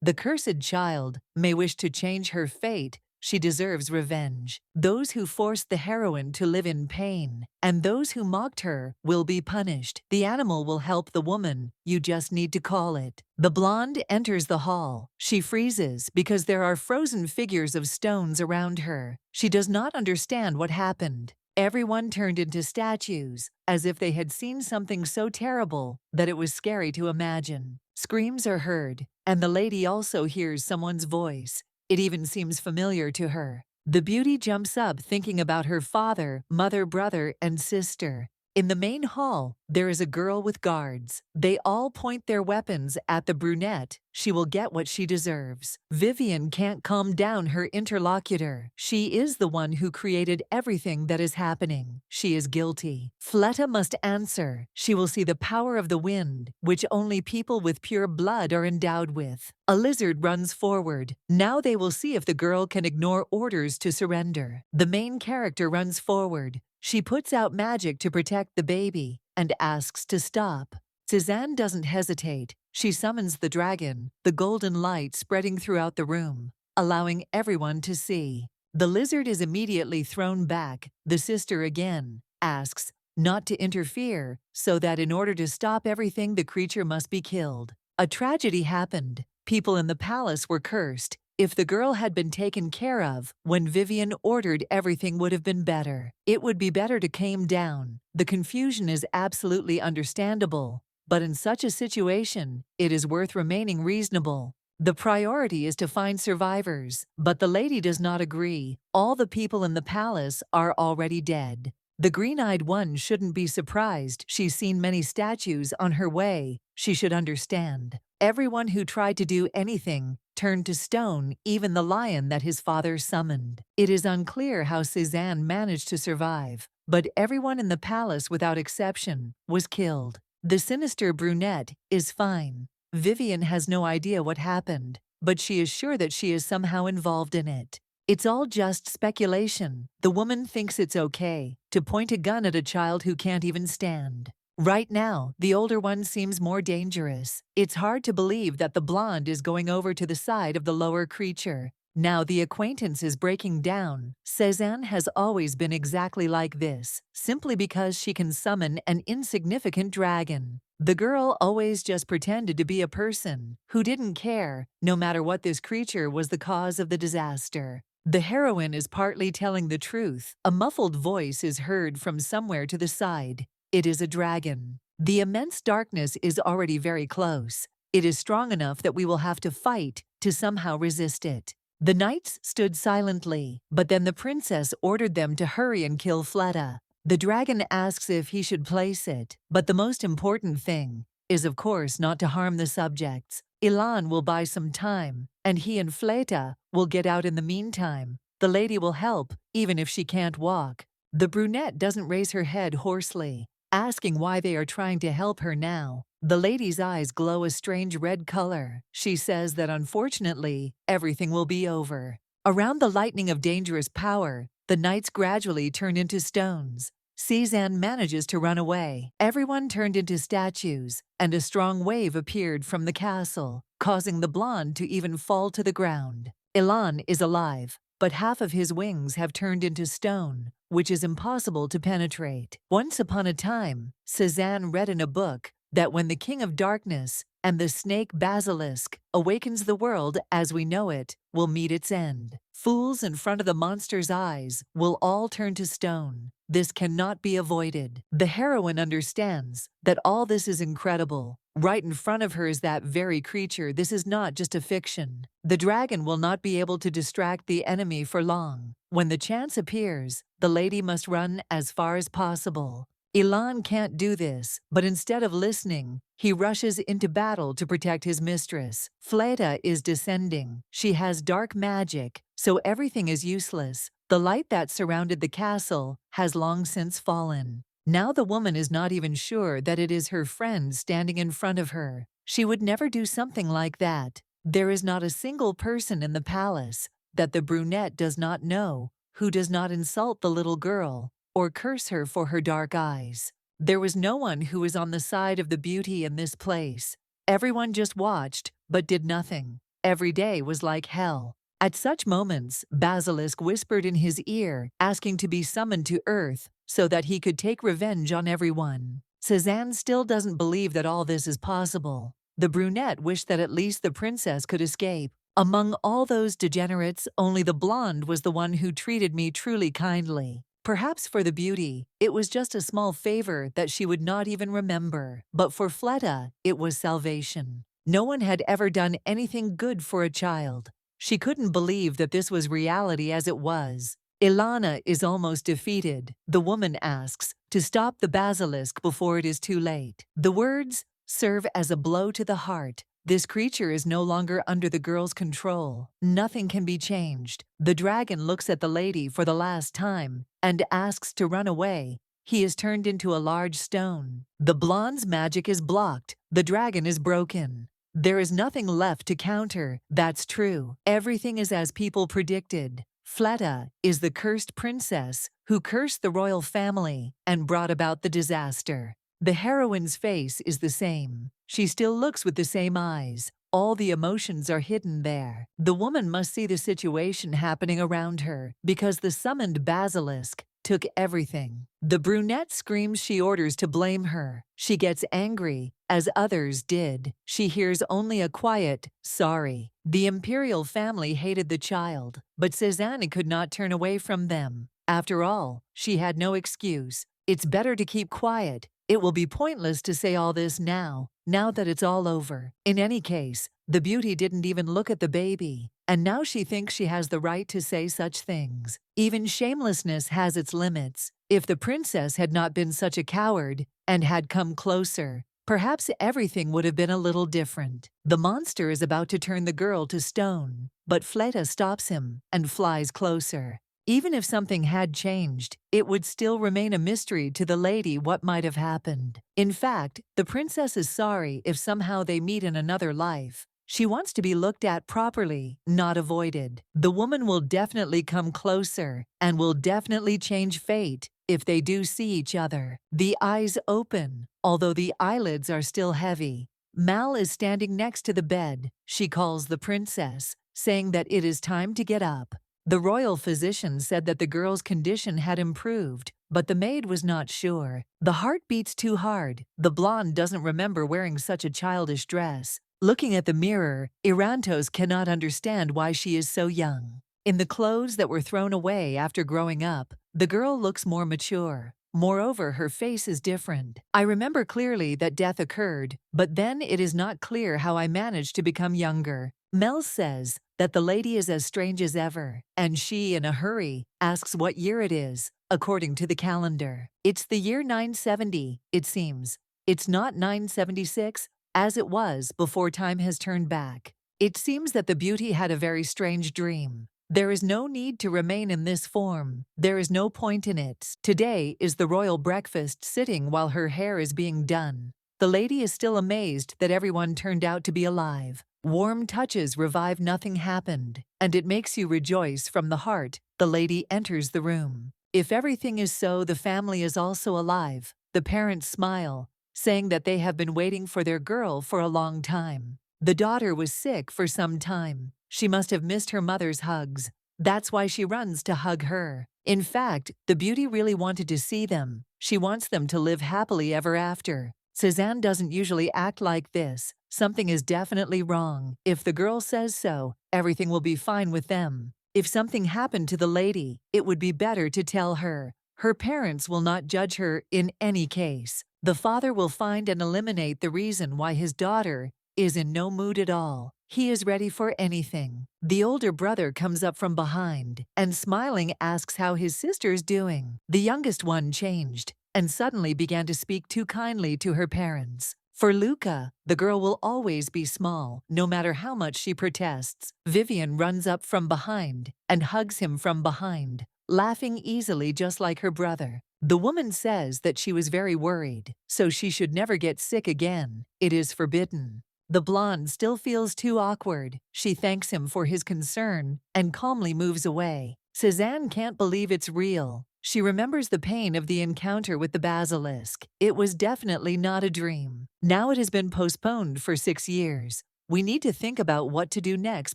The cursed child may wish to change her fate. She deserves revenge. Those who forced the heroine to live in pain, and those who mocked her, will be punished. The animal will help the woman. You just need to call it. The blonde enters the hall. She freezes because there are frozen figures of stones around her. She does not understand what happened. Everyone turned into statues, as if they had seen something so terrible that it was scary to imagine. Screams are heard, and the lady also hears someone's voice. It even seems familiar to her. The beauty jumps up thinking about her father, mother, brother, and sister. In the main hall, there is a girl with guards. They all point their weapons at the brunette. She will get what she deserves. Vivian can't calm down her interlocutor. She is the one who created everything that is happening. She is guilty. Fleta must answer. She will see the power of the wind, which only people with pure blood are endowed with. A lizard runs forward. Now they will see if the girl can ignore orders to surrender. The main character runs forward. She puts out magic to protect the baby and asks to stop. Suzanne doesn't hesitate. She summons the dragon, the golden light spreading throughout the room, allowing everyone to see. The lizard is immediately thrown back. The sister again asks not to interfere, so that in order to stop everything, the creature must be killed. A tragedy happened. People in the palace were cursed. If the girl had been taken care of when Vivian ordered, everything would have been better. It would be better to calm down. The confusion is absolutely understandable, but in such a situation, it is worth remaining reasonable. The priority is to find survivors, but the lady does not agree. All the people in the palace are already dead. The green-eyed one shouldn't be surprised. She's seen many statues on her way. She should understand. Everyone who tried to do anything turned to stone, even the lion that his father summoned. It is unclear how Suzanne managed to survive, but everyone in the palace without exception was killed. The sinister brunette is fine. Vivian has no idea what happened, but she is sure that she is somehow involved in it. It's all just speculation. The woman thinks it's okay to point a gun at a child who can't even stand. Right now, the older one seems more dangerous. It's hard to believe that the blonde is going over to the side of the lower creature. Now the acquaintance is breaking down. Suzanne has always been exactly like this, simply because she can summon an insignificant dragon. The girl always just pretended to be a person who didn't care, no matter what this creature was the cause of the disaster. The heroine is partly telling the truth. A muffled voice is heard from somewhere to the side. It is a dragon. The immense darkness is already very close. It is strong enough that we will have to fight to somehow resist it. The knights stood silently, but then the princess ordered them to hurry and kill Fleta. The dragon asks if he should place it, but the most important thing is, of course, not to harm the subjects. Ilan will buy some time, and he and Fleta will get out in the meantime. The lady will help, even if she can't walk. The brunette doesn't raise her head hoarsely, asking why they are trying to help her now. The lady's eyes glow a strange red color. She says that unfortunately, everything will be over. Around the lightning of dangerous power, the knights gradually turn into stones. Suzanne manages to run away. Everyone turned into statues, and a strong wave appeared from the castle, causing the blonde to even fall to the ground. Ilan is alive, but half of his wings have turned into stone, which is impossible to penetrate. Once upon a time, Suzanne read in a book that when the King of Darkness and the snake basilisk awakens, the world as we know it will meet its end. Fools in front of the monster's eyes will all turn to stone. This cannot be avoided. The heroine understands that all this is incredible. Right in front of her is that very creature. This is not just a fiction. The dragon will not be able to distract the enemy for long. When the chance appears, the lady must run as far as possible. Ilan can't do this, but instead of listening, he rushes into battle to protect his mistress. Fleta is descending. She has dark magic, so everything is useless. The light that surrounded the castle has long since fallen. Now the woman is not even sure that it is her friend standing in front of her. She would never do something like that. There is not a single person in the palace that the brunette does not know who does not insult the little girl or curse her for her dark eyes. There was no one who was on the side of the beauty in this place. Everyone just watched, but did nothing. Every day was like hell. At such moments, Basilisk whispered in his ear, asking to be summoned to Earth so that he could take revenge on everyone. Cézanne still doesn't believe that all this is possible. The brunette wished that at least the princess could escape. Among all those degenerates, only the blonde was the one who treated me truly kindly. Perhaps for the beauty, it was just a small favor that she would not even remember. But for Fleta, it was salvation. No one had ever done anything good for a child. She couldn't believe that this was reality as it was. Ilana is almost defeated, the woman asks, to stop the basilisk before it is too late. The words serve as a blow to the heart. This creature is no longer under the girl's control. Nothing can be changed. The dragon looks at the lady for the last time and asks to run away. He is turned into a large stone. The blonde's magic is blocked. The dragon is broken. There is nothing left to counter. That's true. Everything is as people predicted. Fleta is the cursed princess who cursed the royal family and brought about the disaster. The heroine's face is the same. She still looks with the same eyes. All the emotions are hidden there. The woman must see the situation happening around her because the summoned basilisk took everything. The brunette screams. She orders to blame her. She gets angry, as others did. She hears only a quiet, sorry. The imperial family hated the child, but Cézanne could not turn away from them. After all, she had no excuse. It's better to keep quiet. It will be pointless to say all this now that it's all over. In any case, the beauty didn't even look at the baby, and now she thinks she has the right to say such things. Even shamelessness has its limits. If the princess had not been such a coward and had come closer, perhaps everything would have been a little different. The monster is about to turn the girl to stone, but Fleta stops him and flies closer. Even if something had changed, it would still remain a mystery to the lady what might have happened. In fact, the princess is sorry if somehow they meet in another life. She wants to be looked at properly, not avoided. The woman will definitely come closer and will definitely change fate if they do see each other. The eyes open, although the eyelids are still heavy. Mal is standing next to the bed. She calls the princess, saying that it is time to get up. The royal physician said that the girl's condition had improved, but the maid was not sure. The heart beats too hard. The blonde doesn't remember wearing such a childish dress. Looking at the mirror, Irantos cannot understand why she is so young. In the clothes that were thrown away after growing up, the girl looks more mature. Moreover, her face is different. I remember clearly that death occurred, but then it is not clear how I managed to become younger. Mel says that the lady is as strange as ever, and she, in a hurry, asks what year it is, according to the calendar. It's the year 970, it seems. It's not 976, as it was before time has turned back. It seems that the beauty had a very strange dream. There is no need to remain in this form. There is no point in it. Today is the royal breakfast sitting while her hair is being done. The lady is still amazed that everyone turned out to be alive. Warm touches revive. Nothing happened, and it makes you rejoice from the heart. The lady enters the room. If everything is so, the family is also alive. The parents smile, saying that they have been waiting for their girl for a long time. The daughter was sick for some time. She must have missed her mother's hugs. That's why she runs to hug her. In fact, the beauty really wanted to see them. She wants them to live happily ever after. Cézanne doesn't usually act like this. Something is definitely wrong. If the girl says so, everything will be fine with them. If something happened to the lady, it would be better to tell her. Her parents will not judge her in any case. The father will find and eliminate the reason why his daughter is in no mood at all. He is ready for anything. The older brother comes up from behind and smiling asks how his sister's doing. The youngest one changed and suddenly began to speak too kindly to her parents. For Luca, the girl will always be small, no matter how much she protests. Vivian runs up from behind and hugs him from behind, laughing easily just like her brother. The woman says that she was very worried, so she should never get sick again. It is forbidden. The blonde still feels too awkward. She thanks him for his concern and calmly moves away. Cézanne can't believe it's real. She remembers the pain of the encounter with the basilisk. It was definitely not a dream. Now it has been postponed for 6 years. We need to think about what to do next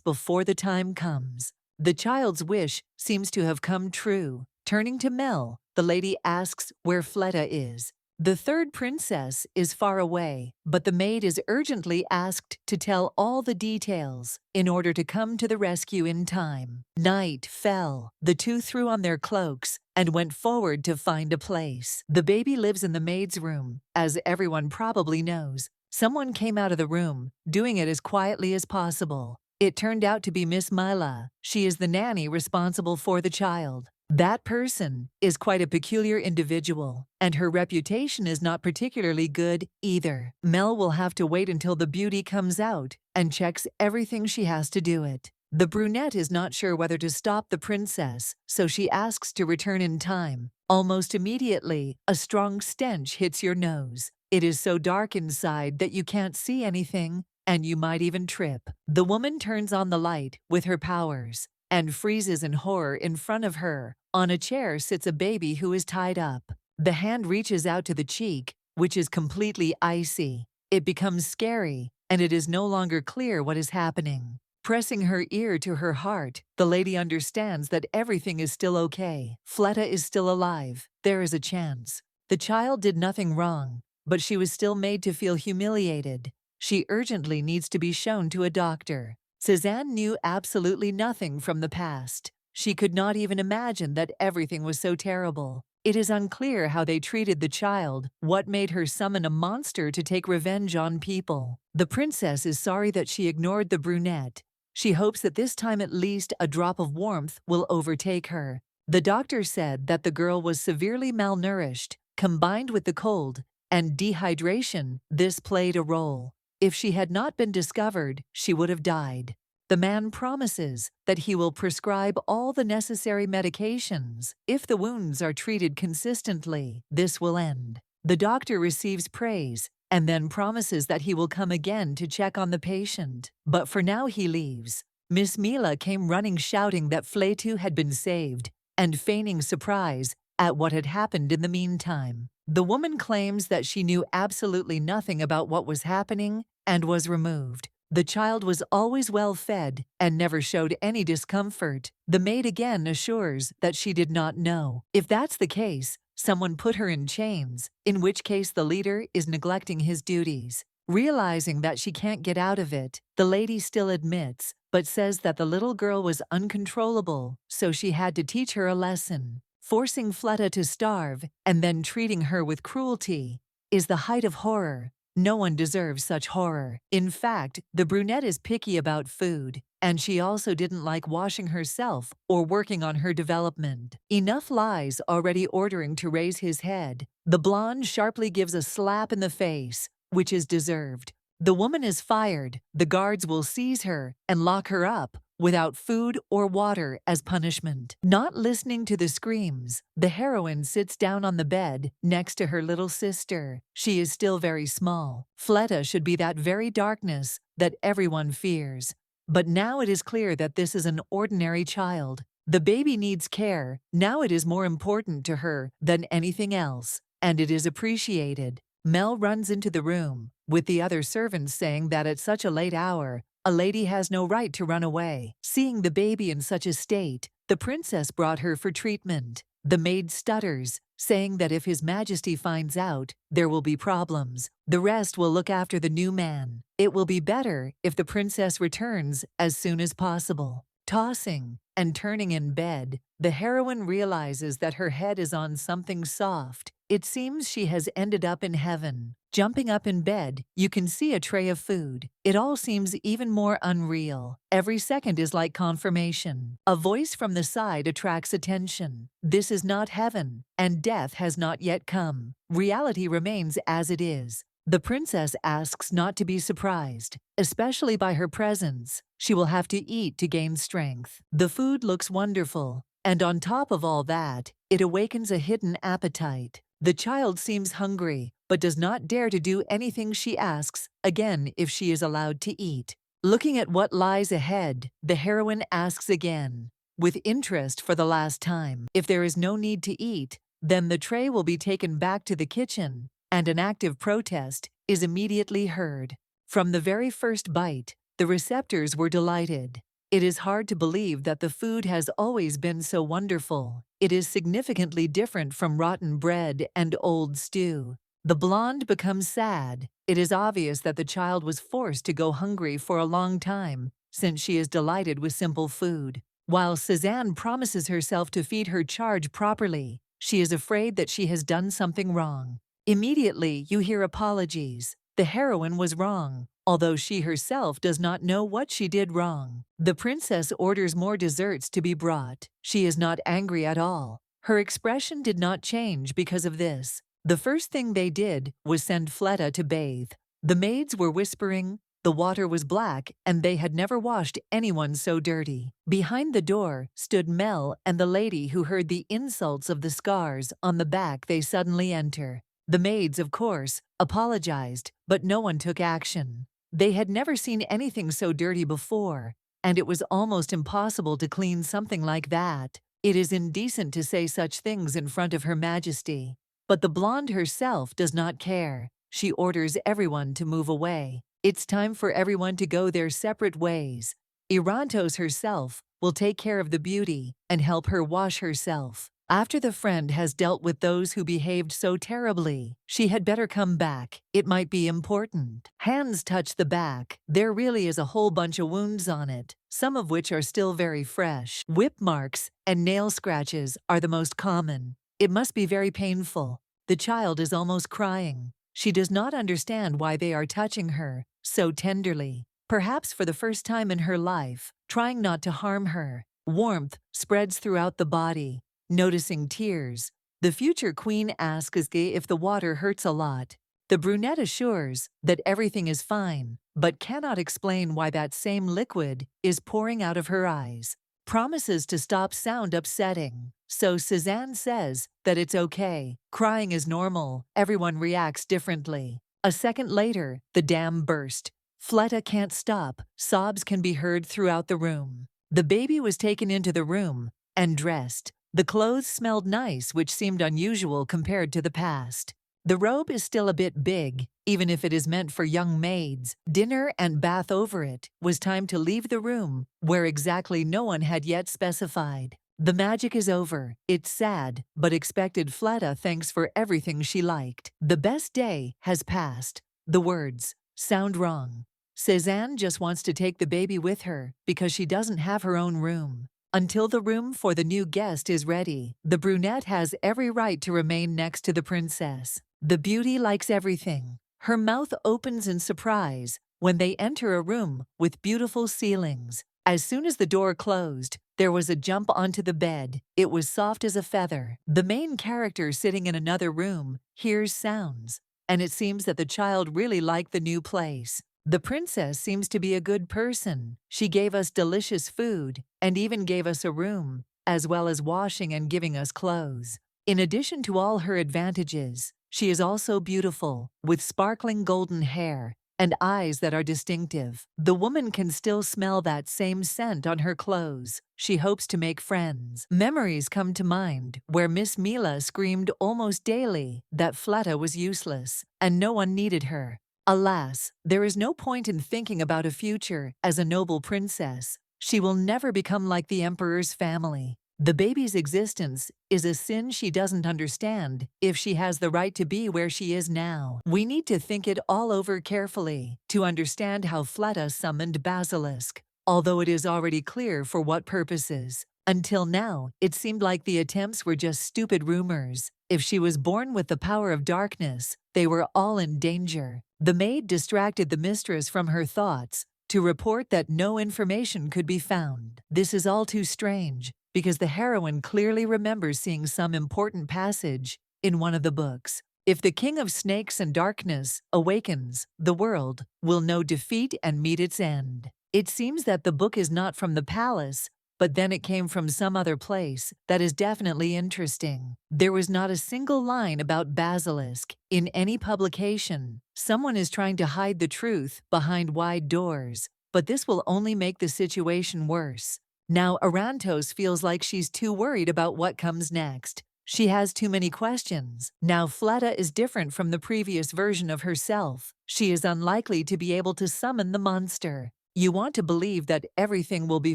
before the time comes. The child's wish seems to have come true. Turning to Mel, the lady asks where Fleta is. The third princess is far away, but the maid is urgently asked to tell all the details in order to come to the rescue in time. Night fell. The two threw on their cloaks and went forward to find a place. The baby lives in the maid's room, as everyone probably knows. Someone came out of the room, doing it as quietly as possible. It turned out to be Miss Mila. She is the nanny responsible for the child. That person is quite a peculiar individual, and her reputation is not particularly good either. Mel will have to wait until the beauty comes out and checks everything she has to do it. The brunette is not sure whether to stop the princess, so she asks to return in time. Almost immediately, a strong stench hits your nose. It is so dark inside that you can't see anything, and you might even trip. The woman turns on the light with her powers and freezes in horror in front of her. On a chair sits a baby who is tied up. The hand reaches out to the cheek, which is completely icy. It becomes scary, and it is no longer clear what is happening. Pressing her ear to her heart, the lady understands that everything is still okay. Fleta is still alive. There is a chance. The child did nothing wrong, but she was still made to feel humiliated. She urgently needs to be shown to a doctor. Cézanne knew absolutely nothing from the past. She could not even imagine that everything was so terrible. It is unclear how they treated the child, what made her summon a monster to take revenge on people. The princess is sorry that she ignored the brunette. She hopes that this time at least a drop of warmth will overtake her. The doctor said that the girl was severely malnourished, combined with the cold and dehydration. This played a role. If she had not been discovered, she would have died. The man promises that he will prescribe all the necessary medications. If the wounds are treated consistently, this will end. The doctor receives praise and then promises that he will come again to check on the patient. But for now he leaves. Miss Mila came running shouting that Fleta had been saved and feigning surprise at what had happened in the meantime. The woman claims that she knew absolutely nothing about what was happening and was removed. The child was always well fed and never showed any discomfort. The maid again assures that she did not know. If that's the case, someone put her in chains, in which case the leader is neglecting his duties. Realizing that she can't get out of it, the lady still admits, but says that the little girl was uncontrollable, so she had to teach her a lesson. Forcing Fleta to starve and then treating her with cruelty is the height of horror. No one deserves such horror. In fact, the brunette is picky about food, and she also didn't like washing herself or working on her development. Enough lies already ordering to raise his head. The blonde sharply gives a slap in the face, which is deserved. The woman is fired. The guards will seize her and lock her up without food or water as punishment. Not listening to the screams, the heroine sits down on the bed next to her little sister. She is still very small. Fleta should be that very darkness that everyone fears. But now it is clear that this is an ordinary child. The baby needs care. Now it is more important to her than anything else, and it is appreciated. Mel runs into the room, with the other servants saying that at such a late hour, a lady has no right to run away. Seeing the baby in such a state, the princess brought her for treatment. The maid stutters, saying that if His Majesty finds out, there will be problems. The rest will look after the new man. It will be better if the princess returns as soon as possible. Tossing and turning in bed, the heroine realizes that her head is on something soft. It seems she has ended up in heaven. Jumping up in bed, you can see a tray of food. It all seems even more unreal. Every second is like confirmation. A voice from the side attracts attention. This is not heaven, and death has not yet come. Reality remains as it is. The princess asks not to be surprised, especially by her presence. She will have to eat to gain strength. The food looks wonderful, and on top of all that, it awakens a hidden appetite. The child seems hungry, but does not dare to do anything she asks, again if she is allowed to eat. Looking at what lies ahead, the heroine asks again, with interest for the last time. If there is no need to eat, then the tray will be taken back to the kitchen, and an active protest is immediately heard. From the very first bite, The receptors were delighted. It is hard to believe that the food has always been so wonderful. It is significantly different from rotten bread and old stew. The blonde becomes sad. It is obvious that the child was forced to go hungry for a long time, since she is delighted with simple food. While Suzanne promises herself to feed her charge properly, she is afraid that she has done something wrong. Immediately, you hear apologies. The heroine was wrong, although she herself does not know what she did wrong. The princess orders more desserts to be brought. She is not angry at all. Her expression did not change because of this. The first thing they did was send Fleta to bathe. The maids were whispering, the water was black, and they had never washed anyone so dirty. Behind the door stood Mel and the lady who heard the insults of the scars on the back they suddenly enter. The maids, of course, apologized, but no one took action. They had never seen anything so dirty before, and it was almost impossible to clean something like that. It is indecent to say such things in front of Her Majesty. But the blonde herself does not care. She orders everyone to move away. It's time for everyone to go their separate ways. Irantos herself will take care of the beauty and help her wash herself. After the friend has dealt with those who behaved so terribly, she had better come back. It might be important. Hands touch the back. There really is a whole bunch of wounds on it, some of which are still very fresh. Whip marks and nail scratches are the most common. It must be very painful. The child is almost crying. She does not understand why they are touching her so tenderly. Perhaps for the first time in her life, trying not to harm her. Warmth spreads throughout the body. Noticing tears, the future queen asks if the water hurts a lot. The brunette assures that everything is fine, but cannot explain why that same liquid is pouring out of her eyes. Promises to stop sound upsetting. So Suzanne says that it's okay. Crying is normal. Everyone reacts differently. A second later, the dam burst. Fleta can't stop. Sobs can be heard throughout the room. The baby was taken into the room and dressed. The clothes smelled nice, which seemed unusual compared to the past. The robe is still a bit big, even if it is meant for young maids. Dinner and bath over it. Was time to leave the room, where exactly no one had yet specified. The magic is over. It's sad, but expected. Fleta thanks for everything she liked. The best day has passed. The words sound wrong. Suzanne just wants to take the baby with her because she doesn't have her own room. Until the room for the new guest is ready, the brunette has every right to remain next to the princess. The beauty likes everything. Her mouth opens in surprise when they enter a room with beautiful ceilings. As soon as the door closed, there was a jump onto the bed. It was soft as a feather. The main character sitting in another room hears sounds, and it seems that the child really liked the new place. The princess seems to be a good person. She gave us delicious food and even gave us a room, as well as washing and giving us clothes. In addition to all her advantages, she is also beautiful, with sparkling golden hair and eyes that are distinctive. The woman can still smell that same scent on her clothes. She hopes to make friends. Memories come to mind where Miss Mila screamed almost daily that Fleta was useless and no one needed her. Alas, there is no point in thinking about a future as a noble princess. She will never become like the emperor's family. The baby's existence is a sin she doesn't understand if she has the right to be where she is now. We need to think it all over carefully to understand how Fleta summoned Basilisk, although it is already clear for what purposes. Until now, it seemed like the attempts were just stupid rumors. If she was born with the power of darkness, they were all in danger. The maid distracted the mistress from her thoughts to report that no information could be found. This is all too strange, because the heroine clearly remembers seeing some important passage in one of the books. If the king of snakes and darkness awakens, the world will know defeat and meet its end. It seems that the book is not from the palace, but then it came from some other place. That is definitely interesting. There was not a single line about Basilisk in any publication. Someone is trying to hide the truth behind wide doors, but this will only make the situation worse. Now Arantos feels like she's too worried about what comes next. She has too many questions. Now Fleta is different from the previous version of herself. She is unlikely to be able to summon the monster. You want to believe that everything will be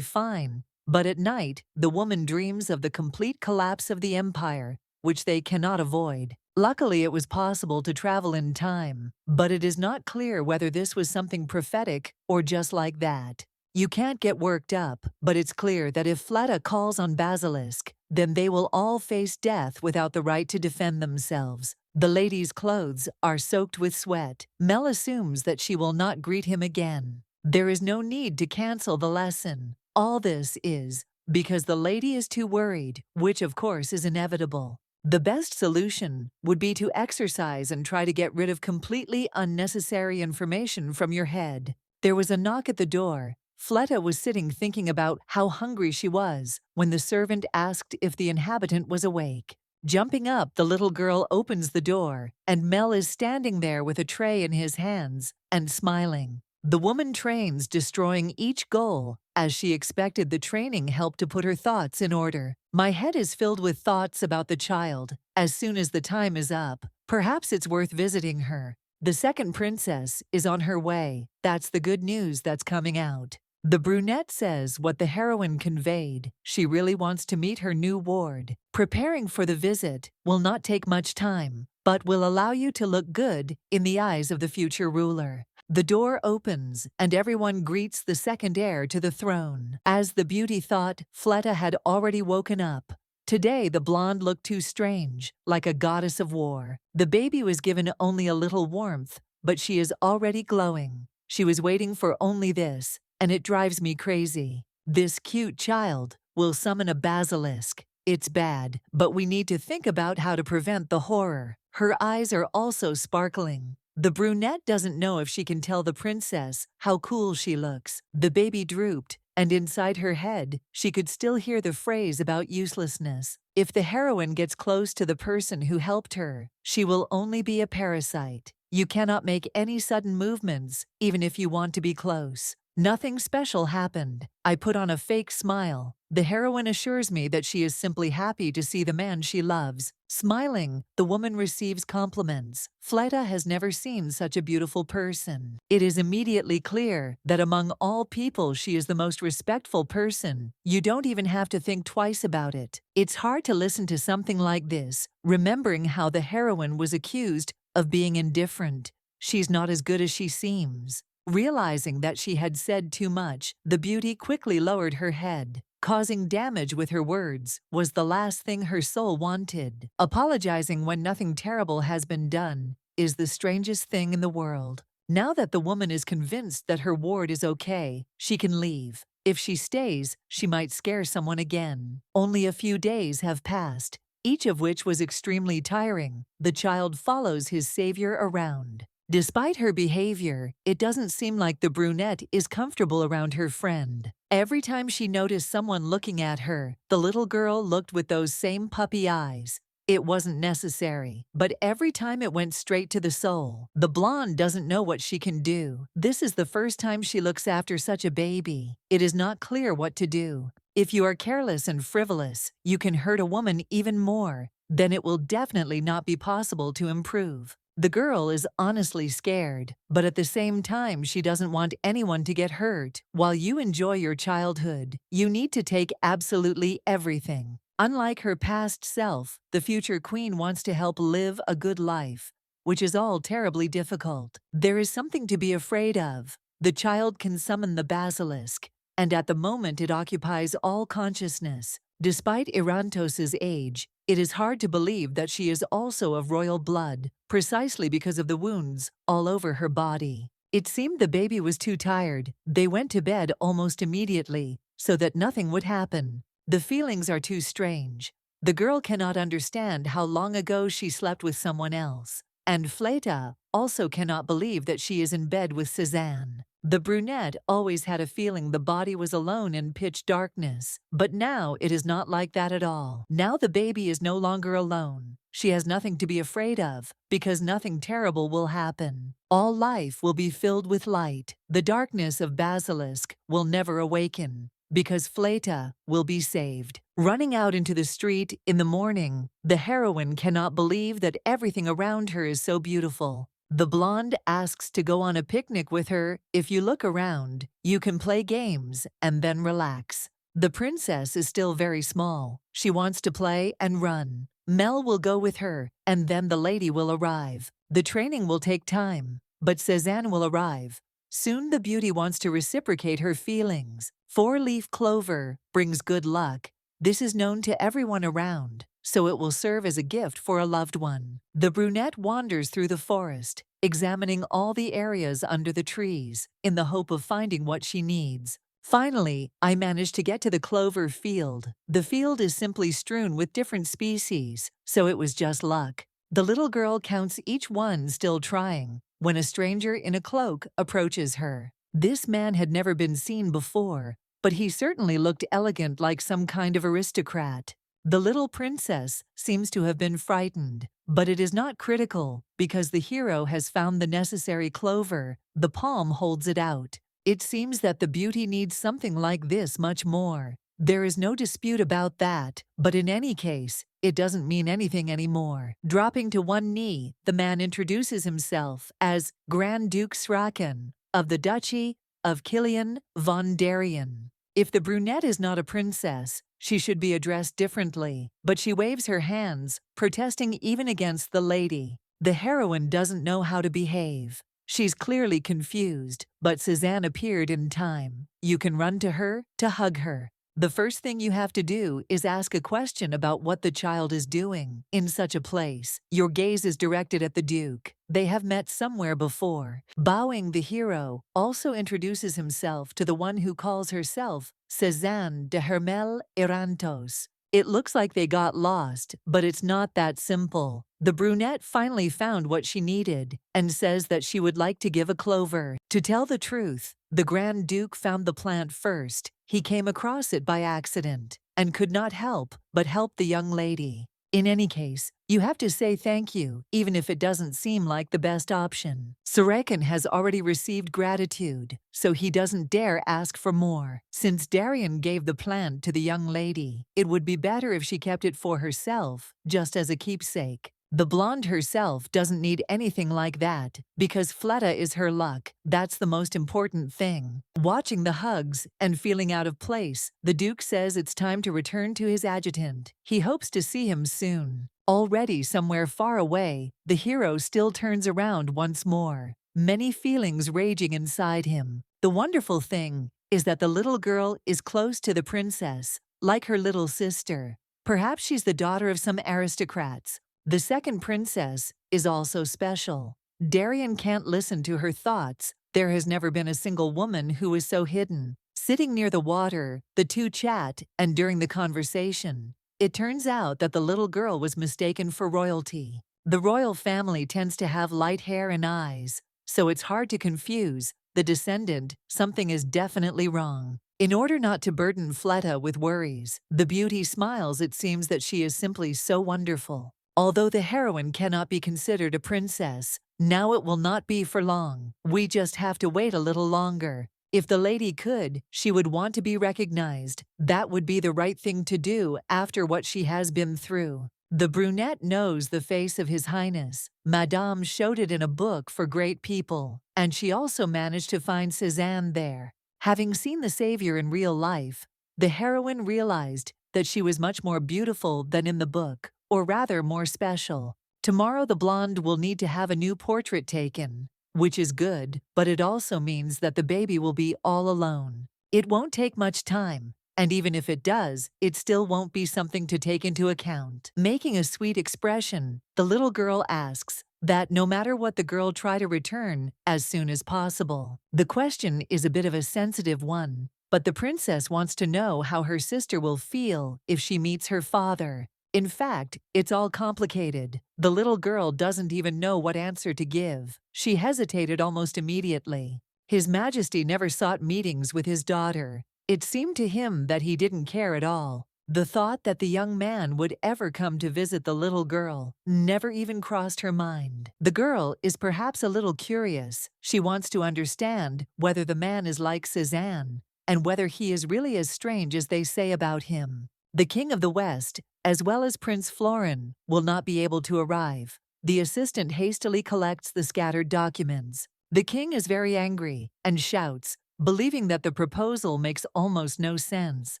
fine, but at night, the woman dreams of the complete collapse of the empire, which they cannot avoid. Luckily, it was possible to travel in time, but it is not clear whether this was something prophetic or just like that. You can't get worked up, but it's clear that if Fleta calls on Basilisk, then they will all face death without the right to defend themselves. The lady's clothes are soaked with sweat. Mel assumes that she will not greet him again. There is no need to cancel the lesson. All this is because the lady is too worried, which of course is inevitable. The best solution would be to exercise and try to get rid of completely unnecessary information from your head. There was a knock at the door. Fleta was sitting thinking about how hungry she was when the servant asked if the inhabitant was awake. Jumping up, the little girl opens the door, and Mel is standing there with a tray in his hands and smiling. The woman trains, destroying each goal, as she expected. The training helped to put her thoughts in order. My head is filled with thoughts about the child. As soon as the time is up, perhaps it's worth visiting her. The second princess is on her way. That's the good news that's coming out. The brunette says what the heroine conveyed. She really wants to meet her new ward. Preparing for the visit will not take much time, but will allow you to look good in the eyes of the future ruler. The door opens, and everyone greets the second heir to the throne. As the beauty thought, Fleta had already woken up. Today, the blonde looked too strange, like a goddess of war. The baby was given only a little warmth, but she is already glowing. She was waiting for only this, and it drives me crazy. This cute child will summon a basilisk. It's bad, but we need to think about how to prevent the horror. Her eyes are also sparkling. The brunette doesn't know if she can tell the princess how cool she looks. The baby drooped, and inside her head, she could still hear the phrase about uselessness. If the heroine gets close to the person who helped her, she will only be a parasite. You cannot make any sudden movements, even if you want to be close. Nothing special happened. I put on a fake smile. The heroine assures me that she is simply happy to see the man she loves. Smiling, the woman receives compliments. Fleta has never seen such a beautiful person. It is immediately clear that among all people she is the most respectful person. You don't even have to think twice about it. It's hard to listen to something like this, remembering how the heroine was accused of being indifferent. She's not as good as she seems. Realizing that she had said too much, the beauty quickly lowered her head. Causing damage with her words was the last thing her soul wanted. Apologizing when nothing terrible has been done is the strangest thing in the world. Now that the woman is convinced that her ward is okay, she can leave. If she stays, she might scare someone again. Only a few days have passed, each of which was extremely tiring. The child follows his savior around. Despite her behavior, it doesn't seem like the brunette is comfortable around her friend. Every time she noticed someone looking at her, the little girl looked with those same puppy eyes. It wasn't necessary, but every time it went straight to the soul. The blonde doesn't know what she can do. This is the first time she looks after such a baby. It is not clear what to do. If you are careless and frivolous, you can hurt a woman even more. Then it will definitely not be possible to improve. The girl is honestly scared, but at the same time she doesn't want anyone to get hurt. While you enjoy your childhood, you need to take absolutely everything. Unlike her past self, the future queen wants to help live a good life, which is all terribly difficult. There is something to be afraid of. The child can summon the basilisk, and at the moment it occupies all consciousness. Despite Irantos's age, it is hard to believe that she is also of royal blood, precisely because of the wounds all over her body. It seemed the baby was too tired. They went to bed almost immediately, so that nothing would happen. The feelings are too strange. The girl cannot understand how long ago she slept with someone else. And Fleta also cannot believe that she is in bed with Cézanne. The brunette always had a feeling the body was alone in pitch darkness, but now it is not like that at all. Now the baby is no longer alone. She has nothing to be afraid of, because nothing terrible will happen. All life will be filled with light. The darkness of Basilisk will never awaken, because Fleta will be saved. Running out into the street in the morning, the heroine cannot believe that everything around her is so beautiful. The blonde asks to go on a picnic with her. If you look around, you can play games and then relax. The princess is still very small. She wants to play and run. Mel will go with her, and then the lady will arrive. The training will take time, but Cézanne will arrive. Soon the beauty wants to reciprocate her feelings. Four-leaf clover brings good luck. This is known to everyone around, so it will serve as a gift for a loved one. The brunette wanders through the forest, examining all the areas under the trees, in the hope of finding what she needs. Finally, I managed to get to the clover field. The field is simply strewn with different species, so it was just luck. The little girl counts each one, still trying, when a stranger in a cloak approaches her. This man had never been seen before, but he certainly looked elegant, like some kind of aristocrat. The little princess seems to have been frightened, but it is not critical because the hero has found the necessary clover. The palm holds it out. It seems that the beauty needs something like this much more. There is no dispute about that, but in any case, it doesn't mean anything anymore. Dropping to one knee, the man introduces himself as Grand Duke Sraken of the Duchy of Kilian von Darien. If the brunette is not a princess, she should be addressed differently, but she waves her hands, protesting even against the lady. The heroine doesn't know how to behave. She's clearly confused, but Cézanne appeared in time. You can run to her to hug her. The first thing you have to do is ask a question about what the child is doing in such a place. Your gaze is directed at the Duke. They have met somewhere before. Bowing, the hero also introduces himself to the one who calls herself Cézanne de Hermel Erantos. It looks like they got lost, but it's not that simple. The brunette finally found what she needed and says that she would like to give a clover. To tell the truth, the Grand Duke found the plant first. He came across it by accident and could not help but help the young lady. In any case, you have to say thank you, even if it doesn't seem like the best option. Sraken has already received gratitude, so he doesn't dare ask for more. Since Darien gave the plant to the young lady, it would be better if she kept it for herself, just as a keepsake. The blonde herself doesn't need anything like that, because Fleta is her luck. That's the most important thing. Watching the hugs and feeling out of place, the Duke says it's time to return to his adjutant. He hopes to see him soon. Already somewhere far away, the hero still turns around once more, many feelings raging inside him. The wonderful thing is that the little girl is close to the princess, like her little sister. Perhaps she's the daughter of some aristocrats. The second princess is also special. Darien can't listen to her thoughts. There has never been a single woman who is so hidden. Sitting near the water, the two chat, and during the conversation, it turns out that the little girl was mistaken for royalty. The royal family tends to have light hair and eyes, so it's hard to confuse the descendant. Something is definitely wrong. In order not to burden Fleta with worries, the beauty smiles. It seems that she is simply so wonderful. Although the heroine cannot be considered a princess, now it will not be for long. We just have to wait a little longer. If the lady could, she would want to be recognized. That would be the right thing to do after what she has been through. The brunette knows the face of His Highness. Madame showed it in a book for great people, and she also managed to find Cézanne there. Having seen the savior in real life, the heroine realized that she was much more beautiful than in the book. Or rather, more special. Tomorrow the blonde will need to have a new portrait taken, which is good, but it also means that the baby will be all alone. It won't take much time, and even if it does, it still won't be something to take into account. Making a sweet expression, the little girl asks that no matter what, the girl try to return as soon as possible. The question is a bit of a sensitive one, but the princess wants to know how her sister will feel if she meets her father. In fact, it's all complicated. The little girl doesn't even know what answer to give. She hesitated almost immediately. His Majesty never sought meetings with his daughter. It seemed to him that he didn't care at all. The thought that the young man would ever come to visit the little girl never even crossed her mind. The girl is perhaps a little curious. She wants to understand whether the man is like Cézanne, and whether he is really as strange as they say about him. The King of the West, as well as Prince Florin, will not be able to arrive. The assistant hastily collects the scattered documents. The king is very angry and shouts, believing that the proposal makes almost no sense.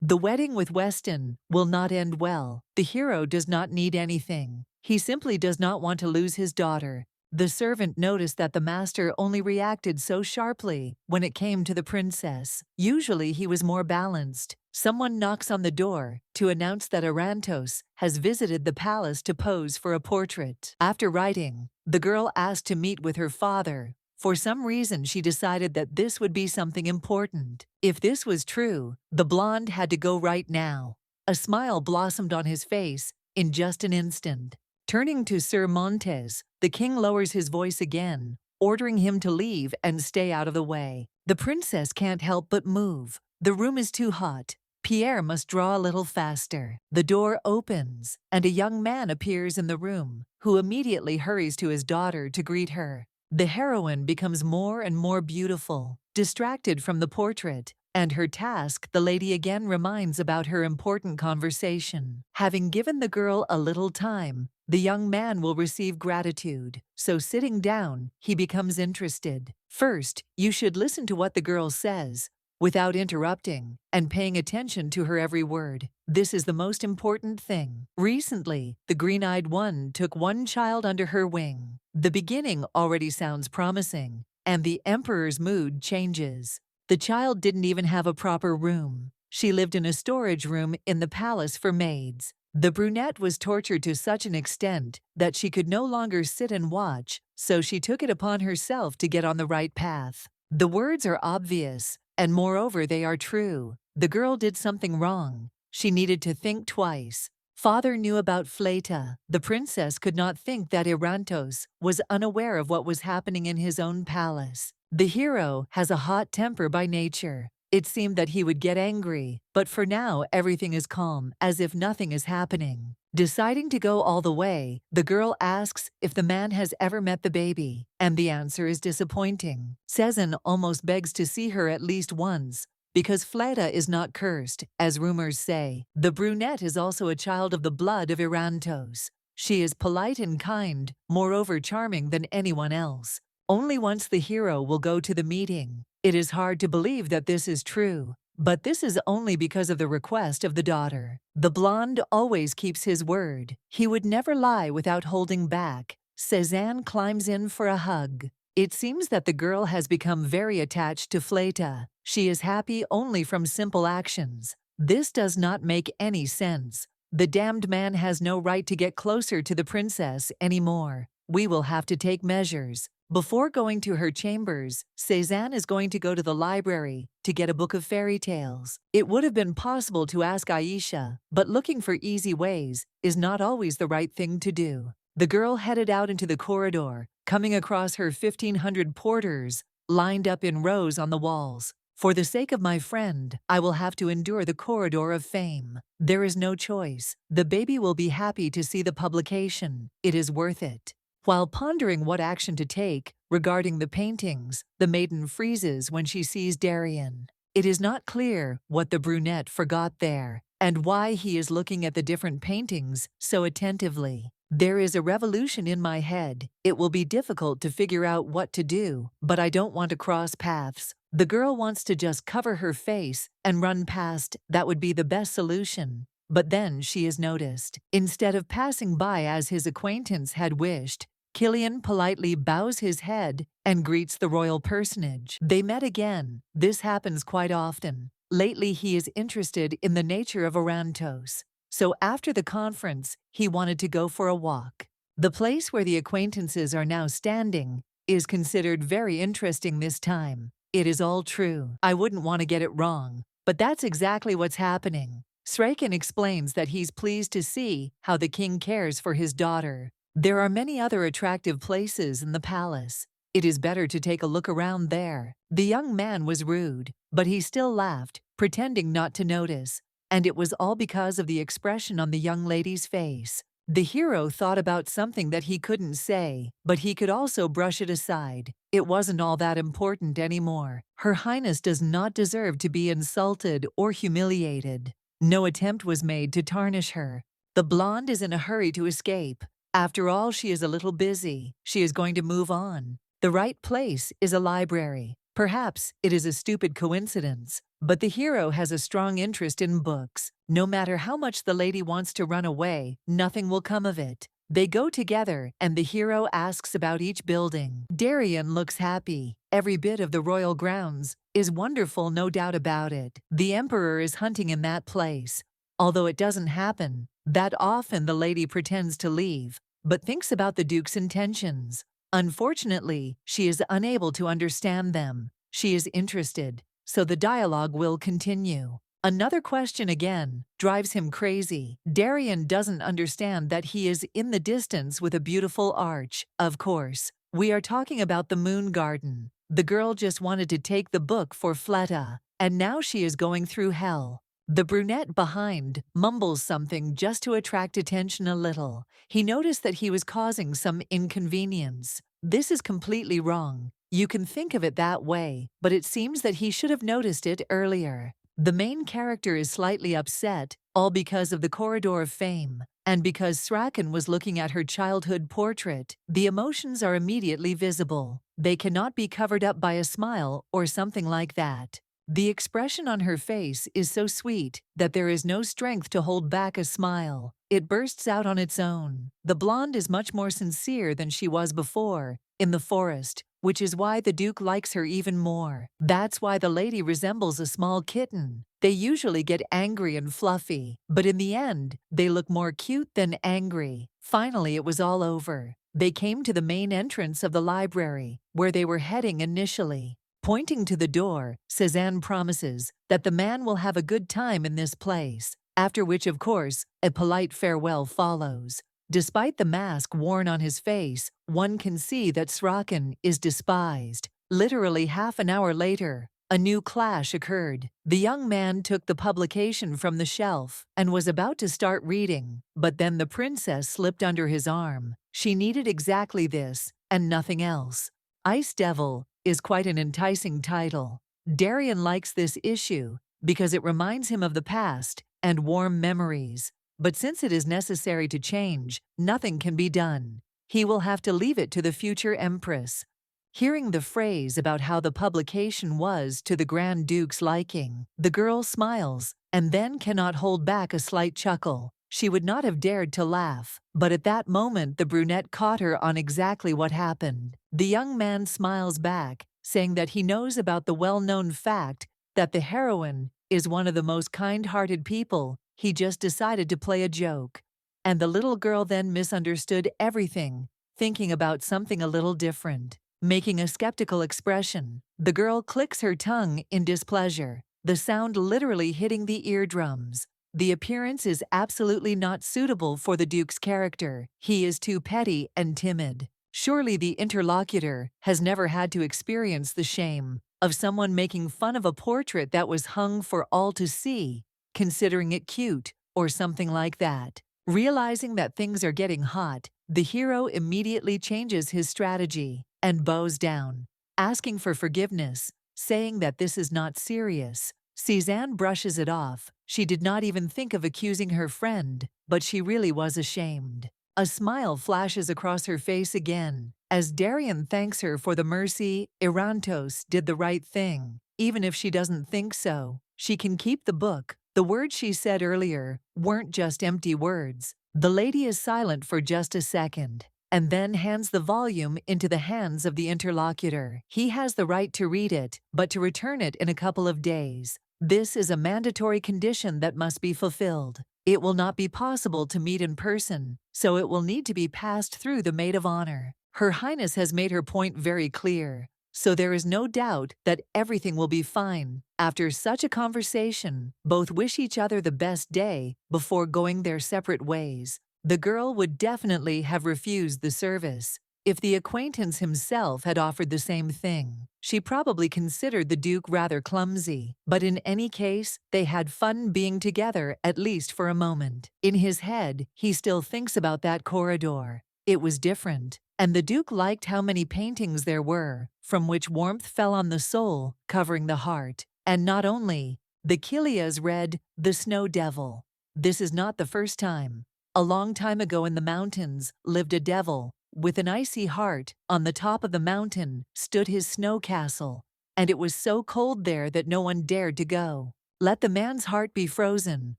The wedding with Weston will not end well. The hero does not need anything. He simply does not want to lose his daughter. The servant noticed that the master only reacted so sharply when it came to the princess. Usually he was more balanced. Someone knocks on the door to announce that Arantos has visited the palace to pose for a portrait. After writing, the girl asked to meet with her father. For some reason, she decided that this would be something important. If this was true, the blonde had to go right now. A smile blossomed on his face in just an instant. Turning to Sir Montes, the king lowers his voice again, ordering him to leave and stay out of the way. The princess can't help but move. The room is too hot. Pierre must draw a little faster. The door opens, and a young man appears in the room, who immediately hurries to his daughter to greet her. The heroine becomes more and more beautiful, distracted from the portrait, and her task, the lady again reminds about her important conversation. Having given the girl a little time, the young man will receive gratitude, so sitting down, he becomes interested. First, you should listen to what the girl says, without interrupting, and paying attention to her every word. This is the most important thing. Recently, the green-eyed one took one child under her wing. The beginning already sounds promising, and the emperor's mood changes. The child didn't even have a proper room. She lived in a storage room in the palace for maids. The brunette was tortured to such an extent that she could no longer sit and watch, so she took it upon herself to get on the right path. The words are obvious, and moreover they are true. The girl did something wrong. She needed to think twice. Father knew about Fleta. The princess could not think that Arantos was unaware of what was happening in his own palace. The hero has a hot temper by nature. It seemed that he would get angry, but for now everything is calm, as if nothing is happening. Deciding to go all the way, the girl asks if the man has ever met the baby, and the answer is disappointing. Cezanne almost begs to see her at least once, because Fleta is not cursed, as rumors say. The brunette is also a child of the blood of Arantos. She is polite and kind, moreover charming than anyone else. Only once the hero will go to the meeting. It is hard to believe that this is true, but this is only because of the request of the daughter. The blonde always keeps his word. He would never lie without holding back. Cezanne climbs in for a hug. It seems that the girl has become very attached to Fleta. She is happy only from simple actions. This does not make any sense. The damned man has no right to get closer to the princess anymore. We will have to take measures. Before going to her chambers, Cezanne is going to go to the library to get a book of fairy tales. It would have been possible to ask Aishia, but looking for easy ways is not always the right thing to do. The girl headed out into the corridor, coming across her 1,500 porters lined up in rows on the walls. For the sake of my friend, I will have to endure the corridor of fame. There is no choice. The baby will be happy to see the publication. It is worth it. While pondering what action to take regarding the paintings, the maiden freezes when she sees Darian. It is not clear what the brunette forgot there, and why he is looking at the different paintings so attentively. There is a revolution in my head. It will be difficult to figure out what to do, but I don't want to cross paths. The girl wants to just cover her face and run past. That would be the best solution. But then she is noticed. Instead of passing by as his acquaintance had wished, Killian politely bows his head and greets the royal personage. They met again. This happens quite often. Lately he is interested in the nature of Arantos. So after the conference, he wanted to go for a walk. The place where the acquaintances are now standing is considered very interesting this time. It is all true. I wouldn't want to get it wrong, but that's exactly what's happening. Sraken explains that he's pleased to see how the king cares for his daughter. There are many other attractive places in the palace. It is better to take a look around there. The young man was rude, but he still laughed, pretending not to notice, and it was all because of the expression on the young lady's face. The hero thought about something that he couldn't say, but he could also brush it aside. It wasn't all that important anymore. Her Highness does not deserve to be insulted or humiliated. No attempt was made to tarnish her. The blonde is in a hurry to escape. After all, she is a little busy. She is going to move on. The right place is a library. Perhaps it is a stupid coincidence, but the hero has a strong interest in books. No matter how much the lady wants to run away, nothing will come of it. They go together, and the hero asks about each building. Darien looks happy. Every bit of the royal grounds is wonderful, no doubt about it. The emperor is hunting in that place. Although it doesn't happen that often, the lady pretends to leave, but thinks about the duke's intentions. Unfortunately, she is unable to understand them. She is interested, so the dialogue will continue. Another question again drives him crazy. Darien doesn't understand that he is in the distance with a beautiful arch. Of course, we are talking about the moon garden. The girl just wanted to take the book for Fleta, and now she is going through hell. The brunette behind mumbles something just to attract attention a little. He noticed that he was causing some inconvenience. This is completely wrong. You can think of it that way, but it seems that he should have noticed it earlier. The main character is slightly upset, all because of the corridor of fame, and because Sraken was looking at her childhood portrait. The emotions are immediately visible. They cannot be covered up by a smile or something like that. The expression on her face is so sweet that there is no strength to hold back a smile. It bursts out on its own. The blonde is much more sincere than she was before, in the forest, which is why the Duke likes her even more. That's why the lady resembles a small kitten. They usually get angry and fluffy, but in the end, they look more cute than angry. Finally, it was all over. They came to the main entrance of the library, where they were heading initially. Pointing to the door, Cézanne promises that the man will have a good time in this place, after which, of course, a polite farewell follows. Despite the mask worn on his face, one can see that Sraken is despised. Literally half an hour later, a new clash occurred. The young man took the publication from the shelf and was about to start reading, but then the princess slipped under his arm. She needed exactly this, and nothing else. Ice Devil is quite an enticing title. Darien likes this issue because it reminds him of the past and warm memories. But since it is necessary to change, nothing can be done. He will have to leave it to the future empress. Hearing the phrase about how the publication was to the Grand Duke's liking, the girl smiles and then cannot hold back a slight chuckle. She would not have dared to laugh, but at that moment the brunette caught her on exactly what happened. The young man smiles back, saying that he knows about the well-known fact that the heroine is one of the most kind-hearted people. He just decided to play a joke. And the little girl then misunderstood everything, thinking about something a little different. Making a skeptical expression, the girl clicks her tongue in displeasure, the sound literally hitting the eardrums. The appearance is absolutely not suitable for the Duke's character. He is too petty and timid. Surely the interlocutor has never had to experience the shame of someone making fun of a portrait that was hung for all to see, considering it cute or something like that. Realizing that things are getting hot, the hero immediately changes his strategy and bows down, asking for forgiveness, saying that this is not serious. Cézanne brushes it off. She did not even think of accusing her friend, but she really was ashamed. A smile flashes across her face again, as Darien thanks her for the mercy. Irantos did the right thing. Even if she doesn't think so, she can keep the book. The words she said earlier weren't just empty words. The lady is silent for just a second, and then hands the volume into the hands of the interlocutor. He has the right to read it, but to return it in a couple of days. This is a mandatory condition that must be fulfilled. It will not be possible to meet in person, so it will need to be passed through the maid of honor. Her Highness has made her point very clear, so there is no doubt that everything will be fine. After such a conversation, both wish each other the best day before going their separate ways. The girl would definitely have refused the service if the acquaintance himself had offered the same thing. She probably considered the Duke rather clumsy, but in any case, they had fun being together, at least for a moment. In his head, he still thinks about that corridor. It was different, and the Duke liked how many paintings there were, from which warmth fell on the soul, covering the heart. And not only, the Kilias read The Snow Devil. This is not the first time A long time ago in the mountains lived a devil with an icy heart. On the top of the mountain stood his snow castle, and it was so cold there that no one dared to go. Let the man's heart be frozen.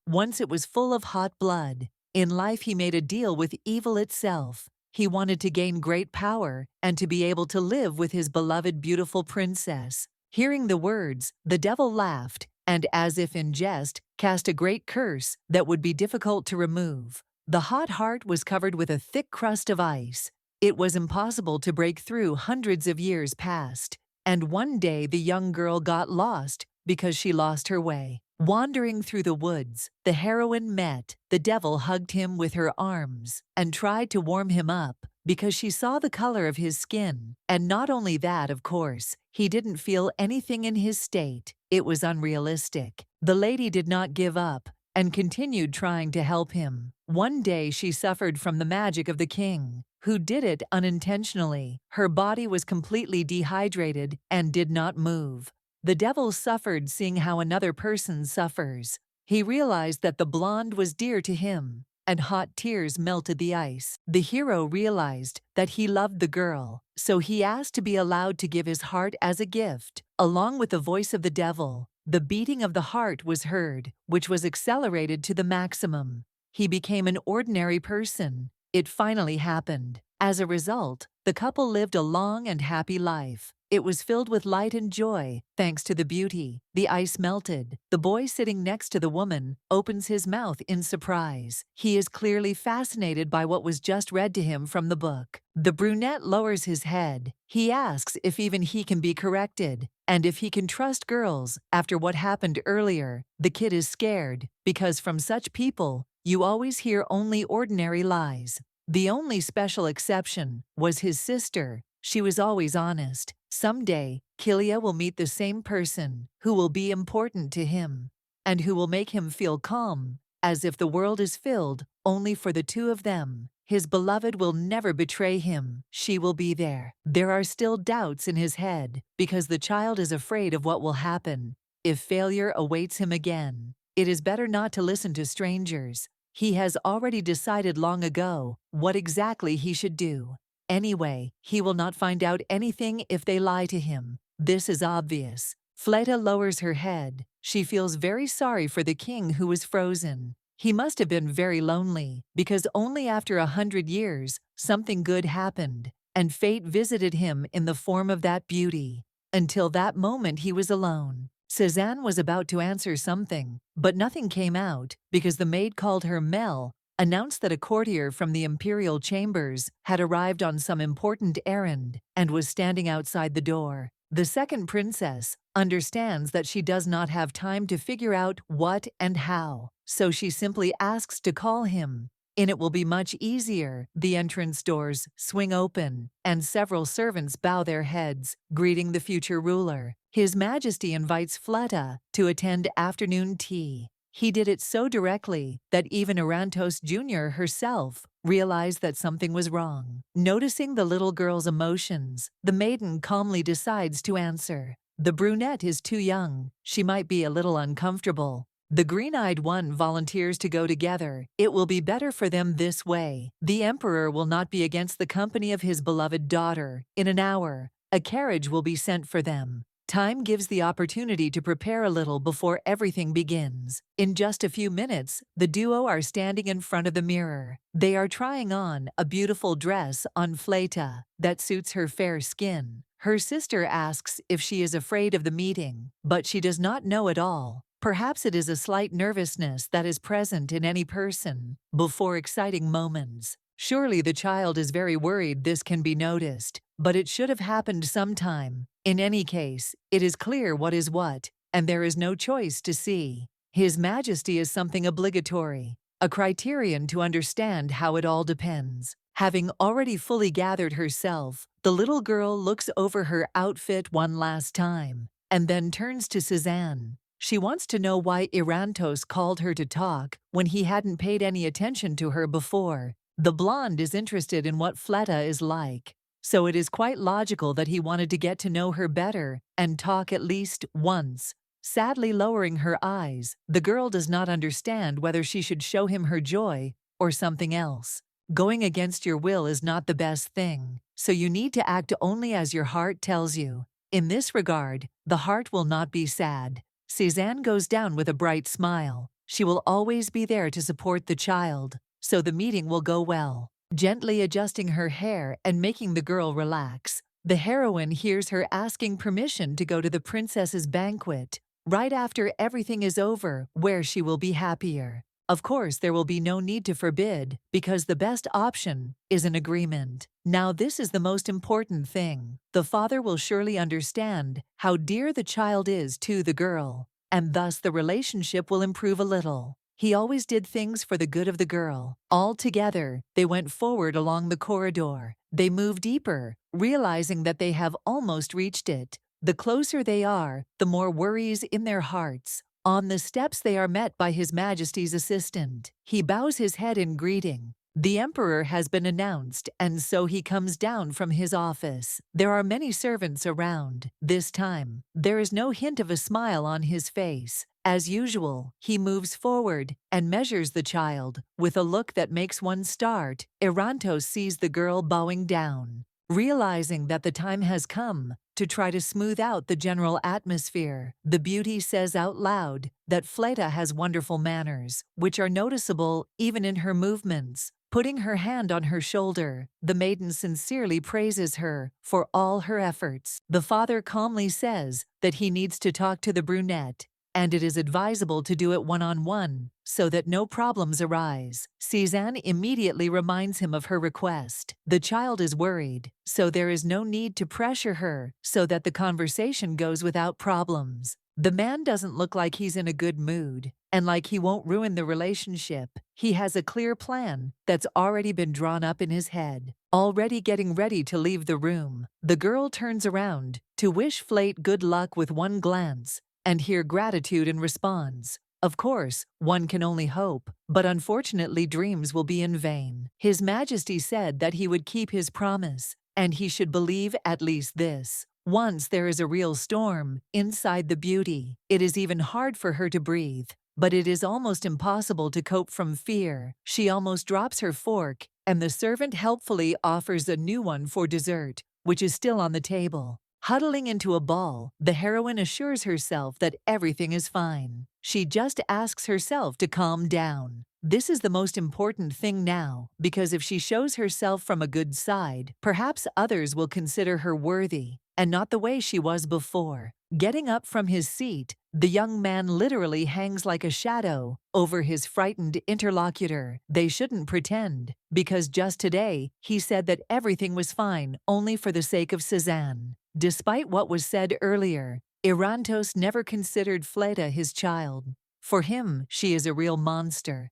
Once it was full of hot blood. In life he made a deal with evil itself. He wanted to gain great power and to be able to live with his beloved beautiful princess. Hearing the words, the devil laughed and, as if in jest, cast a great curse that would be difficult to remove. The hot heart was covered with a thick crust of ice. It was impossible to break through. Hundreds of years passed, and one day the young girl got lost because she lost her way. Wandering through the woods, the heroine met. The devil hugged him with her arms and tried to warm him up because she saw the color of his skin. And not only that, of course, he didn't feel anything in his state. It was unrealistic. The lady did not give up and continued trying to help him. One day she suffered from the magic of the king, who did it unintentionally. Her body was completely dehydrated and did not move. The devil suffered seeing how another person suffers. He realized that the blonde was dear to him, and hot tears melted the ice. The hero realized that he loved the girl, so he asked to be allowed to give his heart as a gift. Along with the voice of the devil, the beating of the heart was heard, which was accelerated to the maximum. He became an ordinary person. It finally happened. As a result, the couple lived a long and happy life. It was filled with light and joy, thanks to the beauty. The ice melted. The boy sitting next to the woman opens his mouth in surprise. He is clearly fascinated by what was just read to him from the book. The brunette lowers his head. He asks if even he can be corrected, and if he can trust girls after what happened earlier. The kid is scared, because from such people, you always hear only ordinary lies. The only special exception was his sister. She was always honest. Someday, Kilia will meet the same person who will be important to him and who will make him feel calm, as if the world is filled only for the two of them. His beloved will never betray him. She will be there. There are still doubts in his head because the child is afraid of what will happen if failure awaits him again. It is better not to listen to strangers. He has already decided long ago what exactly he should do. Anyway, he will not find out anything if they lie to him. This is obvious. Fleta lowers her head. She feels very sorry for the king who was frozen. He must have been very lonely, because only after 100 years, something good happened, and fate visited him in the form of that beauty. Until that moment he was alone. Cézanne was about to answer something, but nothing came out, because the maid called her Mel announced that a courtier from the imperial chambers had arrived on some important errand and was standing outside the door. The second princess understands that she does not have time to figure out what and how, so she simply asks to call him. And it will be much easier. The entrance doors swing open, and several servants bow their heads, greeting the future ruler. His Majesty invites Fleta to attend afternoon tea. He did it so directly that even Arantos Jr. herself realized that something was wrong. Noticing the little girl's emotions, the maiden calmly decides to answer. The brunette is too young. She might be a little uncomfortable. The green-eyed one volunteers to go together. It will be better for them this way. The emperor will not be against the company of his beloved daughter. In an hour, a carriage will be sent for them. Time gives the opportunity to prepare a little before everything begins. In just a few minutes, the duo are standing in front of the mirror. They are trying on a beautiful dress on Fleta that suits her fair skin. Her sister asks if she is afraid of the meeting, but she does not know at all. Perhaps it is a slight nervousness that is present in any person before exciting moments. Surely the child is very worried this can be noticed, but it should have happened sometime. In any case, it is clear what is what, and there is no choice to see. His Majesty is something obligatory, a criterion to understand how it all depends. Having already fully gathered herself, the little girl looks over her outfit one last time, and then turns to Cézanne. She wants to know why Irantos called her to talk when he hadn't paid any attention to her before. The blonde is interested in what Fleta is like, so it is quite logical that he wanted to get to know her better and talk at least once. Sadly lowering her eyes, the girl does not understand whether she should show him her joy or something else. Going against your will is not the best thing, so you need to act only as your heart tells you. In this regard, the heart will not be sad. Cézanne goes down with a bright smile. She will always be there to support the child, so the meeting will go well. Gently adjusting her hair and making the girl relax, the heroine hears her asking permission to go to the princess's banquet, right after everything is over, where she will be happier. Of course, there will be no need to forbid, because the best option is an agreement. Now this is the most important thing. The father will surely understand how dear the child is to the girl, and thus the relationship will improve a little. He always did things for the good of the girl. All together, they went forward along the corridor. They move deeper, realizing that they have almost reached it. The closer they are, the more worries in their hearts. On the steps they are met by His Majesty's assistant. He bows his head in greeting. The emperor has been announced, and so he comes down from his office. There are many servants around. This time, there is no hint of a smile on his face. As usual, he moves forward and measures the child with a look that makes one start. Erantos sees the girl bowing down, realizing that the time has come to try to smooth out the general atmosphere. The beauty says out loud that Fleta has wonderful manners, which are noticeable even in her movements. Putting her hand on her shoulder, the maiden sincerely praises her for all her efforts. The father calmly says that he needs to talk to the brunette, and it is advisable to do it one-on-one so that no problems arise. Cézanne immediately reminds him of her request. The child is worried, so there is no need to pressure her so that the conversation goes without problems. The man doesn't look like he's in a good mood, and like he won't ruin the relationship. He has a clear plan that's already been drawn up in his head. Already getting ready to leave the room, the girl turns around to wish Flete good luck with one glance and hear gratitude and responds. Of course, one can only hope, but unfortunately dreams will be in vain. His Majesty said that he would keep his promise, and he should believe at least this. Once there is a real storm inside the beauty, it is even hard for her to breathe, but it is almost impossible to cope from fear. She almost drops her fork, and the servant helpfully offers a new one for dessert, which is still on the table. Huddling into a ball, the heroine assures herself that everything is fine. She just asks herself to calm down. This is the most important thing now, because if she shows herself from a good side, perhaps others will consider her worthy, and not the way she was before. Getting up from his seat, the young man literally hangs like a shadow over his frightened interlocutor. They shouldn't pretend, because just today, he said that everything was fine only for the sake of Cézanne. Despite what was said earlier, Erantos never considered Fleta his child. For him, she is a real monster.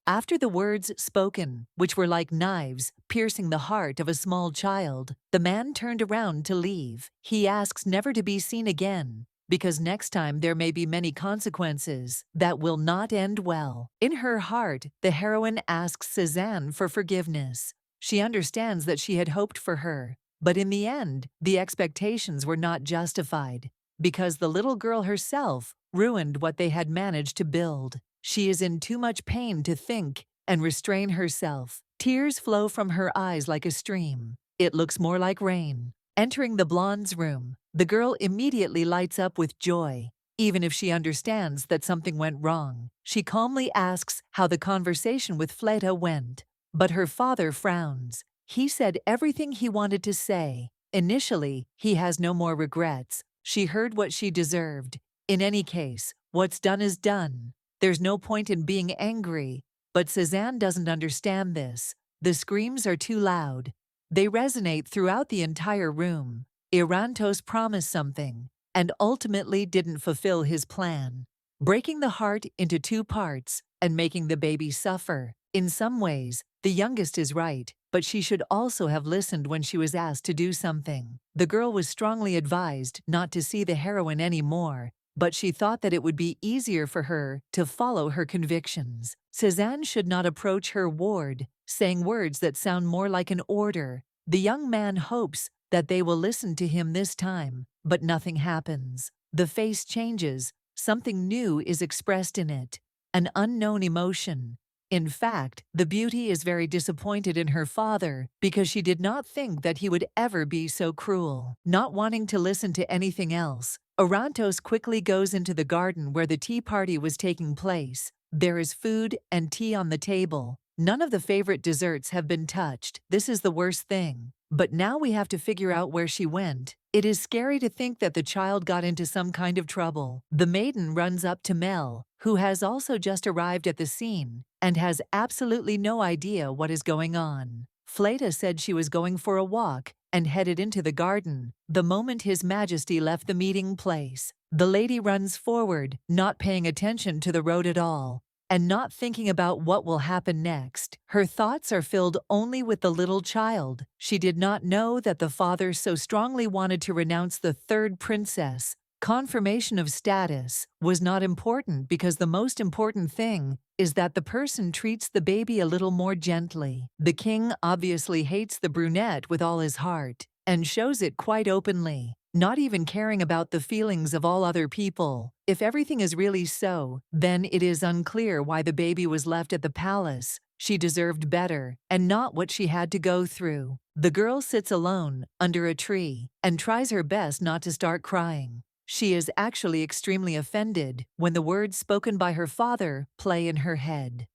After the words spoken, which were like knives piercing the heart of a small child, the man turned around to leave. He asks never to be seen again, because next time there may be many consequences that will not end well. In her heart, the heroine asks Cézanne for forgiveness. She understands that she had hoped for her, but in the end, the expectations were not justified, because the little girl herself ruined what they had managed to build. She is in too much pain to think and restrain herself. Tears flow from her eyes like a stream. It looks more like rain. Entering the blonde's room, the girl immediately lights up with joy. Even if she understands that something went wrong, she calmly asks how the conversation with Fleta went. But her father frowns. He said everything he wanted to say. Initially, he has no more regrets. She heard what she deserved. In any case, what's done is done. There's no point in being angry. But Cézanne doesn't understand this. The screams are too loud. They resonate throughout the entire room. Erantos promised something, and ultimately didn't fulfill his plan, breaking the heart into two parts and making the baby suffer. In some ways, the youngest is right, but she should also have listened when she was asked to do something. The girl was strongly advised not to see the heroine anymore, but she thought that it would be easier for her to follow her convictions. Cézanne should not approach her ward, saying words that sound more like an order. The young man hopes that they will listen to him this time, but nothing happens. The face changes. Something new is expressed in it. An unknown emotion. In fact, the beauty is very disappointed in her father because she did not think that he would ever be so cruel. Not wanting to listen to anything else, Orantos quickly goes into the garden where the tea party was taking place. There is food and tea on the table. None of the favorite desserts have been touched. This is the worst thing. But now we have to figure out where she went. It is scary to think that the child got into some kind of trouble. The maiden runs up to Mel, who has also just arrived at the scene, and has absolutely no idea what is going on. Fleta said she was going for a walk and headed into the garden the moment His Majesty left the meeting place. The lady runs forward, not paying attention to the road at all, and not thinking about what will happen next. Her thoughts are filled only with the little child. She did not know that the father so strongly wanted to renounce the third princess. Confirmation of status was not important because the most important thing is that the person treats the baby a little more gently. The king obviously hates the brunette with all his heart and shows it quite openly, not even caring about the feelings of all other people. If everything is really so, then it is unclear why the baby was left at the palace. She deserved better, and not what she had to go through. The girl sits alone under a tree and tries her best not to start crying. She is actually extremely offended when the words spoken by her father play in her head.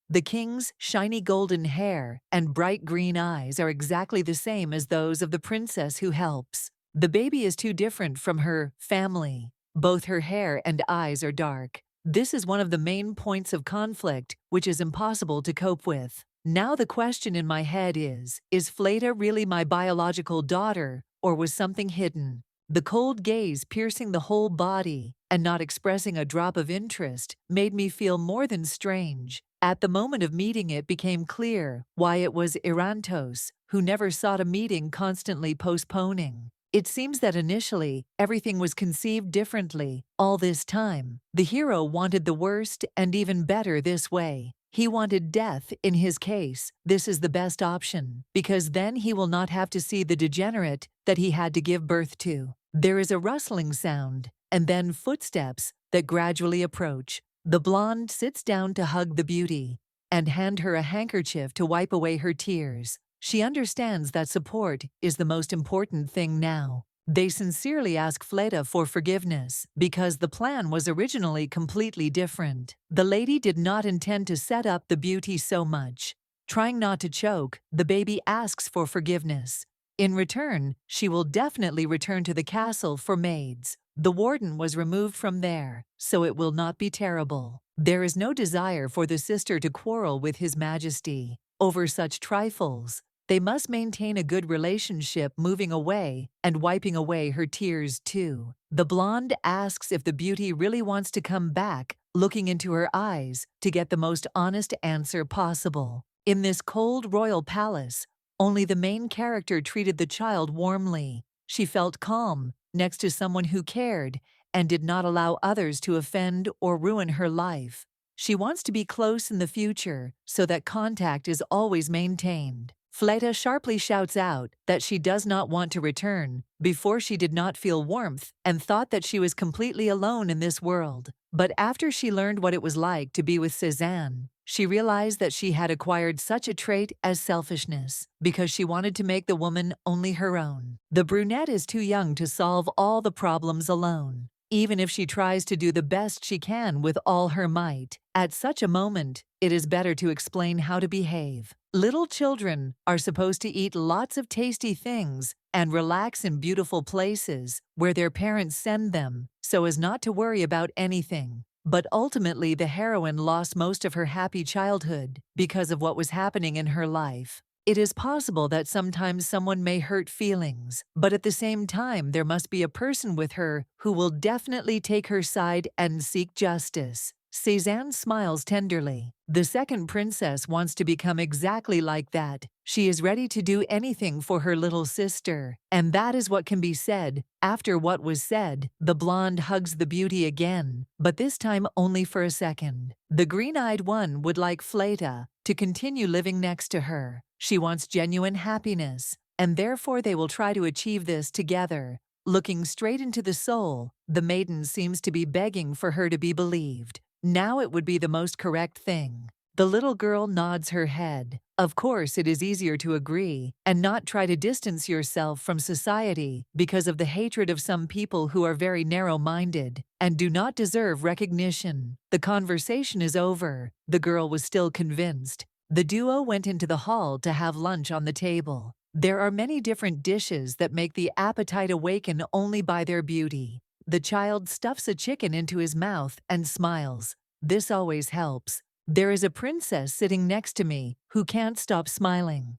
The king's shiny golden hair and bright green eyes are exactly the same as those of the princess who helps. The baby is too different from her family. Both her hair and eyes are dark. This is one of the main points of conflict, which is impossible to cope with. Now the question in my head is Fleta really my biological daughter, or was something hidden? The cold gaze piercing the whole body and not expressing a drop of interest made me feel more than strange. At the moment of meeting it became clear why it was Orantos, who never sought a meeting, constantly postponing. It seems that initially, everything was conceived differently. All this time, the hero wanted the worst and even better this way. He wanted death in his case. This is the best option, because then he will not have to see the degenerate that he had to give birth to. There is a rustling sound, and then footsteps that gradually approach. The blonde sits down to hug the beauty and hand her a handkerchief to wipe away her tears. She understands that support is the most important thing now. They sincerely ask Fleta for forgiveness because the plan was originally completely different. The lady did not intend to set up the beauty so much. Trying not to choke, the baby asks for forgiveness. In return, she will definitely return to the castle for maids. The warden was removed from there, so it will not be terrible. There is no desire for the sister to quarrel with His Majesty over such trifles. They must maintain a good relationship, moving away and wiping away her tears too. The blonde asks if the beauty really wants to come back, looking into her eyes to get the most honest answer possible. In this cold royal palace, only the main character treated the child warmly. She felt calm next to someone who cared and did not allow others to offend or ruin her life. She wants to be close in the future so that contact is always maintained. Fleta sharply shouts out that she does not want to return. Before, she did not feel warmth and thought that she was completely alone in this world. But after she learned what it was like to be with Cézanne, she realized that she had acquired such a trait as selfishness because she wanted to make the woman only her own. The brunette is too young to solve all the problems alone, even if she tries to do the best she can with all her might. At such a moment, it is better to explain how to behave. Little children are supposed to eat lots of tasty things and relax in beautiful places where their parents send them so as not to worry about anything. But ultimately, the heroine lost most of her happy childhood because of what was happening in her life. It is possible that sometimes someone may hurt feelings, but at the same time, there must be a person with her who will definitely take her side and seek justice. Cézanne smiles tenderly. The second princess wants to become exactly like that. She is ready to do anything for her little sister, and that is what can be said. After what was said, the blonde hugs the beauty again, but this time only for a second. The green-eyed one would like Fleta to continue living next to her. She wants genuine happiness, and therefore they will try to achieve this together. Looking straight into the soul, the maiden seems to be begging for her to be believed. Now it would be the most correct thing. The little girl nods her head. Of course, it is easier to agree and not try to distance yourself from society because of the hatred of some people who are very narrow-minded and do not deserve recognition. The conversation is over. The girl was still convinced. The duo went into the hall to have lunch on the table. There are many different dishes that make the appetite awaken only by their beauty. The child stuffs a chicken into his mouth and smiles. This always helps. There is a princess sitting next to me who can't stop smiling.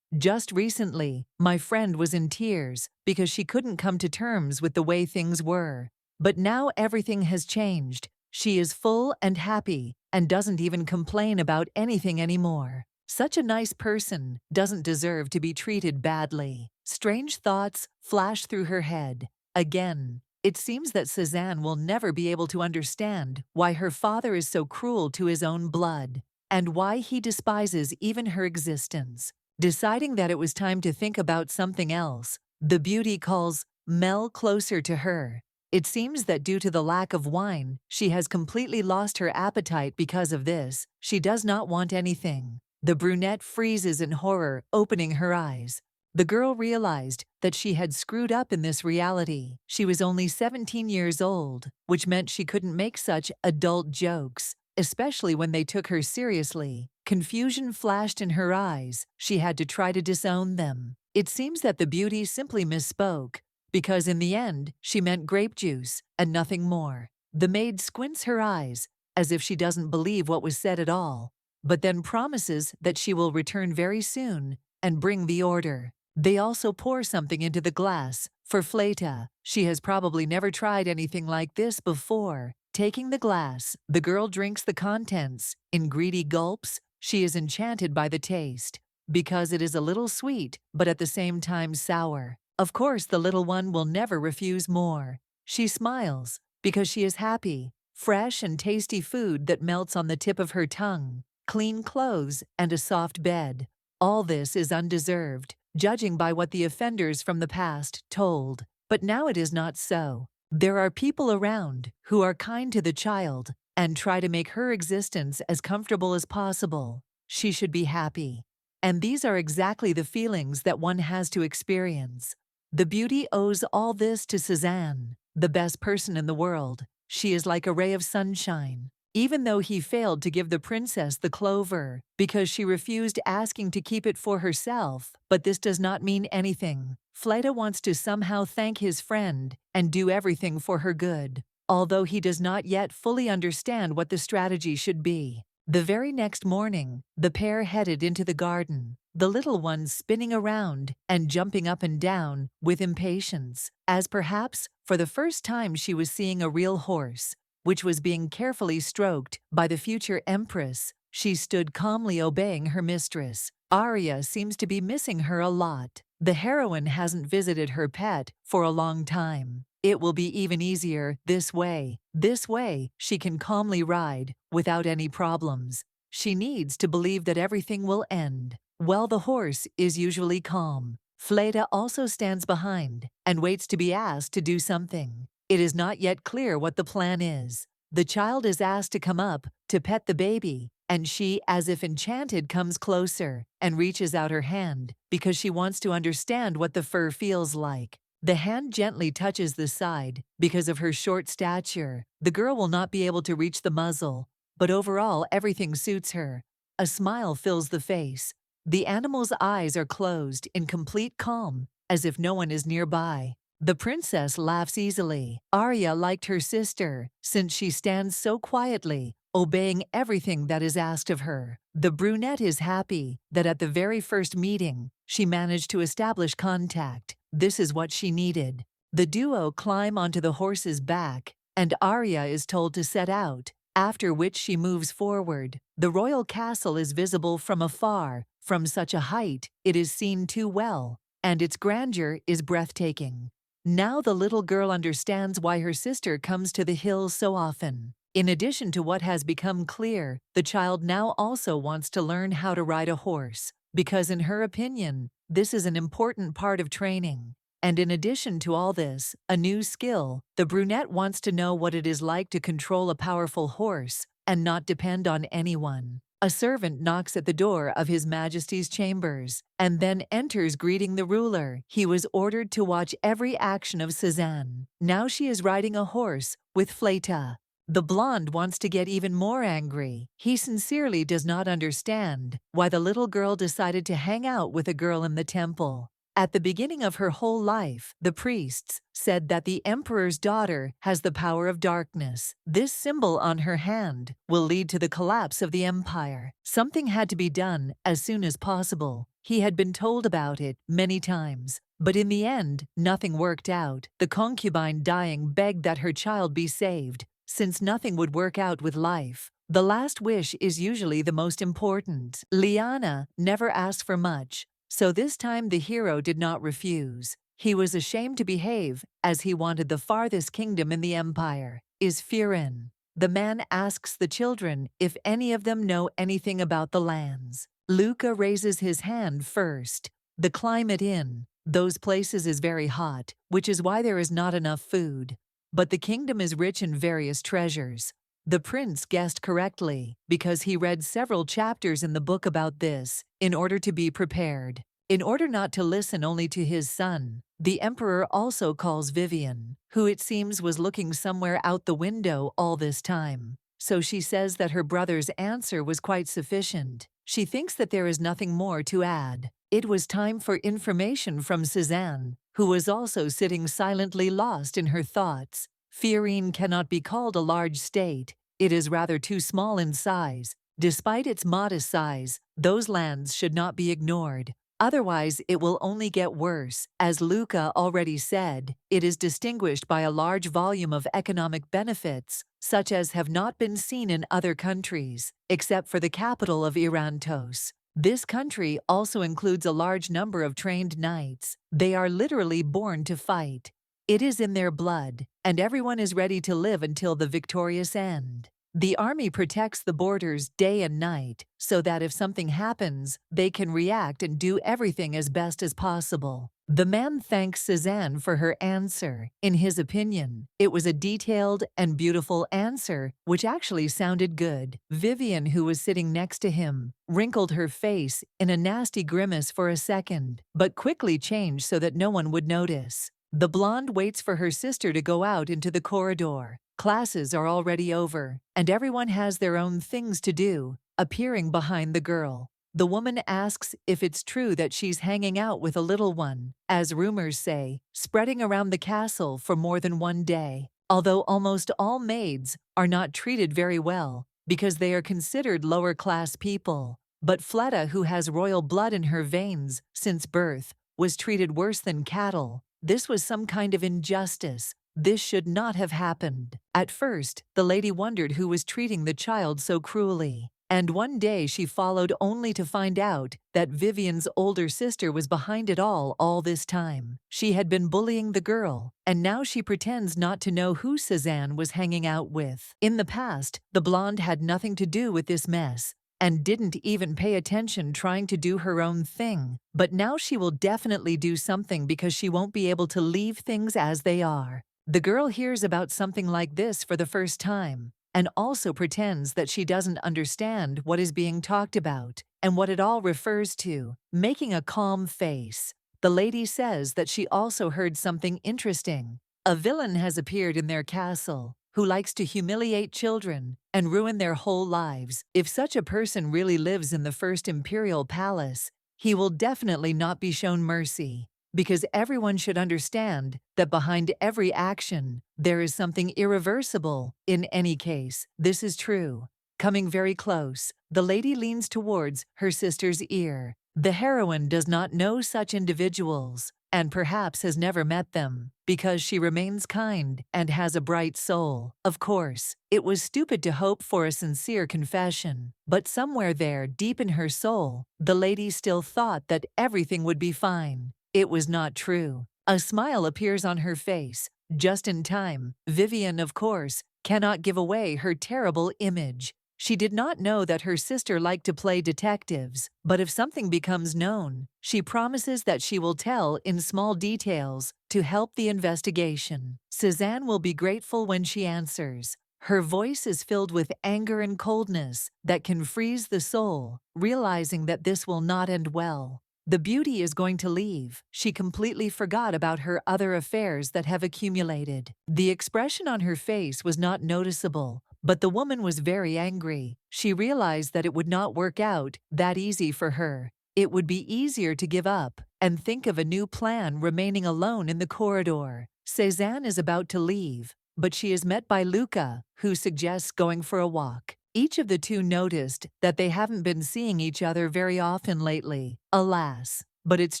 Just recently, my friend was in tears because she couldn't come to terms with the way things were. But now everything has changed. She is full and happy and doesn't even complain about anything anymore. Such a nice person doesn't deserve to be treated badly. Strange thoughts flash through her head. Again, it seems that Suzanne will never be able to understand why her father is so cruel to his own blood, and why he despises even her existence. Deciding that it was time to think about something else, the beauty calls Mel closer to her. It seems that due to the lack of wine, she has completely lost her appetite because of this. She does not want anything. The brunette freezes in horror, opening her eyes. The girl realized that she had screwed up in this reality. She was only 17 years old, which meant she couldn't make such adult jokes, especially when they took her seriously. Confusion flashed in her eyes. She had to try to disown them. It seems that the beauty simply misspoke, because in the end, she meant grape juice and nothing more. The maid squints her eyes, as if she doesn't believe what was said at all, but then promises that she will return very soon and bring the order. They also pour something into the glass for Fleta. She has probably never tried anything like this before. Taking the glass, the girl drinks the contents. In greedy gulps, she is enchanted by the taste, because it is a little sweet, but at the same time sour. Of course, the little one will never refuse more. She smiles, because she is happy. Fresh and tasty food that melts on the tip of her tongue. Clean clothes and a soft bed. All this is undeserved, judging by what the offenders from the past told. But now it is not so. There are people around who are kind to the child and try to make her existence as comfortable as possible. She should be happy. And these are exactly the feelings that one has to experience. The beauty owes all this to Suzanne, the best person in the world. She is like a ray of sunshine. Even though he failed to give the princess the clover because she refused asking to keep it for herself, but this does not mean anything. Fleta wants to somehow thank his friend and do everything for her good, although he does not yet fully understand what the strategy should be. The very next morning, the pair headed into the garden, the little one spinning around and jumping up and down with impatience, as perhaps for the first time she was seeing a real horse, which was being carefully stroked by the future empress. She stood calmly obeying her mistress. Aria seems to be missing her a lot. The heroine hasn't visited her pet for a long time. It will be even easier this way. This way, she can calmly ride without any problems. She needs to believe that everything will end. Well, the horse is usually calm. Fleta also stands behind and waits to be asked to do something. It is not yet clear what the plan is. The child is asked to come up to pet the baby, and she, as if enchanted, comes closer and reaches out her hand because she wants to understand what the fur feels like. The hand gently touches the side because of her short stature. The girl will not be able to reach the muzzle, but overall everything suits her. A smile fills the face. The animal's eyes are closed in complete calm, as if no one is nearby. The princess laughs easily. Aria liked her sister, since she stands so quietly, obeying everything that is asked of her. The brunette is happy that at the very first meeting, she managed to establish contact. This is what she needed. The duo climb onto the horse's back, and Aria is told to set out, after which she moves forward. The royal castle is visible from afar. From such a height, it is seen too well, and its grandeur is breathtaking. Now the little girl understands why her sister comes to the hills so often. In addition to what has become clear, the child now also wants to learn how to ride a horse, because in her opinion, this is an important part of training. And in addition to all this, a new skill, the brunette wants to know what it is like to control a powerful horse and not depend on anyone. A servant knocks at the door of His Majesty's chambers, and then enters greeting the ruler. He was ordered to watch every action of Cézanne. Now she is riding a horse with Fleta. The blonde wants to get even more angry. He sincerely does not understand why the little girl decided to hang out with a girl in the temple. At the beginning of her whole life, the priests said that the emperor's daughter has the power of darkness. This symbol on her hand will lead to the collapse of the empire. Something had to be done as soon as possible. He had been told about it many times, but in the end, nothing worked out. The concubine dying begged that her child be saved, since nothing would work out with life. The last wish is usually the most important. Liana never asked for much, so this time the hero did not refuse. He was ashamed to behave, as he wanted the farthest kingdom in the empire. Is Firin. The man asks the children if any of them know anything about the lands. Luca raises his hand first. The climate in those places is very hot, which is why there is not enough food. But the kingdom is rich in various treasures. The prince guessed correctly, because he read several chapters in the book about this, in order to be prepared. In order not to listen only to his son, the emperor also calls Vivian, who it seems was looking somewhere out the window all this time. So she says that her brother's answer was quite sufficient. She thinks that there is nothing more to add. It was time for information from Cézanne, who was also sitting silently lost in her thoughts. Firin cannot be called a large state. It is rather too small in size. Despite its modest size, those lands should not be ignored. Otherwise, it will only get worse. As Luca already said, it is distinguished by a large volume of economic benefits, such as have not been seen in other countries, except for the capital of Irantos. This country also includes a large number of trained knights. They are literally born to fight. It is in their blood, and everyone is ready to live until the victorious end. The army protects the borders day and night, so that if something happens, they can react and do everything as best as possible. The man thanks Cézanne for her answer. In his opinion, it was a detailed and beautiful answer, which actually sounded good. Vivian, who was sitting next to him, wrinkled her face in a nasty grimace for a second, but quickly changed so that no one would notice. The blonde waits for her sister to go out into the corridor. Classes are already over, and everyone has their own things to do. Appearing behind the girl, the woman asks if it's true that she's hanging out with a little one, as rumors say, spreading around the castle for more than one day. Although almost all maids are not treated very well, because they are considered lower-class people. But Fleta, who has royal blood in her veins since birth, was treated worse than cattle. This was some kind of injustice. This should not have happened. At first, the lady wondered who was treating the child so cruelly. And one day she followed only to find out that Vivian's older sister was behind it all this time. She had been bullying the girl, and now she pretends not to know who Cézanne was hanging out with. In the past, the blonde had nothing to do with this mess, and didn't even pay attention, trying to do her own thing. But now she will definitely do something, because she won't be able to leave things as they are. The girl hears about something like this for the first time, and also pretends that she doesn't understand what is being talked about and what it all refers to, making a calm face. The lady says that she also heard something interesting. A villain has appeared in their castle, who likes to humiliate children and ruin their whole lives. If such a person really lives in the first imperial palace, he will definitely not be shown mercy, because everyone should understand that behind every action, there is something irreversible. In any case, this is true. Coming very close, the lady leans towards her sister's ear. The heroine does not know such individuals, and perhaps has never met them, because she remains kind and has a bright soul. Of course, it was stupid to hope for a sincere confession, but somewhere there, deep in her soul, the lady still thought that everything would be fine. It was not true. A smile appears on her face, just in time. Vivian, of course, cannot give away her terrible image. She did not know that her sister liked to play detectives, but if something becomes known, she promises that she will tell in small details to help the investigation. Cézanne will be grateful when she answers. Her voice is filled with anger and coldness that can freeze the soul, realizing that this will not end well. The beauty is going to leave. She completely forgot about her other affairs that have accumulated. The expression on her face was not noticeable, but the woman was very angry. She realized that it would not work out that easy for her. It would be easier to give up and think of a new plan, remaining alone in the corridor. Cézanne is about to leave, but she is met by Luca, who suggests going for a walk. Each of the two noticed that they haven't been seeing each other very often lately. Alas, but it's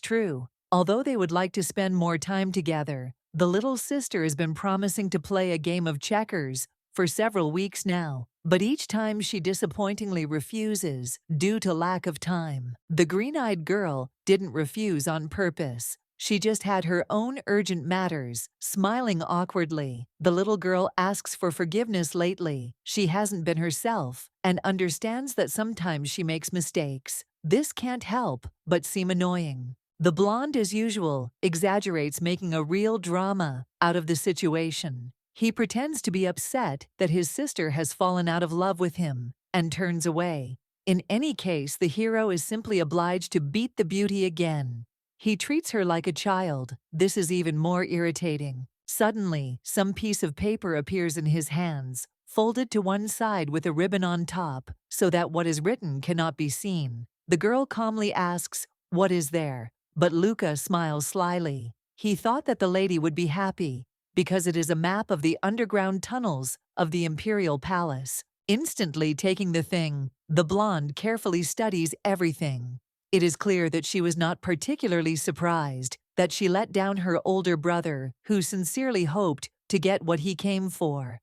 true. Although they would like to spend more time together, the little sister has been promising to play a game of checkers for several weeks now, but each time she disappointingly refuses due to lack of time. The green-eyed girl didn't refuse on purpose. She just had her own urgent matters. Smiling awkwardly, the little girl asks for forgiveness lately. She hasn't been herself and understands that sometimes she makes mistakes. This can't help but seem annoying. The blonde, as usual, exaggerates, making a real drama out of the situation. He pretends to be upset that his sister has fallen out of love with him and turns away. In any case, the hero is simply obliged to beat the beauty again. He treats her like a child. This is even more irritating. Suddenly, some piece of paper appears in his hands, folded to one side with a ribbon on top, so that what is written cannot be seen. The girl calmly asks, "What is there?" But Luca smiles slyly. He thought that the lady would be happy, because it is a map of the underground tunnels of the imperial palace. Instantly taking the thing, the blonde carefully studies everything. It is clear that she was not particularly surprised that she let down her older brother, who sincerely hoped to get what he came for.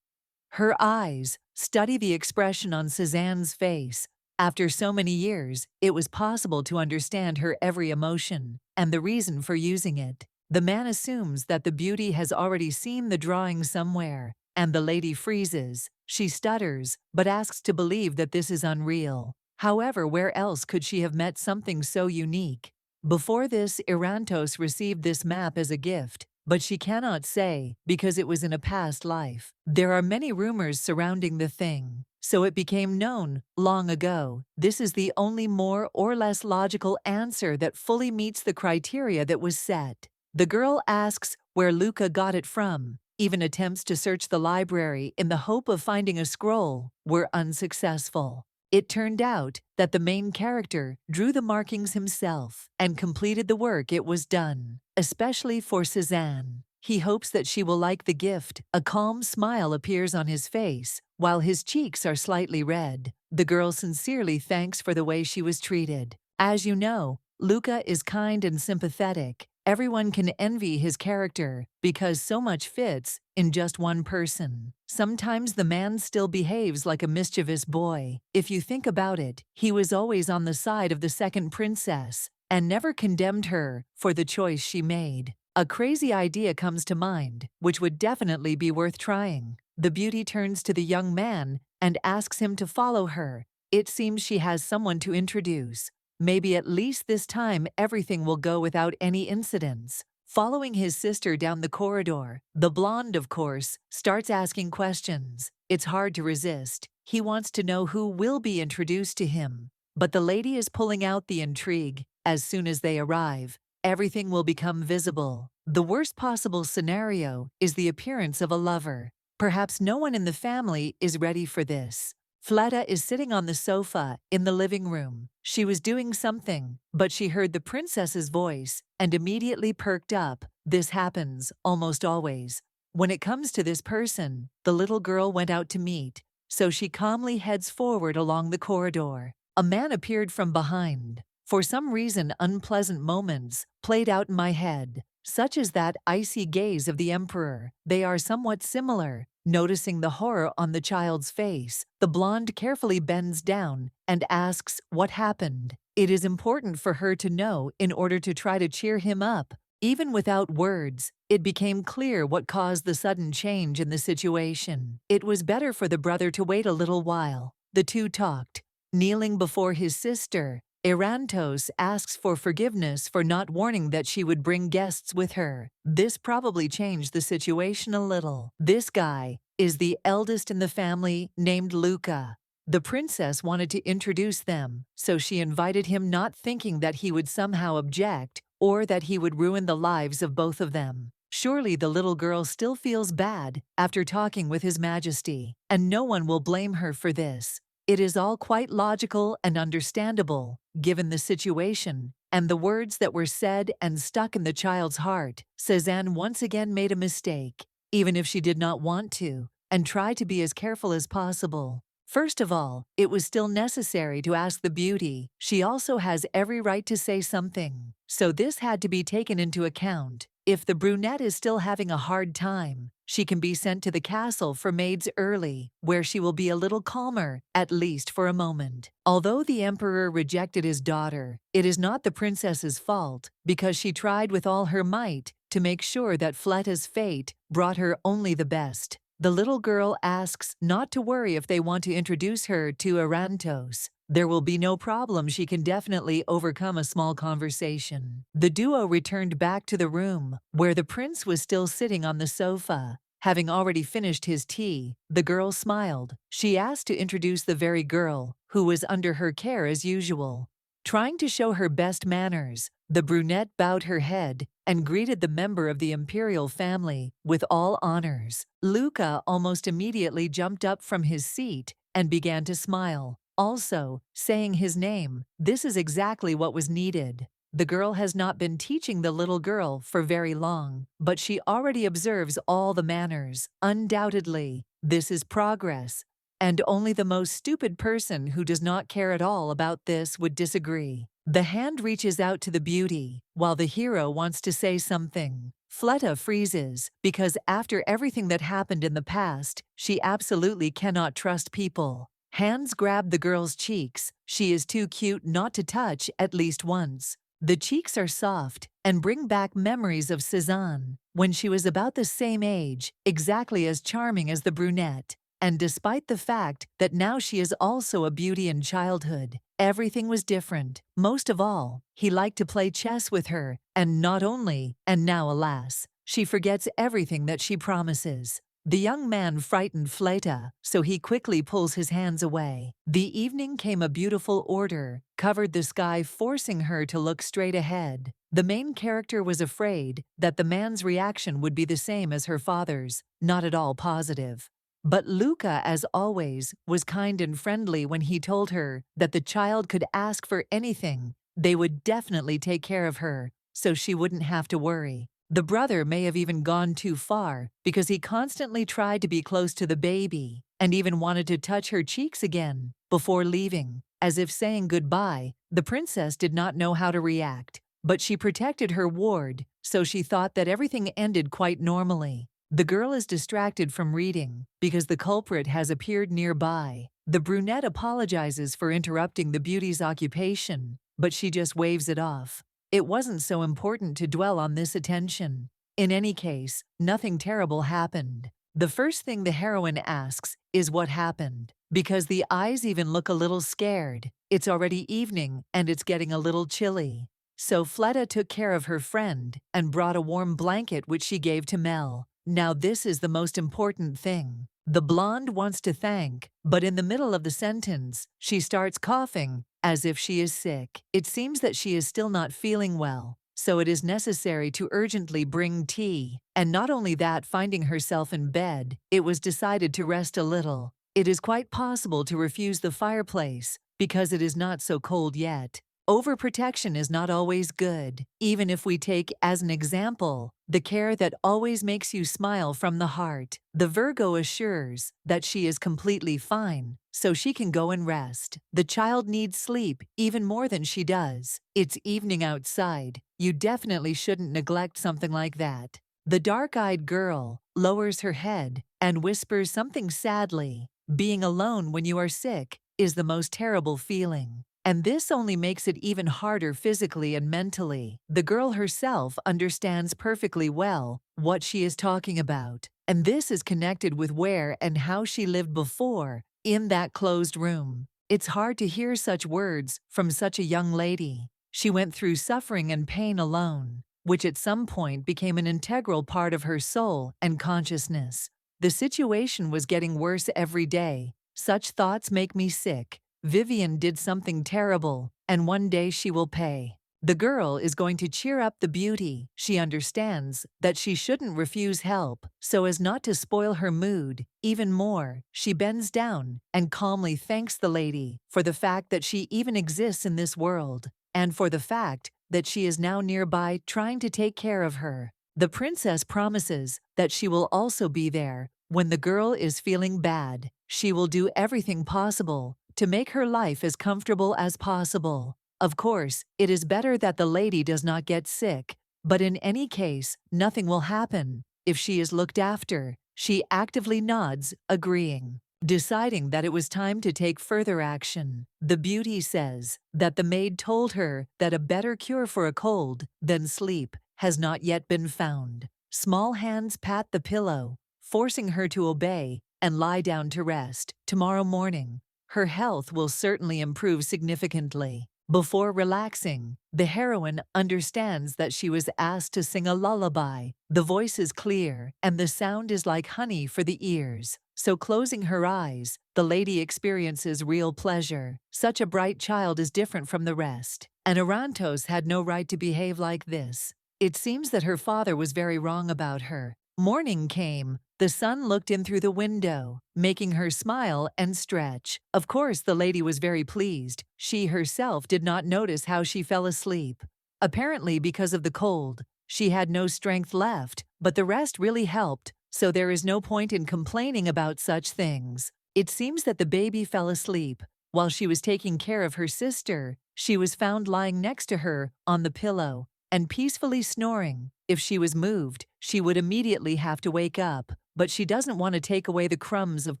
Her eyes study the expression on Cézanne's face. After so many years, it was possible to understand her every emotion and the reason for using it. The man assumes that the beauty has already seen the drawing somewhere, and the lady freezes. She stutters, but asks to believe that this is unreal. However, where else could she have met something so unique? Before this, Irantos received this map as a gift, but she cannot say because it was in a past life. There are many rumors surrounding the thing, so it became known long ago. This is the only more or less logical answer that fully meets the criteria that was set. The girl asks where Luca got it from. Even attempts to search the library in the hope of finding a scroll were unsuccessful. It turned out that the main character drew the markings himself and completed the work. It was done, especially for Cézanne. He hopes that she will like the gift. A calm smile appears on his face, while his cheeks are slightly red. The girl sincerely thanks for the way she was treated. As you know, Luca is kind and sympathetic. Everyone can envy his character because so much fits in just one person. Sometimes the man still behaves like a mischievous boy. If you think about it, he was always on the side of the second princess and never condemned her for the choice she made. A crazy idea comes to mind, which would definitely be worth trying. The beauty turns to the young man and asks him to follow her. It seems she has someone to introduce. Maybe at least this time everything will go without any incidents. Following his sister down the corridor, the blonde, of course, starts asking questions. It's hard to resist. He wants to know who will be introduced to him. But the lady is pulling out the intrigue. As soon as they arrive, everything will become visible. The worst possible scenario is the appearance of a lover. Perhaps no one in the family is ready for this. Fleta is sitting on the sofa in the living room. She was doing something, but she heard the princess's voice and immediately perked up. This happens almost always. When it comes to this person, the little girl went out to meet, so she calmly heads forward along the corridor. A man appeared from behind. For some reason, unpleasant moments played out in my head, such as that icy gaze of the emperor. They are somewhat similar. Noticing the horror on the child's face, the blonde carefully bends down and asks what happened. It is important for her to know in order to try to cheer him up. Even without words, it became clear what caused the sudden change in the situation. It was better for the brother to wait a little while. The two talked. Kneeling before his sister, Irantos asks for forgiveness for not warning that she would bring guests with her. This probably changed the situation a little. This guy is the eldest in the family, named Luca. The princess wanted to introduce them, so she invited him, not thinking that he would somehow object or that he would ruin the lives of both of them. Surely the little girl still feels bad after talking with His Majesty, and no one will blame her for this. It is all quite logical and understandable, given the situation and the words that were said and stuck in the child's heart. Cézanne once again made a mistake, even if she did not want to, and tried to be as careful as possible. First of all, it was still necessary to ask the beauty. She also has every right to say something, so this had to be taken into account. If the brunette is still having a hard time, she can be sent to the castle for maids early, where she will be a little calmer, at least for a moment. Although the emperor rejected his daughter, it is not the princess's fault, because she tried with all her might to make sure that Fleta's fate brought her only the best. The little girl asks not to worry if they want to introduce her to Arantos. There will be no problem. She can definitely overcome a small conversation. The duo returned back to the room, where the prince was still sitting on the sofa. Having already finished his tea, the girl smiled. She asked to introduce the very girl, who was under her care as usual. Trying to show her best manners, the brunette bowed her head and greeted the member of the imperial family with all honors. Luca almost immediately jumped up from his seat and began to smile, also saying his name. This is exactly what was needed. The girl has not been teaching the little girl for very long, but she already observes all the manners. Undoubtedly, this is progress, and only the most stupid person who does not care at all about this would disagree. The hand reaches out to the beauty, while the hero wants to say something. Fleta freezes, because after everything that happened in the past, she absolutely cannot trust people. Hands grab the girl's cheeks. She is too cute not to touch at least once. The cheeks are soft and bring back memories of Cézanne, when she was about the same age, exactly as charming as the brunette. And despite the fact that now she is also a beauty in childhood, everything was different. Most of all, he liked to play chess with her, and not only, and now alas, she forgets everything that she promises. The young man frightened Fleta, so he quickly pulls his hands away. The evening came. A beautiful order covered the sky, forcing her to look straight ahead. The main character was afraid that the man's reaction would be the same as her father's, not at all positive. But Luca, as always, was kind and friendly when he told her that the child could ask for anything. They would definitely take care of her, so she wouldn't have to worry. The brother may have even gone too far, because he constantly tried to be close to the baby, and even wanted to touch her cheeks again before leaving, as if saying goodbye. The princess did not know how to react, but she protected her ward, so she thought that everything ended quite normally. The girl is distracted from reading because the culprit has appeared nearby. The brunette apologizes for interrupting the beauty's occupation, but she just waves it off. It wasn't so important to dwell on this attention. In any case, nothing terrible happened. The first thing the heroine asks is what happened, because the eyes even look a little scared. It's already evening and it's getting a little chilly. So Fleta took care of her friend and brought a warm blanket which she gave to Mel. Now this is the most important thing. The blonde wants to thank, but in the middle of the sentence, she starts coughing, as if she is sick. It seems that she is still not feeling well, so it is necessary to urgently bring tea. And not only that, finding herself in bed, it was decided to rest a little. It is quite possible to refuse the fireplace, because it is not so cold yet. Overprotection is not always good, even if we take as an example the care that always makes you smile from the heart. The Virgo assures that she is completely fine, so she can go and rest. The child needs sleep even more than she does. It's evening outside. You definitely shouldn't neglect something like that. The dark-eyed girl lowers her head and whispers something sadly. Being alone when you are sick is the most terrible feeling. And this only makes it even harder physically and mentally. The girl herself understands perfectly well what she is talking about. And this is connected with where and how she lived before, in that closed room. It's hard to hear such words from such a young lady. She went through suffering and pain alone, which at some point became an integral part of her soul and consciousness. The situation was getting worse every day. Such thoughts make me sick. Vivian did something terrible, and one day she will pay. The girl is going to cheer up the beauty. She understands that she shouldn't refuse help so as not to spoil her mood. Even more, she bends down and calmly thanks the lady for the fact that she even exists in this world, and for the fact that she is now nearby trying to take care of her. The princess promises that she will also be there when the girl is feeling bad. She will do everything possible to make her life as comfortable as possible. Of course, it is better that the lady does not get sick, but in any case, nothing will happen. If she is looked after, she actively nods, agreeing. Deciding that it was time to take further action, the beauty says that the maid told her that a better cure for a cold than sleep has not yet been found. Small hands pat the pillow, forcing her to obey and lie down to rest. Tomorrow morning, her health will certainly improve significantly. Before relaxing, the heroine understands that she was asked to sing a lullaby. The voice is clear, and the sound is like honey for the ears. So closing her eyes, the lady experiences real pleasure. Such a bright child is different from the rest, and Orantos had no right to behave like this. It seems that her father was very wrong about her. Morning came. The sun looked in through the window, making her smile and stretch. Of course, the lady was very pleased. She herself did not notice how she fell asleep. Apparently, because of the cold, she had no strength left, but the rest really helped, so there is no point in complaining about such things. It seems that the baby fell asleep. While she was taking care of her sister, she was found lying next to her on the pillow and peacefully snoring. If she was moved, she would immediately have to wake up, but she doesn't want to take away the crumbs of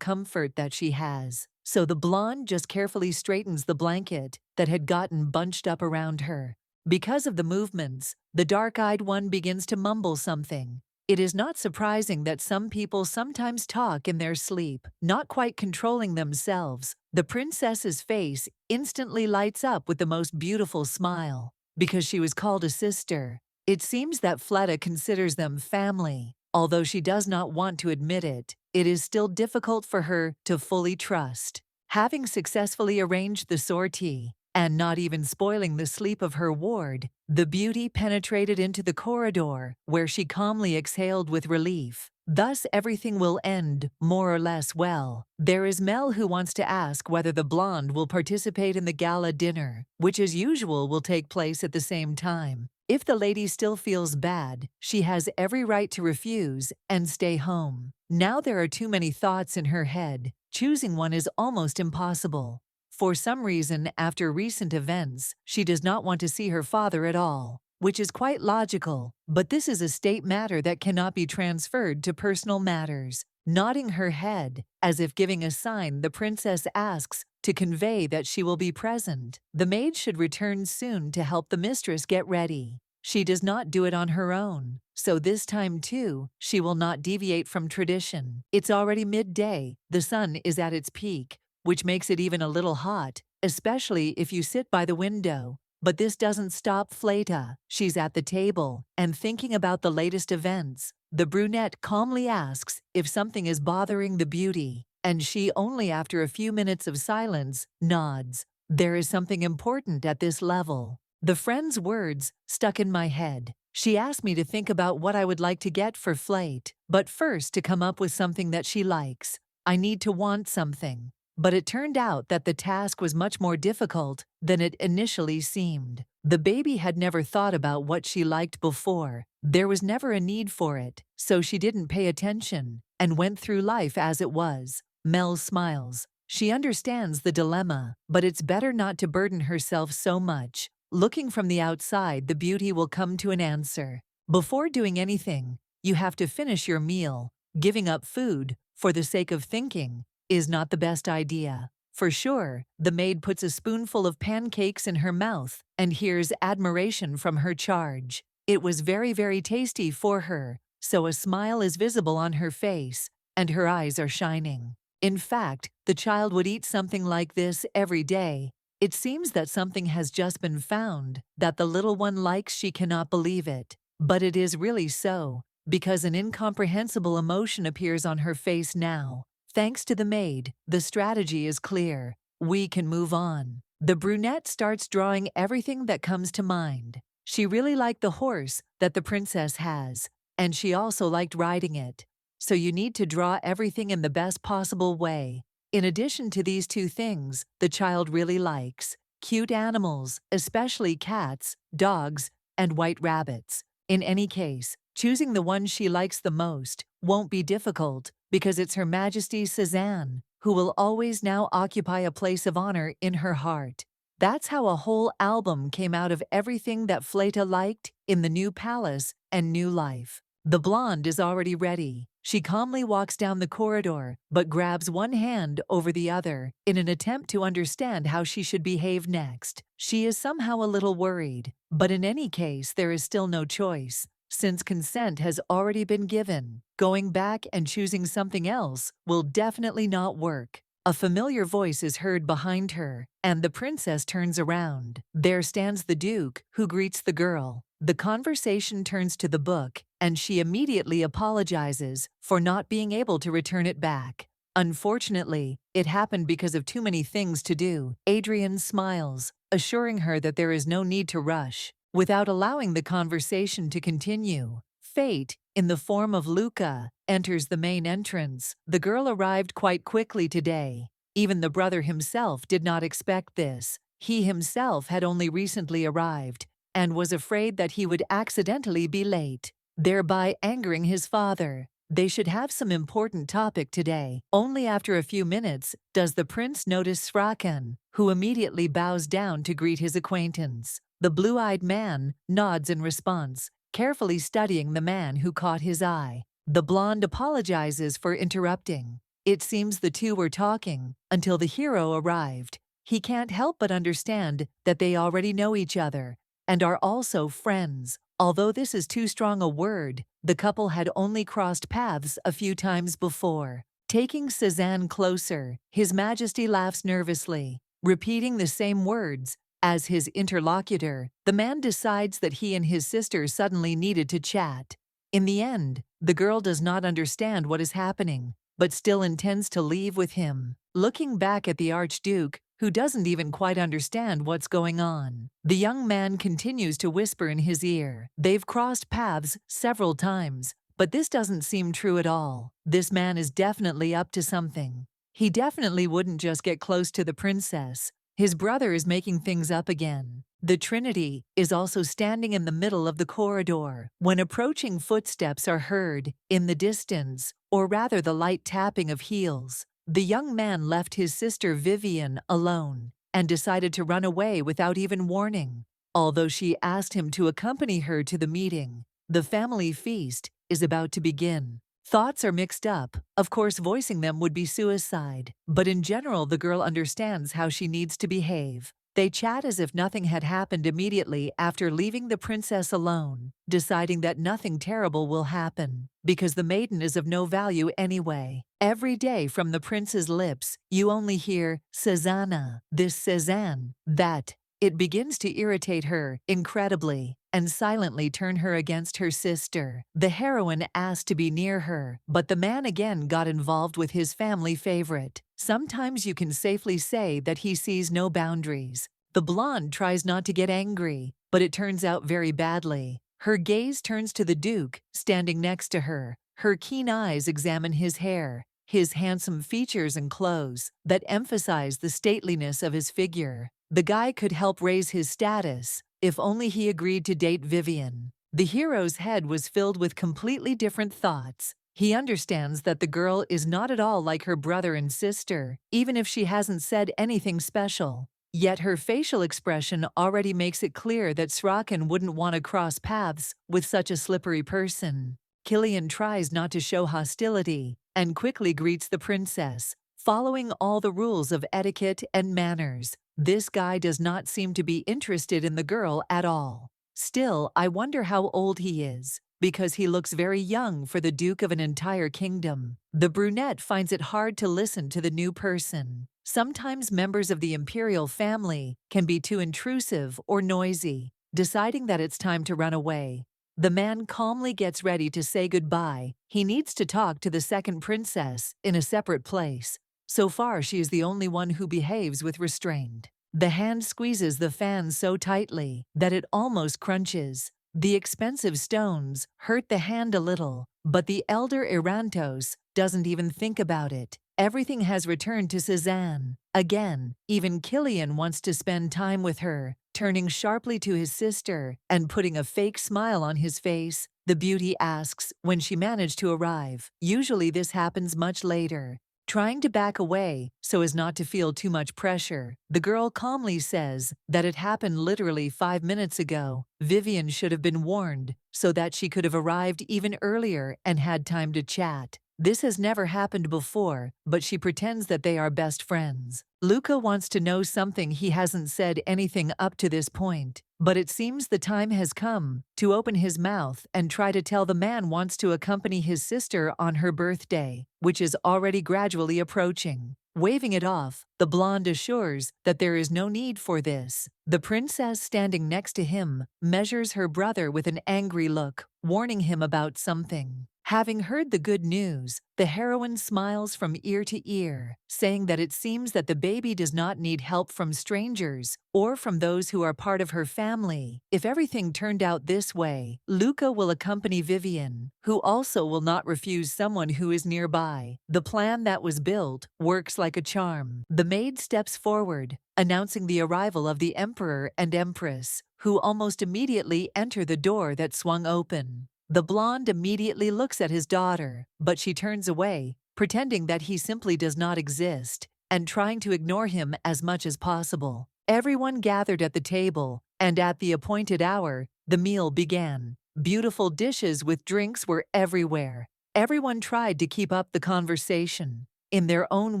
comfort that she has. So the blonde just carefully straightens the blanket that had gotten bunched up around her. Because of the movements, the dark-eyed one begins to mumble something. It is not surprising that some people sometimes talk in their sleep, not quite controlling themselves. The princess's face instantly lights up with the most beautiful smile. Because she was called a sister, it seems that Fleta considers them family. Although she does not want to admit it, it is still difficult for her to fully trust. Having successfully arranged the sortie, and not even spoiling the sleep of her ward, the beauty penetrated into the corridor, where she calmly exhaled with relief. Thus everything will end, more or less, well. There is Mel, who wants to ask whether the blonde will participate in the gala dinner, which as usual will take place at the same time. If the lady still feels bad, she has every right to refuse and stay home. Now there are too many thoughts in her head. Choosing one is almost impossible. For some reason, after recent events, she does not want to see her father at all, which is quite logical, but this is a state matter that cannot be transferred to personal matters. Nodding her head, as if giving a sign, the princess asks to convey that she will be present. The maid should return soon to help the mistress get ready. She does not do it on her own, so this time too, she will not deviate from tradition. It's already midday, the sun is at its peak, which makes it even a little hot, especially if you sit by the window. But this doesn't stop Fleta. She's at the table and thinking about the latest events. The brunette calmly asks if something is bothering the beauty, and she, only after a few minutes of silence, nods. There is something important at this level. The friend's words stuck in my head. She asked me to think about what I would like to get for Fleta, but first to come up with something that she likes. I need to want something. But it turned out that the task was much more difficult than it initially seemed. The baby had never thought about what she liked before. There was never a need for it, so she didn't pay attention and went through life as it was. Mel smiles. She understands the dilemma, but it's better not to burden herself so much. Looking from the outside, the beauty will come to an answer. Before doing anything, you have to finish your meal. Giving up food, for the sake of thinking, is not the best idea. For sure, the maid puts a spoonful of pancakes in her mouth and hears admiration from her charge. It was very, very tasty for her, so a smile is visible on her face, and her eyes are shining. In fact, the child would eat something like this every day. It seems that something has just been found that the little one likes. She cannot believe it, but it is really so. because an incomprehensible emotion appears on her face now. Thanks to the maid, the strategy is clear. We can move on. The brunette starts drawing everything that comes to mind. She really liked the horse that the princess has, and she also liked riding it. So you need to draw everything in the best possible way. In addition to these two things, the child really likes cute animals, especially cats, dogs, and white rabbits. In any case, choosing the one she likes the most won't be difficult because it's Her Majesty Cézanne, who will always now occupy a place of honor in her heart. That's how a whole album came out of everything that Fleta liked in the new palace and new life. The blonde is already ready. She calmly walks down the corridor, but grabs one hand over the other in an attempt to understand how she should behave next. She is somehow a little worried, but in any case there is still no choice. Since consent has already been given, going back and choosing something else will definitely not work. A familiar voice is heard behind her, and the princess turns around. There stands the duke, who greets the girl. The conversation turns to the book, and she immediately apologizes for not being able to return it back. Unfortunately, it happened because of too many things to do. Adrian smiles, assuring her that there is no need to rush. Without allowing the conversation to continue, Fate, in the form of Luca, enters the main entrance. The girl arrived quite quickly today. Even the brother himself did not expect this. He himself had only recently arrived and was afraid that he would accidentally be late, thereby angering his father. They should have some important topic today. Only after a few minutes does the prince notice Srakan, who immediately bows down to greet his acquaintance. The blue-eyed man nods in response, carefully studying the man who caught his eye. The blonde apologizes for interrupting. It seems the two were talking until the hero arrived. He can't help but understand that they already know each other and are also friends. Although this is too strong a word, the couple had only crossed paths a few times before. Taking Cézanne closer, His Majesty laughs nervously, repeating the same words as his interlocutor. The man decides that he and his sister suddenly needed to chat. In the end, the girl does not understand what is happening, but still intends to leave with him. Looking back at the Archduke, who doesn't even quite understand what's going on, the young man continues to whisper in his ear. They've crossed paths several times, but this doesn't seem true at all. This man is definitely up to something. He definitely wouldn't just get close to the princess. His brother is making things up again. The Trinity is also standing in the middle of the corridor when approaching footsteps are heard in the distance, or rather the light tapping of heels. The young man left his sister Vivian alone and decided to run away without even warning. Although she asked him to accompany her to the meeting, the family feast is about to begin. Thoughts are mixed up. Of course, voicing them would be suicide, but in general, the girl understands how she needs to behave. They chat as if nothing had happened immediately after leaving the princess alone, deciding that nothing terrible will happen, because the maiden is of no value anyway. Every day from the prince's lips, you only hear Cézanne, this Cézanne, that. It begins to irritate her incredibly and silently turn her against her sister. The heroine asked to be near her, but the man again got involved with his family favorite. Sometimes you can safely say that he sees no boundaries. The blonde tries not to get angry, but it turns out very badly. Her gaze turns to the duke, standing next to her. Her keen eyes examine his hair, his handsome features and clothes that emphasize the stateliness of his figure. The guy could help raise his status if only he agreed to date Vivian. The hero's head was filled with completely different thoughts. He understands that the girl is not at all like her brother and sister, even if she hasn't said anything special. Yet her facial expression already makes it clear that Srakan wouldn't want to cross paths with such a slippery person. Killian tries not to show hostility and quickly greets the princess, following all the rules of etiquette and manners. This guy does not seem to be interested in the girl at all. Still, I wonder how old he is, because he looks very young for the duke of an entire kingdom. The brunette finds it hard to listen to the new person. Sometimes members of the imperial family can be too intrusive or noisy, deciding that it's time to run away. The man calmly gets ready to say goodbye. He needs to talk to the second princess in a separate place. So far, she is the only one who behaves with restraint. The hand squeezes the fan so tightly that it almost crunches. The expensive stones hurt the hand a little, but the elder Irantos doesn't even think about it. Everything has returned to Cezanne. Again, even Killian wants to spend time with her, turning sharply to his sister and putting a fake smile on his face. The beauty asks when she managed to arrive. Usually this happens much later. Trying to back away so as not to feel too much pressure, the girl calmly says that it happened literally 5 minutes ago. Vivian should have been warned so that she could have arrived even earlier and had time to chat. This has never happened before, but she pretends that they are best friends. Luca wants to know something he hasn't said anything up to this point, but it seems the time has come to open his mouth and try to tell the man wants to accompany his sister on her birthday, which is already gradually approaching. Waving it off, the blonde assures that there is no need for this. The princess standing next to him measures her brother with an angry look, warning him about something. Having heard the good news, the heroine smiles from ear to ear, saying that it seems that the baby does not need help from strangers or from those who are part of her family. If everything turned out this way, Luca will accompany Vivian, who also will not refuse someone who is nearby. The plan that was built works like a charm. The maid steps forward, announcing the arrival of the emperor and empress, who almost immediately enter the door that swung open. The blonde immediately looks at his daughter, but she turns away, pretending that he simply does not exist, and trying to ignore him as much as possible. Everyone gathered at the table, and at the appointed hour, the meal began. Beautiful dishes with drinks were everywhere. Everyone tried to keep up the conversation. In their own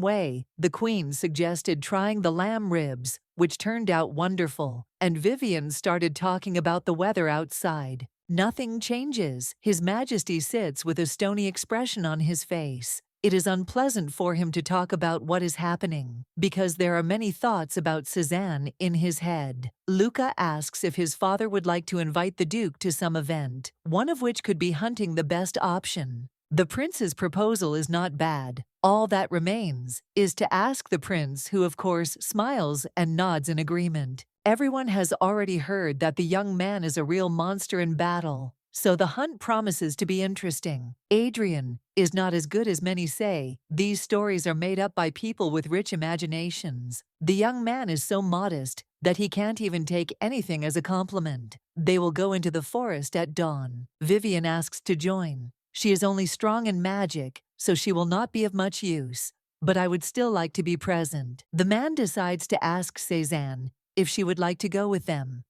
way, the queen suggested trying the lamb ribs, which turned out wonderful, and Vivian started talking about the weather outside. Nothing changes. His Majesty sits with a stony expression on his face. It is unpleasant for him to talk about what is happening, because there are many thoughts about Cezanne in his head. Luca asks if his father would like to invite the Duke to some event, one of which could be hunting the best option. The prince's proposal is not bad. All that remains is to ask the prince, who of course smiles and nods in agreement. Everyone has already heard that the young man is a real monster in battle, so the hunt promises to be interesting. Adrian is not as good as many say. These stories are made up by people with rich imaginations. The young man is so modest that he can't even take anything as a compliment. They will go into the forest at dawn. Vivian asks to join. She is only strong in magic, so she will not be of much use. But I would still like to be present. The man decides to ask Cezanne if she would like to go with them.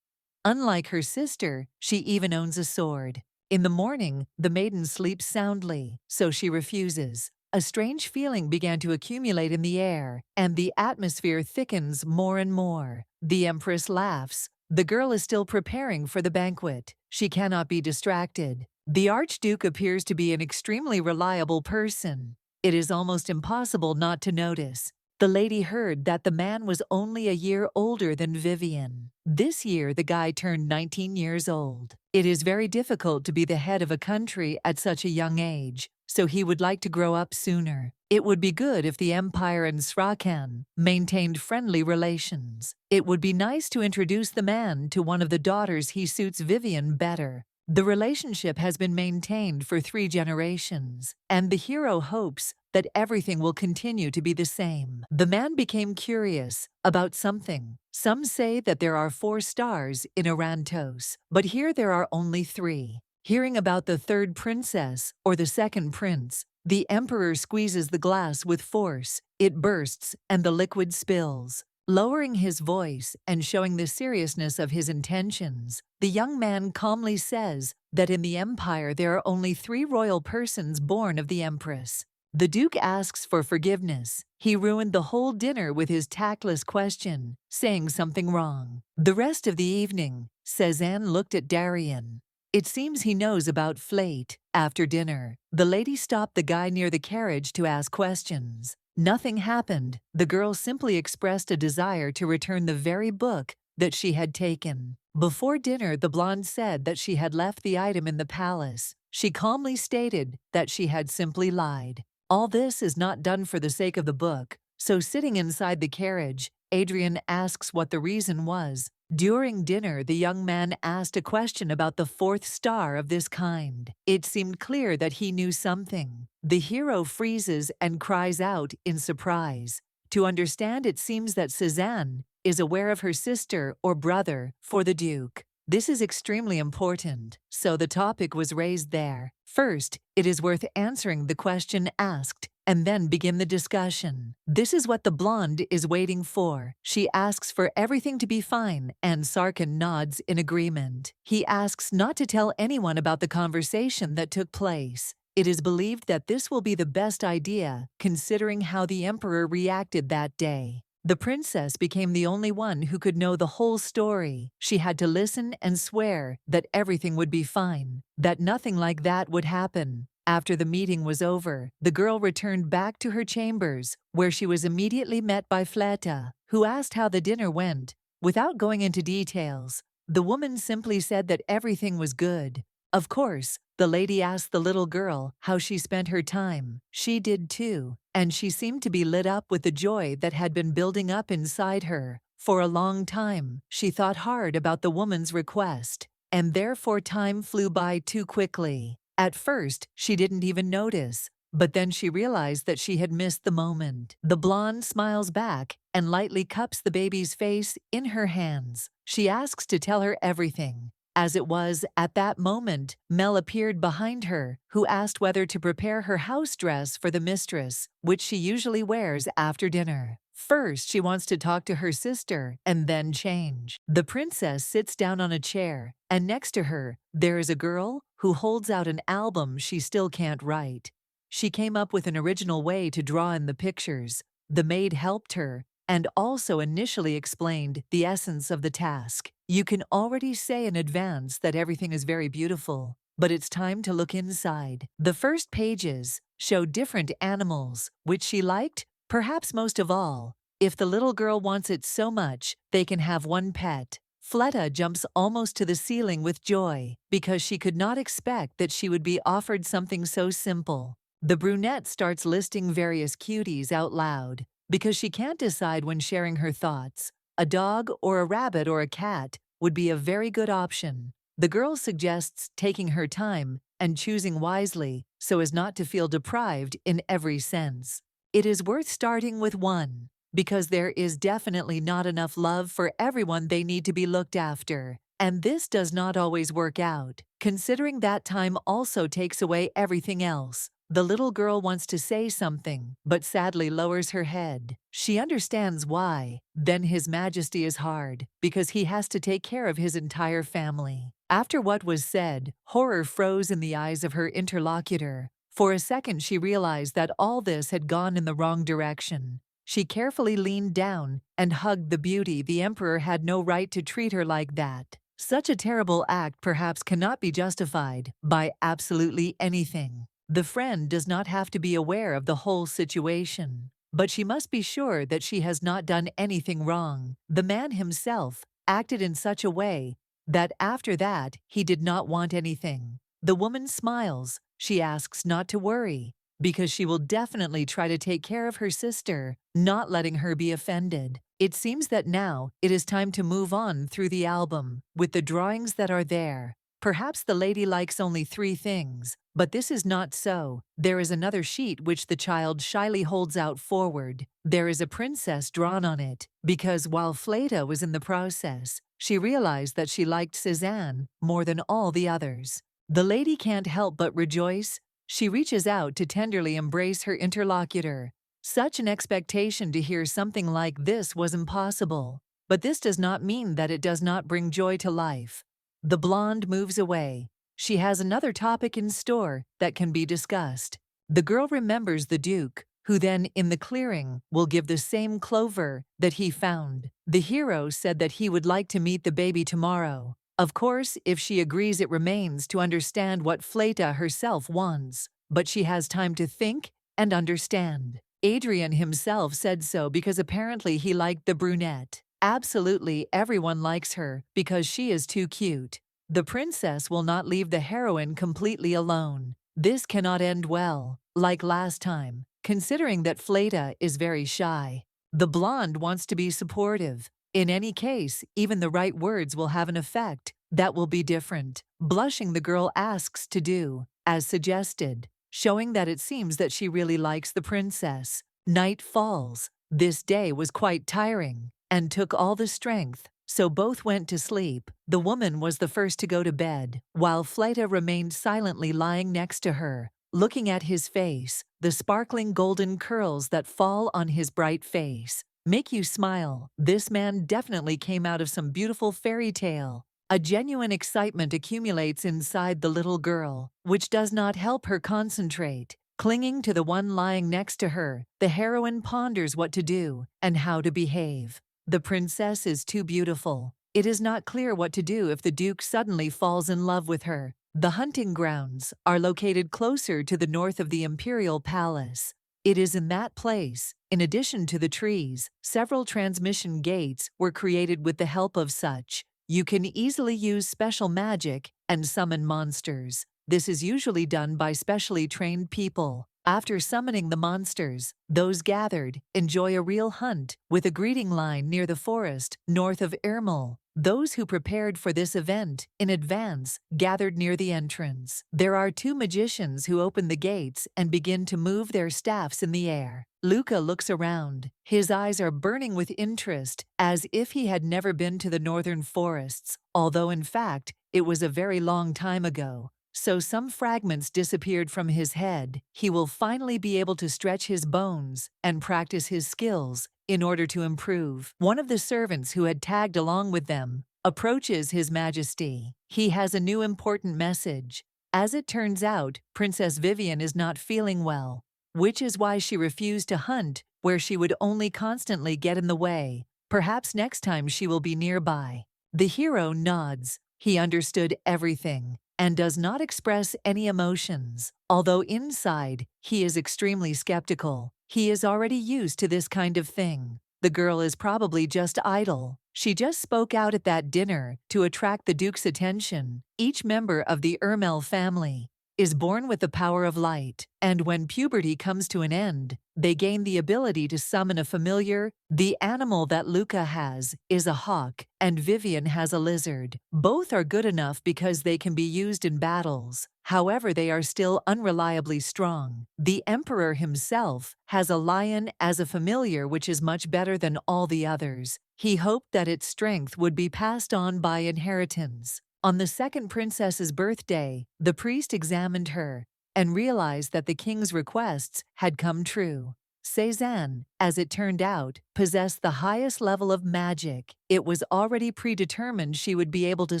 Unlike her sister, she even owns a sword. In the morning, the maiden sleeps soundly, so she refuses. A strange feeling began to accumulate in the air, and the atmosphere thickens more and more. The empress laughs. The girl is still preparing for the banquet. She cannot be distracted. The archduke appears to be an extremely reliable person. It is almost impossible not to notice. The lady heard that the man was only a year older than Vivian. This year, the guy turned 19 years old. It is very difficult to be the head of a country at such a young age, so he would like to grow up sooner. It would be good if the Empire and Srakan maintained friendly relations. It would be nice to introduce the man to one of the daughters. He suits Vivian better. The relationship has been maintained for 3 generations, and the hero hopes that everything will continue to be the same. The man became curious about something. Some say that there are 4 stars in Irantos, but here there are only 3. Hearing about the 3rd princess or the 2nd prince, the emperor squeezes the glass with force. It bursts and the liquid spills. Lowering his voice and showing the seriousness of his intentions, the young man calmly says that in the empire there are only 3 royal persons born of the empress. The Duke asks for forgiveness. He ruined the whole dinner with his tactless question, saying something wrong. The rest of the evening, Cezanne looked at Darian. It seems he knows about Fleta. After dinner, the lady stopped the guy near the carriage to ask questions. Nothing happened. The girl simply expressed a desire to return the very book that she had taken. Before dinner, the blonde said that she had left the item in the palace. She calmly stated that she had simply lied. All this is not done for the sake of the book, so sitting inside the carriage, Adrian asks what the reason was. During dinner, the young man asked a question about the fourth star of this kind. It seemed clear that he knew something. The hero freezes and cries out in surprise. To understand, it seems that Cézanne is aware of her sister or brother for the Duke. This is extremely important, so the topic was raised there. First, it is worth answering the question asked, and then begin the discussion. This is what the blonde is waiting for. She asks for everything to be fine, and Sarkin nods in agreement. He asks not to tell anyone about the conversation that took place. It is believed that this will be the best idea, considering how the emperor reacted that day. The princess became the only one who could know the whole story. She had to listen and swear that everything would be fine, that nothing like that would happen. After the meeting was over, the girl returned back to her chambers, where she was immediately met by Fleta, who asked how the dinner went. Without going into details, the woman simply said that everything was good. Of course, the lady asked the little girl how she spent her time. She did too, and she seemed to be lit up with the joy that had been building up inside her. For a long time, she thought hard about the woman's request, and therefore time flew by too quickly. At first, she didn't even notice, but then she realized that she had missed the moment. The blonde smiles back and lightly cups the baby's face in her hands. She asks to tell her everything. As it was, at that moment, Mel appeared behind her, who asked whether to prepare her house dress for the mistress, which she usually wears after dinner. First, she wants to talk to her sister and then change. The princess sits down on a chair, and next to her, there is a girl who holds out an album she still can't write. She came up with an original way to draw in the pictures. The maid helped her, and also initially explained the essence of the task. You can already say in advance that everything is very beautiful, but it's time to look inside. The first pages show different animals, which she liked, perhaps most of all. If the little girl wants it so much, they can have one pet. Fleta jumps almost to the ceiling with joy, because she could not expect that she would be offered something so simple. The brunette starts listing various cuties out loud, because she can't decide when sharing her thoughts. A dog or a rabbit or a cat would be a very good option. The girl suggests taking her time and choosing wisely so as not to feel deprived in every sense. It is worth starting with one, because there is definitely not enough love for everyone. They need to be looked after, and this does not always work out, considering that time also takes away everything else. The little girl wants to say something, but sadly lowers her head. She understands why. Then His Majesty is hard, because he has to take care of his entire family. After what was said, horror froze in the eyes of her interlocutor. For a second she realized that all this had gone in the wrong direction. She carefully leaned down and hugged the beauty. The emperor had no right to treat her like that. Such a terrible act perhaps cannot be justified by absolutely anything. The friend does not have to be aware of the whole situation, but she must be sure that she has not done anything wrong. The man himself acted in such a way that after that he did not want anything. The woman smiles. She asks not to worry, because she will definitely try to take care of her sister, not letting her be offended. It seems that now it is time to move on through the album with the drawings that are there. Perhaps the lady likes only 3 things, but this is not so. There is another sheet which the child shyly holds out forward. There is a princess drawn on it, because while Fleta was in the process, she realized that she liked Cézanne more than all the others. The lady can't help but rejoice. She reaches out to tenderly embrace her interlocutor. Such an expectation to hear something like this was impossible, but this does not mean that it does not bring joy to life. The blonde moves away. She has another topic in store that can be discussed. The girl remembers the Duke, who then, in the clearing, will give the same clover that he found. The hero said that he would like to meet the baby tomorrow. Of course, if she agrees, it remains to understand what Fleta herself wants, but she has time to think and understand. Adrian himself said so because apparently he liked the brunette. Absolutely everyone likes her because she is too cute. The princess will not leave the heroine completely alone. This cannot end well, like last time, considering that Fleta is very shy. The blonde wants to be supportive. In any case, even the right words will have an effect that will be different. Blushing, the girl asks to do as suggested, showing that it seems that she really likes the princess. Night falls. This day was quite tiring and took all the strength, so both went to sleep. The woman was the first to go to bed, while Fleta remained silently lying next to her, looking at his face. The sparkling golden curls that fall on his bright face make you smile. This man definitely came out of some beautiful fairy tale. A genuine excitement accumulates inside the little girl, which does not help her concentrate. Clinging to the one lying next to her, the heroine ponders what to do and how to behave. The princess is too beautiful. It is not clear what to do if the duke suddenly falls in love with her. The hunting grounds are located closer to the north of the imperial palace. It is in that place, in addition to the trees, several transmission gates were created with the help of such. You can easily use special magic and summon monsters. This is usually done by specially trained people. After summoning the monsters, those gathered enjoy a real hunt with a greeting line near the forest north of Irmal. Those who prepared for this event in advance gathered near the entrance. There are two magicians who open the gates and begin to move their staffs in the air. Luca looks around. His eyes are burning with interest, as if he had never been to the northern forests, although in fact, it was a very long time ago. So some fragments disappeared from his head. He will finally be able to stretch his bones and practice his skills in order to improve. One of the servants who had tagged along with them approaches His Majesty. He has a new important message. As it turns out, Princess Vivian is not feeling well, which is why she refused to hunt where she would only constantly get in the way. Perhaps next time she will be nearby. The hero nods. He understood everything and does not express any emotions. Although inside, he is extremely skeptical. He is already used to this kind of thing. The girl is probably just idle. She just spoke out at that dinner to attract the Duke's attention. Each member of the Irmal family is born with the power of light, and when puberty comes to an end, they gain the ability to summon a familiar. The animal that Luca has is a hawk, and Vivian has a lizard. Both are good enough because they can be used in battles. However, they are still unreliably strong. The Emperor himself has a lion as a familiar, which is much better than all the others. He hoped that its strength would be passed on by inheritance. On the second princess's birthday, the priest examined her and realized that the king's requests had come true. Cézanne, as it turned out, possessed the highest level of magic. It was already predetermined she would be able to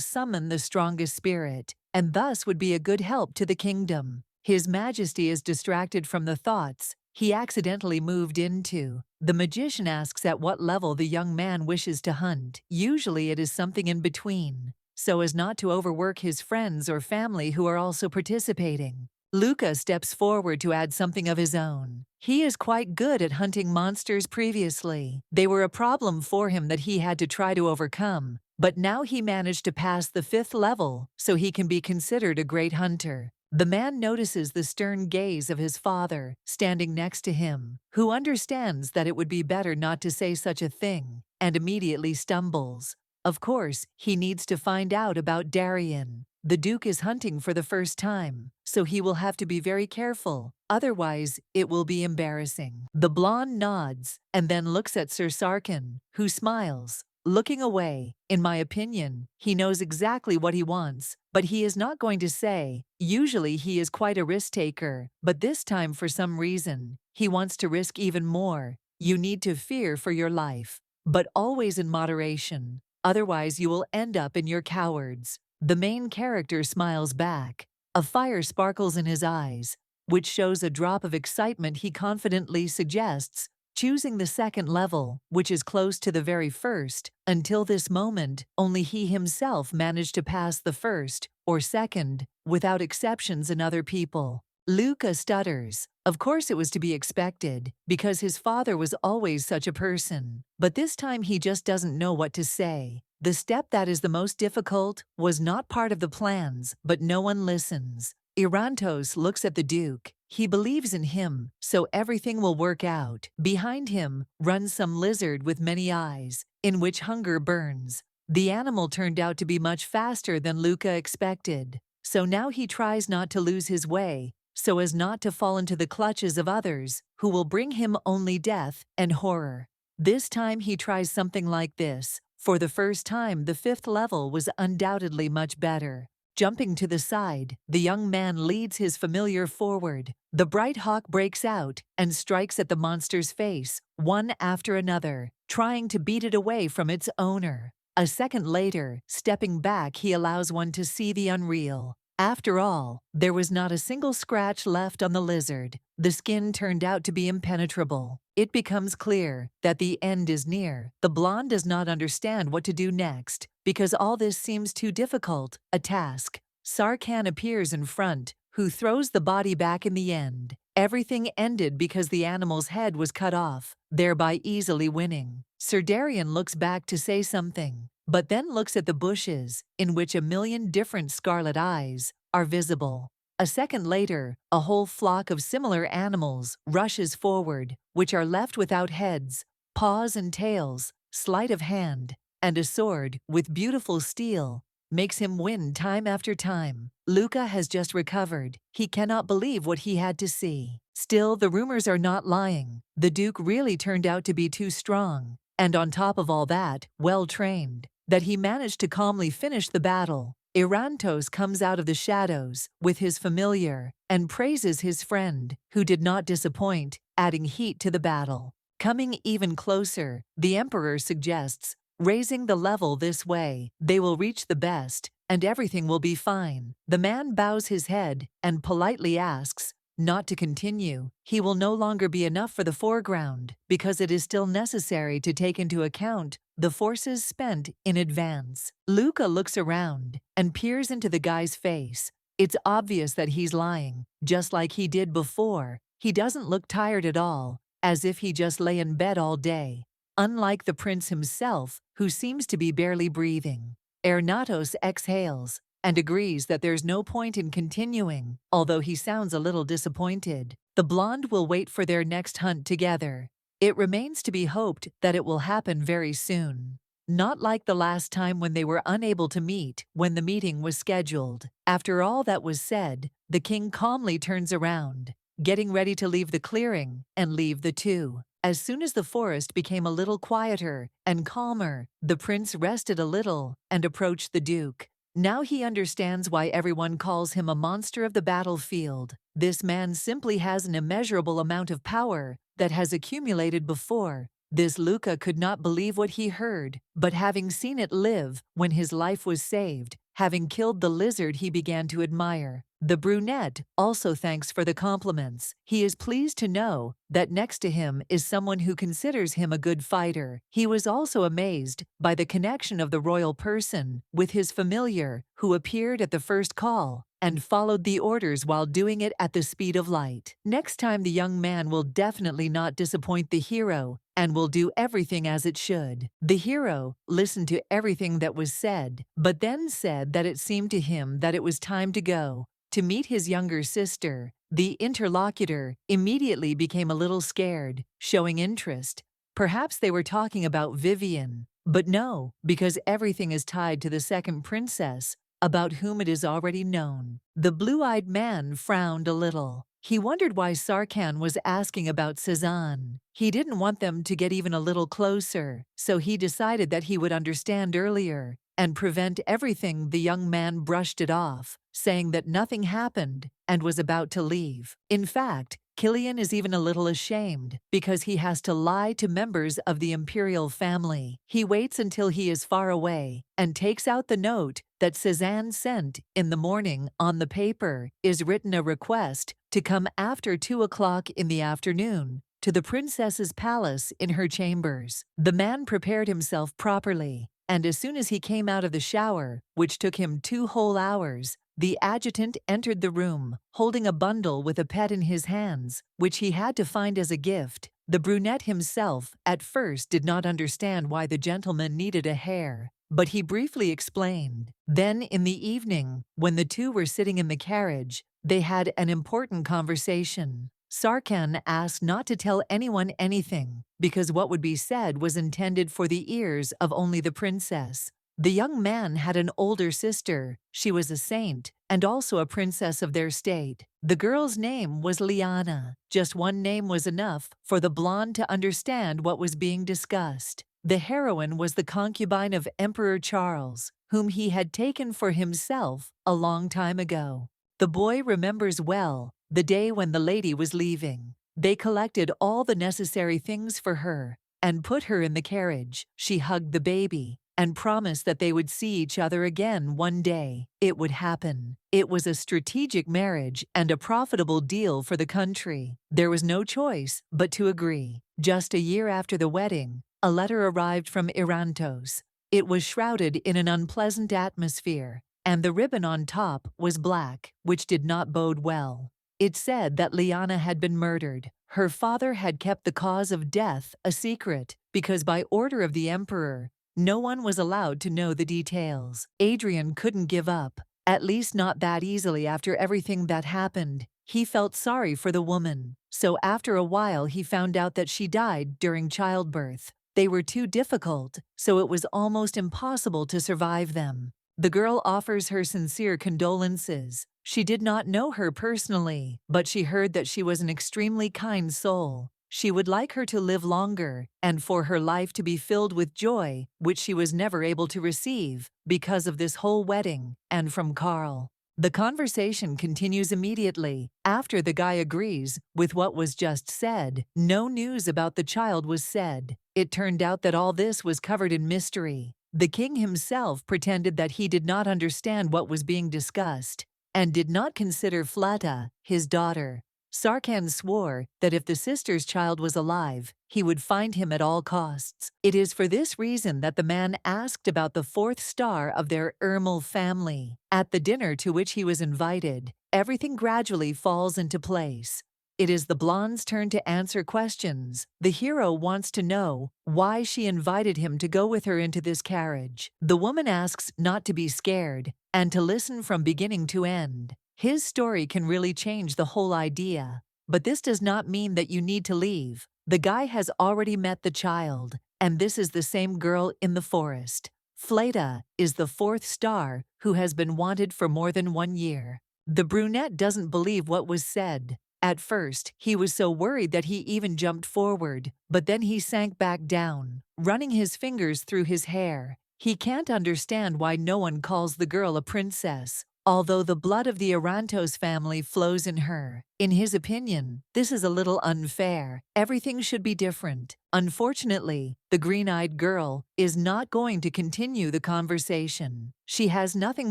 summon the strongest spirit, and thus would be a good help to the kingdom. His Majesty is distracted from the thoughts he accidentally moved into. The magician asks at what level the young man wishes to hunt. Usually it is something in between, so as not to overwork his friends or family who are also participating. Luca steps forward to add something of his own. He is quite good at hunting monsters previously. They were a problem for him that he had to try to overcome, but now he managed to pass the 5th level, so he can be considered a great hunter. The man notices the stern gaze of his father standing next to him, who understands that it would be better not to say such a thing, and immediately stumbles. Of course, he needs to find out about Darien. The Duke is hunting for the first time, so he will have to be very careful, otherwise it will be embarrassing. The blonde nods and then looks at Sir Sarkin, who smiles, looking away. In my opinion, he knows exactly what he wants, but he is not going to say. Usually he is quite a risk-taker, but this time for some reason, he wants to risk even more. You need to fear for your life, but always in moderation. Otherwise you will end up in your cowards. The main character smiles back. A fire sparkles in his eyes, which shows a drop of excitement. He confidently suggests choosing the 2nd level, which is close to the very first. Until this moment, only he himself managed to pass the 1st or 2nd, without exceptions in other people. Luca stutters. Of course it was to be expected, because his father was always such a person. But this time he just doesn't know what to say. The step that is the most difficult was not part of the plans, but no one listens. Irantos looks at the Duke. He believes in him, so everything will work out. Behind him runs some lizard with many eyes, in which hunger burns. The animal turned out to be much faster than Luca expected, so now he tries not to lose his way, so as not to fall into the clutches of others, who will bring him only death and horror. This time he tries something like this. For the first time, the 5th level was undoubtedly much better. Jumping to the side, the young man leads his familiar forward. The bright hawk breaks out and strikes at the monster's face, one after another, trying to beat it away from its owner. A second later, stepping back, he allows one to see the unreal. After all, there was not a single scratch left on the lizard. The skin turned out to be impenetrable. It becomes clear that the end is near. The blonde does not understand what to do next, because all this seems too difficult a task. Sarkhan appears in front, who throws the body back in the end. Everything ended because the animal's head was cut off, thereby easily winning. Sir Darian looks back to say something, but then looks at the bushes, in which 1,000,000 different scarlet eyes are visible. A second later, a whole flock of similar animals rushes forward, which are left without heads, paws and tails, sleight of hand, and a sword with beautiful steel makes him win time after time. Luca has just recovered. He cannot believe what he had to see. Still, the rumors are not lying. The Duke really turned out to be too strong, and on top of all that, well trained, that he managed to calmly finish the battle. Irantos comes out of the shadows with his familiar and praises his friend, who did not disappoint, adding heat to the battle. Coming even closer, the Emperor suggests raising the level this way. They will reach the best, and everything will be fine. The man bows his head and politely asks not to continue. He will no longer be enough for the foreground, because it is still necessary to take into account the forces spent in advance. Luca looks around and peers into the guy's face. It's obvious that he's lying, just like he did before. He doesn't look tired at all, as if he just lay in bed all day. Unlike the prince himself, who seems to be barely breathing. Irantos exhales and agrees that there's no point in continuing, although he sounds a little disappointed. The blonde will wait for their next hunt together. It remains to be hoped that it will happen very soon. Not like the last time when they were unable to meet when the meeting was scheduled. After all that was said, the king calmly turns around, getting ready to leave the clearing and leave the two. As soon as the forest became a little quieter and calmer, the prince rested a little and approached the Duke. Now he understands why everyone calls him a monster of the battlefield. This man simply has an immeasurable amount of power that has accumulated before. This Luca could not believe what he heard, but having seen it live when his life was saved, having killed the lizard, he began to admire. The brunette also thanks for the compliments. He is pleased to know that next to him is someone who considers him a good fighter. He was also amazed by the connection of the royal person with his familiar, who appeared at the first call and followed the orders while doing it at the speed of light. Next time the young man will definitely not disappoint the hero and will do everything as it should. The hero listened to everything that was said, but then said that it seemed to him that it was time to go to meet his younger sister. The interlocutor immediately became a little scared, showing interest. Perhaps they were talking about Vivian, but no, because everything is tied to the second princess, about whom it is already known. The blue-eyed man frowned a little. He wondered why Sarkhan was asking about Cezanne. He didn't want them to get even a little closer, so he decided that he would understand earlier and prevent everything. The young man brushed it off, saying that nothing happened and was about to leave. In fact, Killian is even a little ashamed because he has to lie to members of the imperial family. He waits until he is far away and takes out the note that Cezanne sent in the morning. On the paper is written a request to come after 2 o'clock in the afternoon to the princess's palace in her chambers. The man prepared himself properly and as soon as he came out of the shower, which took him 2 whole hours, the adjutant entered the room, holding a bundle with a pet in his hands, which he had to find as a gift. The brunette himself, at first, did not understand why the gentleman needed a hare, but he briefly explained. Then, in the evening, when the two were sitting in the carriage, they had an important conversation. Sarkhan asked not to tell anyone anything, because what would be said was intended for the ears of only the princess. The young man had an older sister. She was a saint, and also a princess of their state. The girl's name was Liana. Just one name was enough for the blonde to understand what was being discussed. The heroine was the concubine of Emperor Charles, whom he had taken for himself a long time ago. The boy remembers well the day when the lady was leaving. They collected all the necessary things for her and put her in the carriage. She hugged the baby and promised that they would see each other again one day. It would happen. It was a strategic marriage and a profitable deal for the country. There was no choice but to agree. Just a year after the wedding, a letter arrived from Irantos. It was shrouded in an unpleasant atmosphere, and the ribbon on top was black, which did not bode well. It said that Liana had been murdered. Her father had kept the cause of death a secret because by order of the emperor, no one was allowed to know the details. Adrian couldn't give up, at least not that easily after everything that happened. He felt sorry for the woman, so after a while he found out that she died during childbirth. They were too difficult, so it was almost impossible to survive them. The girl offers her sincere condolences. She did not know her personally, but she heard that she was an extremely kind soul. She would like her to live longer and for her life to be filled with joy, which she was never able to receive because of this whole wedding and from Carl. The conversation continues immediately after the guy agrees with what was just said. No news about the child was said. It turned out that all this was covered in mystery. The king himself pretended that he did not understand what was being discussed and did not consider Fleta his daughter. Sarkhan swore that if the sister's child was alive, he would find him at all costs. It is for this reason that the man asked about the 4th star of their Ermal family. At the dinner to which he was invited, everything gradually falls into place. It is the blonde's turn to answer questions. The hero wants to know why she invited him to go with her into this carriage. The woman asks not to be scared and to listen from beginning to end. His story can really change the whole idea, but this does not mean that you need to leave. The guy has already met the child, and this is the same girl in the forest. Fleta is the 4th star who has been wanted for more than 1 year. The brunette doesn't believe what was said. At first, he was so worried that he even jumped forward, but then he sank back down, running his fingers through his hair. He can't understand why no one calls the girl a princess, although the blood of the Irantos family flows in her. In his opinion, this is a little unfair. Everything should be different. Unfortunately, the green-eyed girl is not going to continue the conversation. She has nothing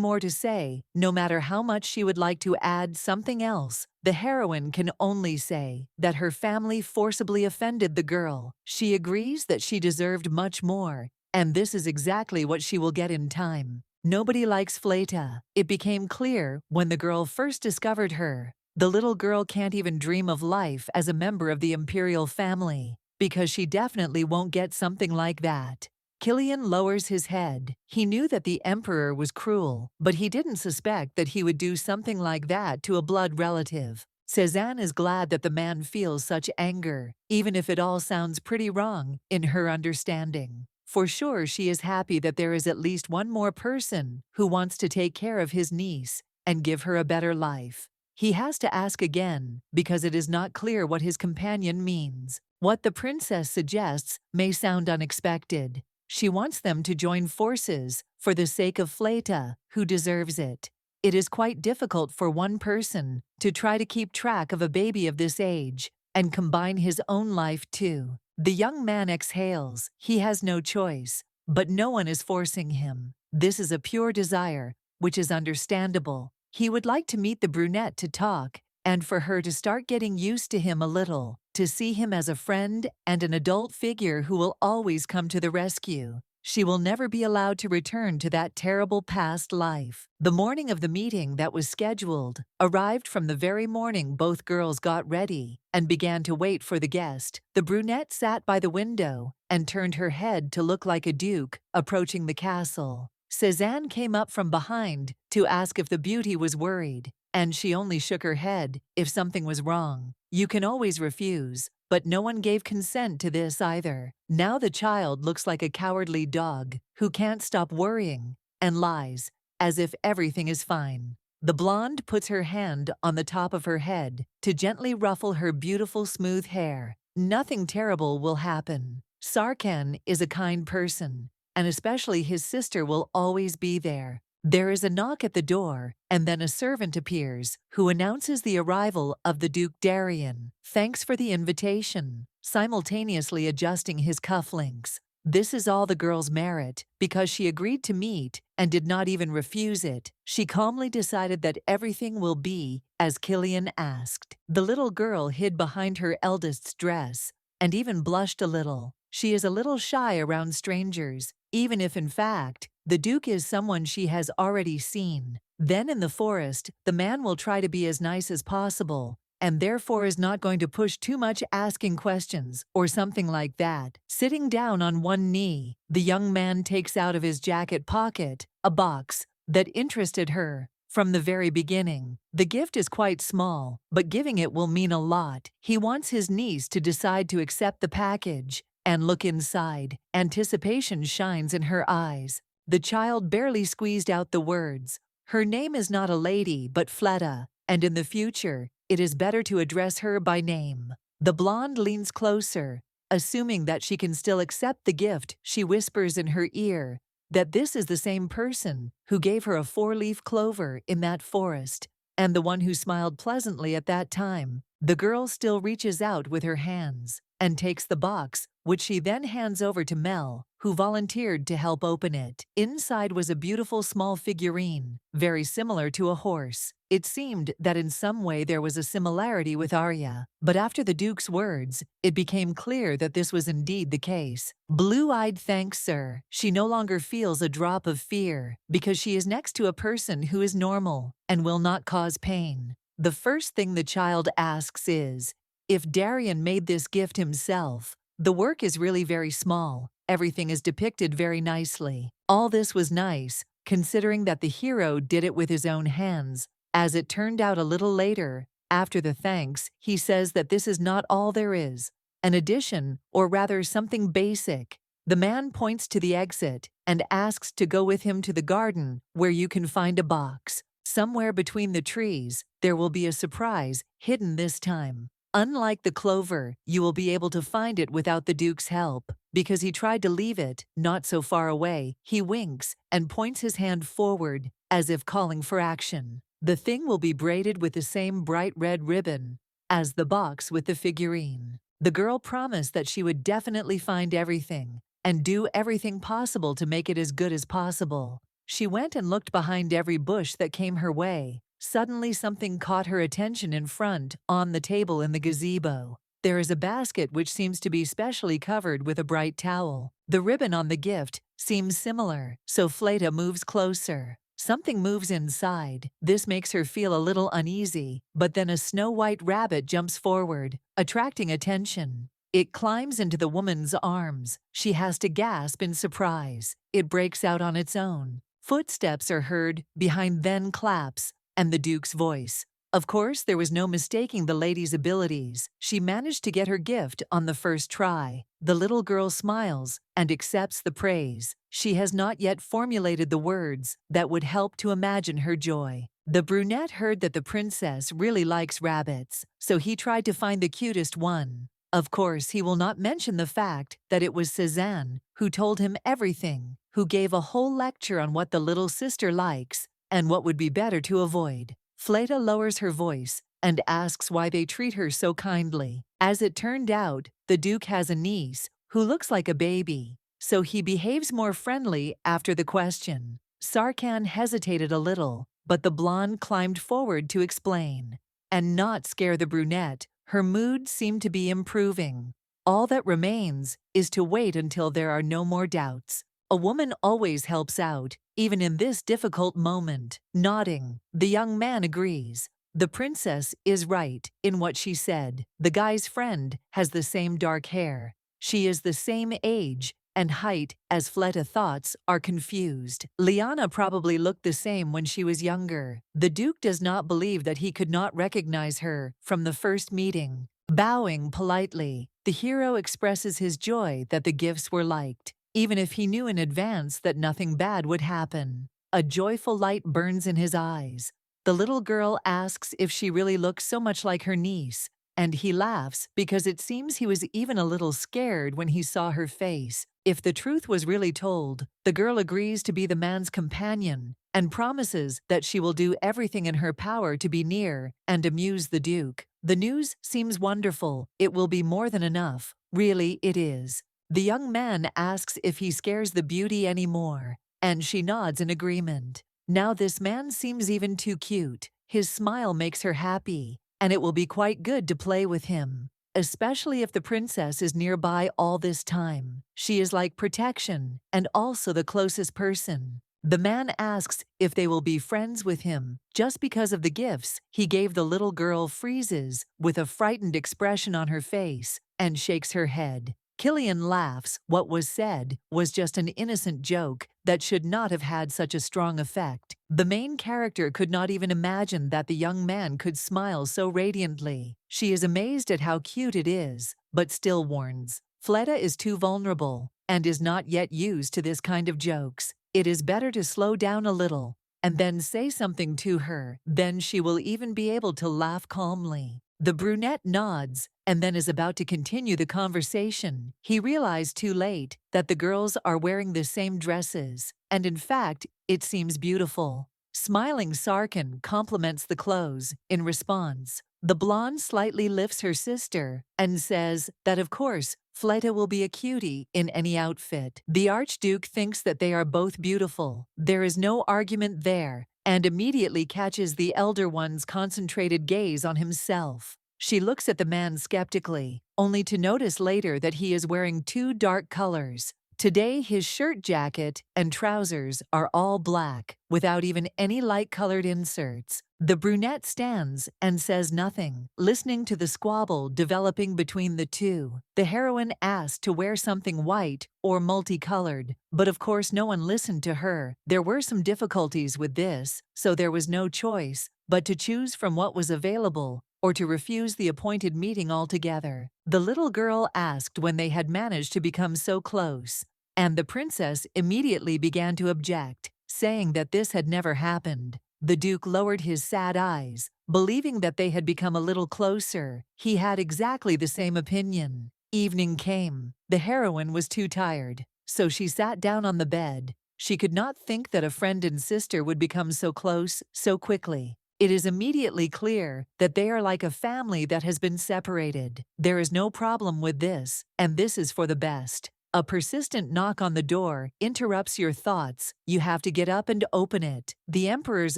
more to say, no matter how much she would like to add something else. The heroine can only say that her family forcibly offended the girl. She agrees that she deserved much more, and this is exactly what she will get in time. Nobody likes Fleta. It became clear when the girl first discovered her. The little girl can't even dream of life as a member of the imperial family, because she definitely won't get something like that. Killian lowers his head. He knew that the emperor was cruel, but he didn't suspect that he would do something like that to a blood relative. Cézanne is glad that the man feels such anger, even if it all sounds pretty wrong in her understanding. For sure, she is happy that there is at least one more person who wants to take care of his niece and give her a better life. He has to ask again because it is not clear what his companion means. What the princess suggests may sound unexpected. She wants them to join forces for the sake of Fleta, who deserves it. It is quite difficult for one person to try to keep track of a baby of this age and combine his own life too. The young man exhales. He has no choice, but no one is forcing him. This is a pure desire, which is understandable. He would like to meet the brunette to talk, and for her to start getting used to him a little, to see him as a friend and an adult figure who will always come to the rescue. She will never be allowed to return to that terrible past life. The morning of the meeting that was scheduled arrived from the very morning both girls got ready and began to wait for the guest. The brunette sat by the window and turned her head to look like a duke approaching the castle. Cézanne came up from behind to ask if the beauty was worried, and she only shook her head if something was wrong. You can always refuse, but no one gave consent to this either. Now the child looks like a cowardly dog who can't stop worrying and lies as if everything is fine. The blonde puts her hand on the top of her head to gently ruffle her beautiful smooth hair. Nothing terrible will happen. Sarkhan is a kind person, and especially his sister will always be there. There is a knock at the door, and then a servant appears, who announces the arrival of the Duke Darien. Thanks for the invitation, simultaneously adjusting his cufflinks. This is all the girl's merit, because she agreed to meet and did not even refuse it. She calmly decided that everything will be as Killian asked. The little girl hid behind her eldest's dress and even blushed a little. She is a little shy around strangers, even if in fact the Duke is someone she has already seen. Then in the forest, the man will try to be as nice as possible, and therefore is not going to push too much asking questions or something like that. Sitting down on one knee, the young man takes out of his jacket pocket a box that interested her from the very beginning. The gift is quite small, but giving it will mean a lot. He wants his niece to decide to accept the package and look inside. Anticipation shines in her eyes. The child barely squeezed out the words. Her name is not a lady, but Fleta, and in the future, it is better to address her by name. The blonde leans closer, assuming that she can still accept the gift. She whispers in her ear that this is the same person who gave her a 4-leaf clover in that forest, and the one who smiled pleasantly at that time. The girl still reaches out with her hands and takes the box, which she then hands over to Mel, who volunteered to help open it. Inside was a beautiful small figurine, very similar to a horse. It seemed that in some way there was a similarity with Arya, but after the Duke's words, it became clear that this was indeed the case. Blue-eyed, thanks, sir. She no longer feels a drop of fear, because she is next to a person who is normal and will not cause pain. The first thing the child asks is, if Darien made this gift himself. The work is really very small. Everything is depicted very nicely. All this was nice, considering that the hero did it with his own hands. As it turned out a little later, after the thanks, he says that this is not all there is. An addition, or rather something basic. The man points to the exit and asks to go with him to the garden, where you can find a box. Somewhere between the trees, there will be a surprise, hidden this time. Unlike the clover, you will be able to find it without the Duke's help, because he tried to leave it not so far away. He winks and points his hand forward, as if calling for action. The thing will be braided with the same bright red ribbon as the box with the figurine. The girl promised that she would definitely find everything and do everything possible to make it as good as possible. She went and looked behind every bush that came her way. Suddenly something caught her attention in front, on the table in the gazebo. There is a basket which seems to be specially covered with a bright towel. The ribbon on the gift seems similar, so Fleta moves closer. Something moves inside. This makes her feel a little uneasy, but then a snow-white rabbit jumps forward, attracting attention. It climbs into the woman's arms. She has to gasp in surprise. It breaks out on its own. Footsteps are heard behind, then claps, and the Duke's voice. Of course, there was no mistaking the lady's abilities. She managed to get her gift on the first try. The little girl smiles and accepts the praise. She has not yet formulated the words that would help to imagine her joy. The brunette heard that the princess really likes rabbits, so he tried to find the cutest one. Of course, he will not mention the fact that it was Cézanne who told him everything, who gave a whole lecture on what the little sister likes and what would be better to avoid. Fleta lowers her voice and asks why they treat her so kindly. As it turned out, the Duke has a niece who looks like a baby, so he behaves more friendly after the question. Sarkhan hesitated a little, but the blonde climbed forward to explain, and not scare the brunette. Her mood seemed to be improving. All that remains is to wait until there are no more doubts. A woman always helps out, even in this difficult moment. Nodding, the young man agrees. The princess is right in what she said. The guy's friend has the same dark hair. She is the same age and height as Fleta. Thoughts are confused. Liana probably looked the same when she was younger. The Duke does not believe that he could not recognize her from the first meeting. Bowing politely, the hero expresses his joy that the gifts were liked, even if he knew in advance that nothing bad would happen. A joyful light burns in his eyes. The little girl asks if she really looks so much like her niece, and he laughs because it seems he was even a little scared when he saw her face. If the truth was really told, the girl agrees to be the man's companion and promises that she will do everything in her power to be near and amuse the Duke. The news seems wonderful. It will be more than enough. Really, it is. The young man asks if he scares the beauty anymore, and she nods in agreement. Now this man seems even too cute. His smile makes her happy, and it will be quite good to play with him, especially if the princess is nearby all this time. She is like protection and also the closest person. The man asks if they will be friends with him. Just because of the gifts he gave, the little girl freezes with a frightened expression on her face and shakes her head. Killian laughs. What was said was just an innocent joke that should not have had such a strong effect. The main character could not even imagine that the young man could smile so radiantly. She is amazed at how cute it is, but still warns. Fleta is too vulnerable and is not yet used to this kind of jokes. It is better to slow down a little and then say something to her. Then she will even be able to laugh calmly. The brunette nods and then is about to continue the conversation. He realized too late that the girls are wearing the same dresses, and in fact, it seems beautiful. Smiling, Sarkin compliments the clothes. In response, the blonde slightly lifts her sister and says that of course, Fleta will be a cutie in any outfit. The Archduke thinks that they are both beautiful. There is no argument there, and immediately catches the elder one's concentrated gaze on himself. She looks at the man skeptically, only to notice later that he is wearing two dark colors. Today his shirt jacket and trousers are all black, without even any light-colored inserts. The brunette stands and says nothing, listening to the squabble developing between the two. The heroine asked to wear something white or multicolored, but of course no one listened to her. There were some difficulties with this, so there was no choice but to choose from what was available or to refuse the appointed meeting altogether. The little girl asked when they had managed to become so close, and the princess immediately began to object, saying that this had never happened. The Duke lowered his sad eyes, believing that they had become a little closer. He had exactly the same opinion. Evening came. The heroine was too tired, so she sat down on the bed. She could not think that a friend and sister would become so close so quickly. It is immediately clear that they are like a family that has been separated. There is no problem with this, and this is for the best. A persistent knock on the door interrupts your thoughts. You have to get up and open it. The emperor's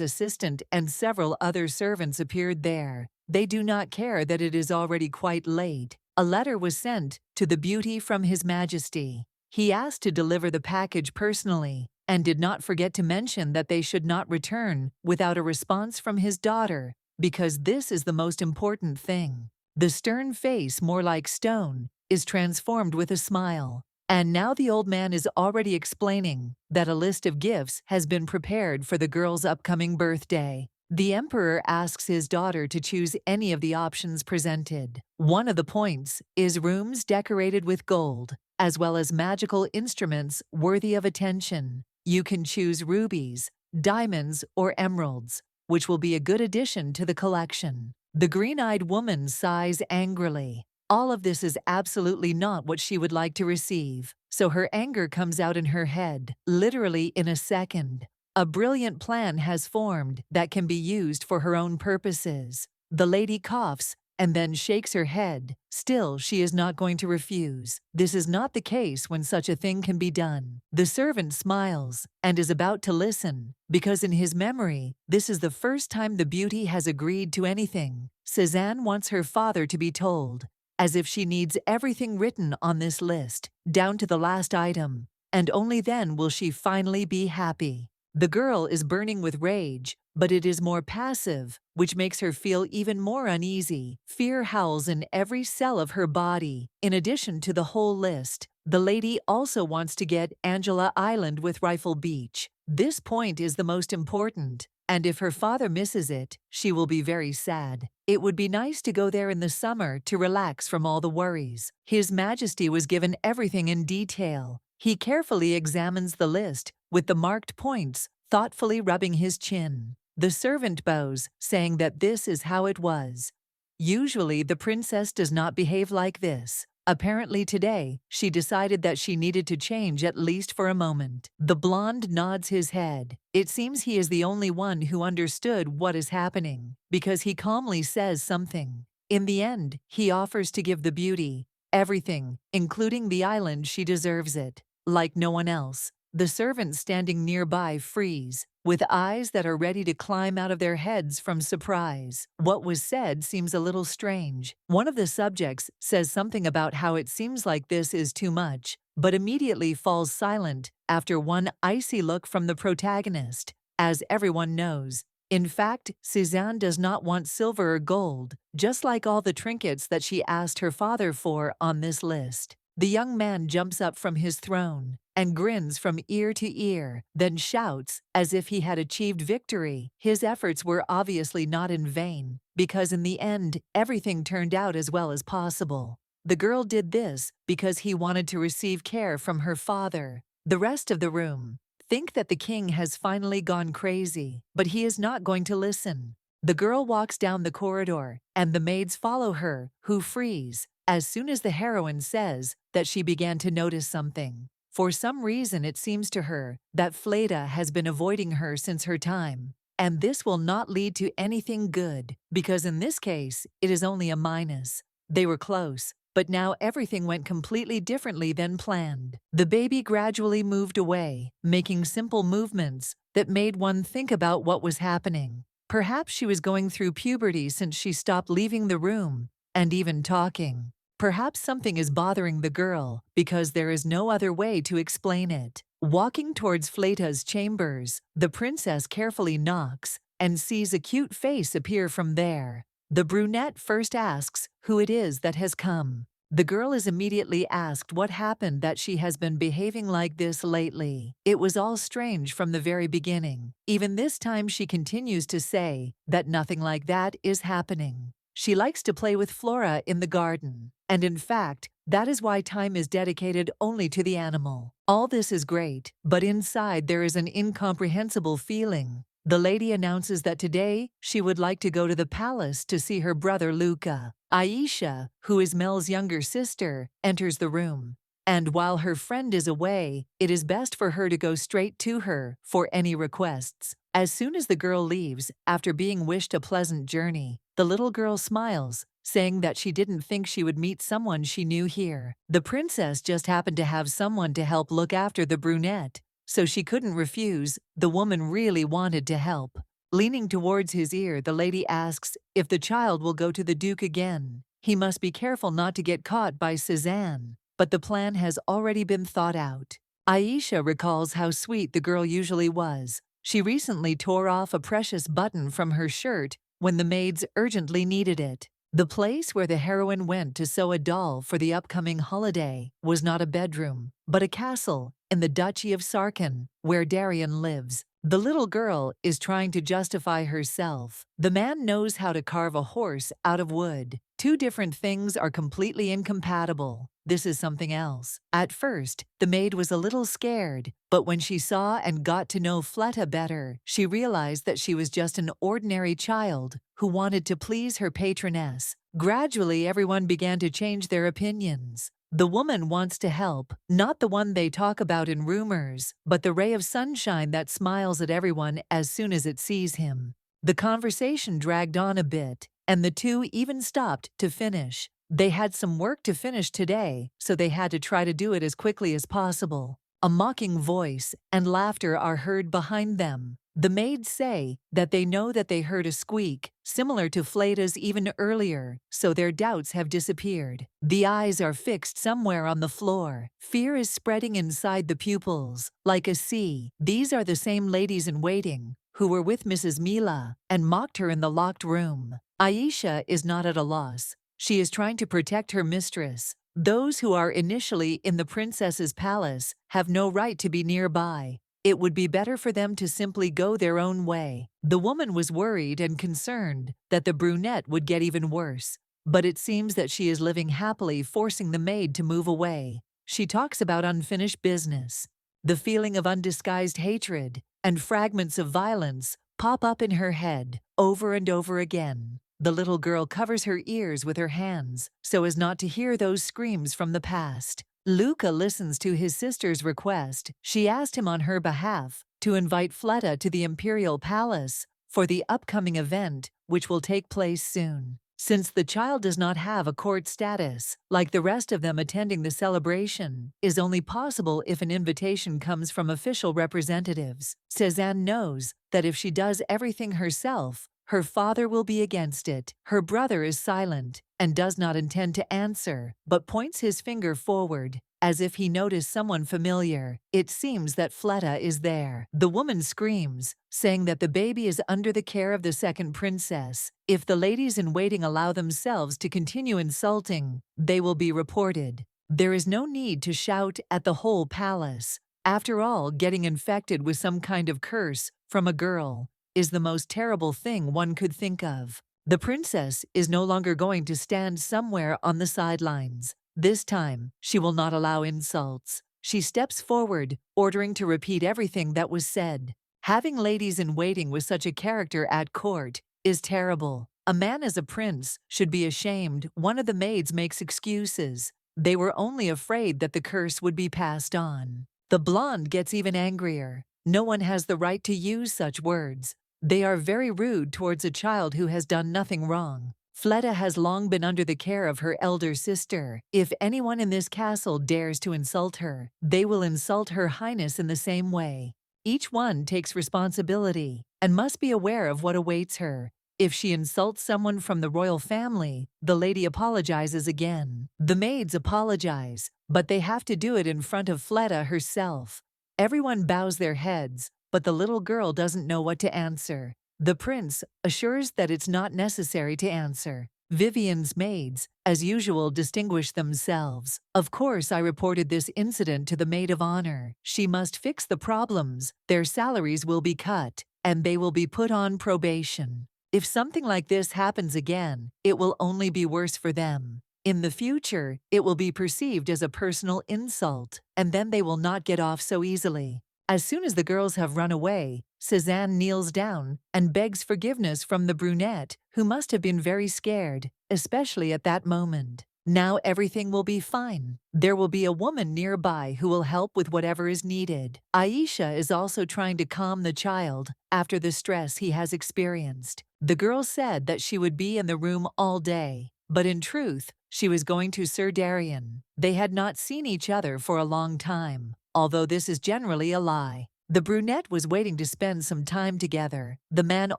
assistant and several other servants appeared there. They do not care that it is already quite late. A letter was sent to the beauty from His Majesty. He asked to deliver the package personally, and did not forget to mention that they should not return without a response from his daughter, because this is the most important thing. The stern face, more like stone, is transformed with a smile. And now the old man is already explaining that a list of gifts has been prepared for the girl's upcoming birthday. The emperor asks his daughter to choose any of the options presented. One of the points is rooms decorated with gold, as well as magical instruments worthy of attention. You can choose rubies, diamonds, or emeralds, which will be a good addition to the collection. The green-eyed woman sighs angrily. All of this is absolutely not what she would like to receive, so her anger comes out in her head, literally in a second. A brilliant plan has formed that can be used for her own purposes. The lady coughs and then shakes her head. Still, she is not going to refuse. This is not the case when such a thing can be done. The servant smiles and is about to listen, because in his memory, this is the first time the beauty has agreed to anything. Cézanne wants her father to be told, as if she needs everything written on this list, down to the last item. and only then will she finally be happy. The girl is burning with rage, but it is more passive, which makes her feel even more uneasy. Fear howls in every cell of her body. In addition to the whole list, the lady also wants to get Angela Island with Rifle Beach. This point is the most important, and if her father misses it, she will be very sad. It would be nice to go there in the summer to relax from all the worries. His Majesty was given everything in detail. He carefully examines the list, with the marked points, thoughtfully rubbing his chin. The servant bows, saying that this is how it was. Usually the princess does not behave like this. Apparently today, she decided that she needed to change at least for a moment. The blonde nods his head. It seems he is the only one who understood what is happening, because he calmly says something. In the end, he offers to give the beauty everything, including the island. She deserves it. Like no one else. The servants standing nearby freeze, with eyes that are ready to climb out of their heads from surprise. What was said seems a little strange. One of the subjects says something about how it seems like this is too much, but immediately falls silent after one icy look from the protagonist. As everyone knows, in fact, Suzanne does not want silver or gold, just like all the trinkets that she asked her father for on this list. The young man jumps up from his throne and grins from ear to ear, then shouts as if he had achieved victory. His efforts were obviously not in vain, because in the end, everything turned out as well as possible. The girl did this because he wanted to receive care from her father. The rest of the room think that the king has finally gone crazy, but he is not going to listen. The girl walks down the corridor, and the maids follow her, who freeze as soon as the heroine says that she began to notice something. For some reason it seems to her that Fleta has been avoiding her since her time, and this will not lead to anything good, because in this case it is only a minus. They were close, but now everything went completely differently than planned. The baby gradually moved away, making simple movements that made one think about what was happening. Perhaps she was going through puberty since she stopped leaving the room and even talking. Perhaps something is bothering the girl, because there is no other way to explain it. Walking towards Fleta's chambers, the princess carefully knocks and sees a cute face appear from there. The brunette first asks who it is that has come. The girl is immediately asked what happened, that she has been behaving like this lately. It was all strange from the very beginning. Even this time she continues to say that nothing like that is happening. She likes to play with Flora in the garden, and in fact, that is why time is dedicated only to the animal. All this is great, but inside there is an incomprehensible feeling. The lady announces that today she would like to go to the palace to see her brother Luca. Aishia, who is Mel's younger sister, enters the room. And while her friend is away, it is best for her to go straight to her for any requests. As soon as the girl leaves, after being wished a pleasant journey, the little girl smiles, saying that she didn't think she would meet someone she knew here. The princess just happened to have someone to help look after the brunette, so she couldn't refuse. The woman really wanted to help. Leaning towards his ear, the lady asks if the child will go to the Duke again. He must be careful not to get caught by Suzanne, but the plan has already been thought out. Aishia recalls how sweet the girl usually was. She recently tore off a precious button from her shirt when the maids urgently needed it. The place where the heroine went to sew a doll for the upcoming holiday was not a bedroom, but a castle in the Duchy of Sarkin, where Darian lives. The little girl is trying to justify herself. The man knows how to carve a horse out of wood. Two different things are completely incompatible. This is something else. At first, the maid was a little scared, but when she saw and got to know Fleta better, she realized that she was just an ordinary child who wanted to please her patroness. Gradually, everyone began to change their opinions. The woman wants to help, not the one they talk about in rumors, but the ray of sunshine that smiles at everyone as soon as it sees him. The conversation dragged on a bit, and the two even stopped to finish. They had some work to finish today, so they had to try to do it as quickly as possible. A mocking voice and laughter are heard behind them. The maids say that they know that they heard a squeak, similar to Fleta's even earlier, so their doubts have disappeared. The eyes are fixed somewhere on the floor. Fear is spreading inside the pupils, like a sea. These are the same ladies in waiting who were with Mrs. Mila and mocked her in the locked room. Aishia is not at a loss. She is trying to protect her mistress. Those who are initially in the princess's palace have no right to be nearby. It would be better for them to simply go their own way. The woman was worried and concerned that the brunette would get even worse, but it seems that she is living happily, forcing the maid to move away. She talks about unfinished business. The feeling of undisguised hatred and fragments of violence pop up in her head over and over again. The little girl covers her ears with her hands so as not to hear those screams from the past. Luca listens to his sister's request. She asked him on her behalf to invite Fleta to the imperial palace for the upcoming event, which will take place soon. Since the child does not have a court status, like the rest of them, attending the celebration is only possible if an invitation comes from official representatives. Cézanne knows that if she does everything herself, her father will be against it. Her brother is silent and does not intend to answer, but points his finger forward, as if he noticed someone familiar. It seems that Fleta is there. The woman screams, saying that the baby is under the care of the second princess. If the ladies in waiting allow themselves to continue insulting, they will be reported. There is no need to shout at the whole palace. After all, getting infected with some kind of curse from a girl is the most terrible thing one could think of. The princess is no longer going to stand somewhere on the sidelines. This time, she will not allow insults. She steps forward, ordering to repeat everything that was said. Having ladies in waiting with such a character at court is terrible. A man as a prince should be ashamed. One of the maids makes excuses. They were only afraid that the curse would be passed on. The blonde gets even angrier. No one has the right to use such words. They are very rude towards a child who has done nothing wrong. Fleta has long been under the care of her elder sister. If anyone in this castle dares to insult her, they will insult Her Highness in the same way. Each one takes responsibility and must be aware of what awaits her. If she insults someone from the royal family, the lady apologizes again. The maids apologize, but they have to do it in front of Fleta herself. Everyone bows their heads, but the little girl doesn't know what to answer. The prince assures that it's not necessary to answer. Vivian's maids, as usual, distinguish themselves. Of course, I reported this incident to the maid of honor. She must fix the problems. Their salaries will be cut, and they will be put on probation. If something like this happens again, it will only be worse for them. In the future, it will be perceived as a personal insult, and then they will not get off so easily. As soon as the girls have run away, Cézanne kneels down and begs forgiveness from the brunette, who must have been very scared, especially at that moment. Now everything will be fine. There will be a woman nearby who will help with whatever is needed. Aishia is also trying to calm the child after the stress he has experienced. The girl said that she would be in the room all day, but in truth, she was going to Sir Darien. They had not seen each other for a long time, although this is generally a lie. The brunette was waiting to spend some time together. The man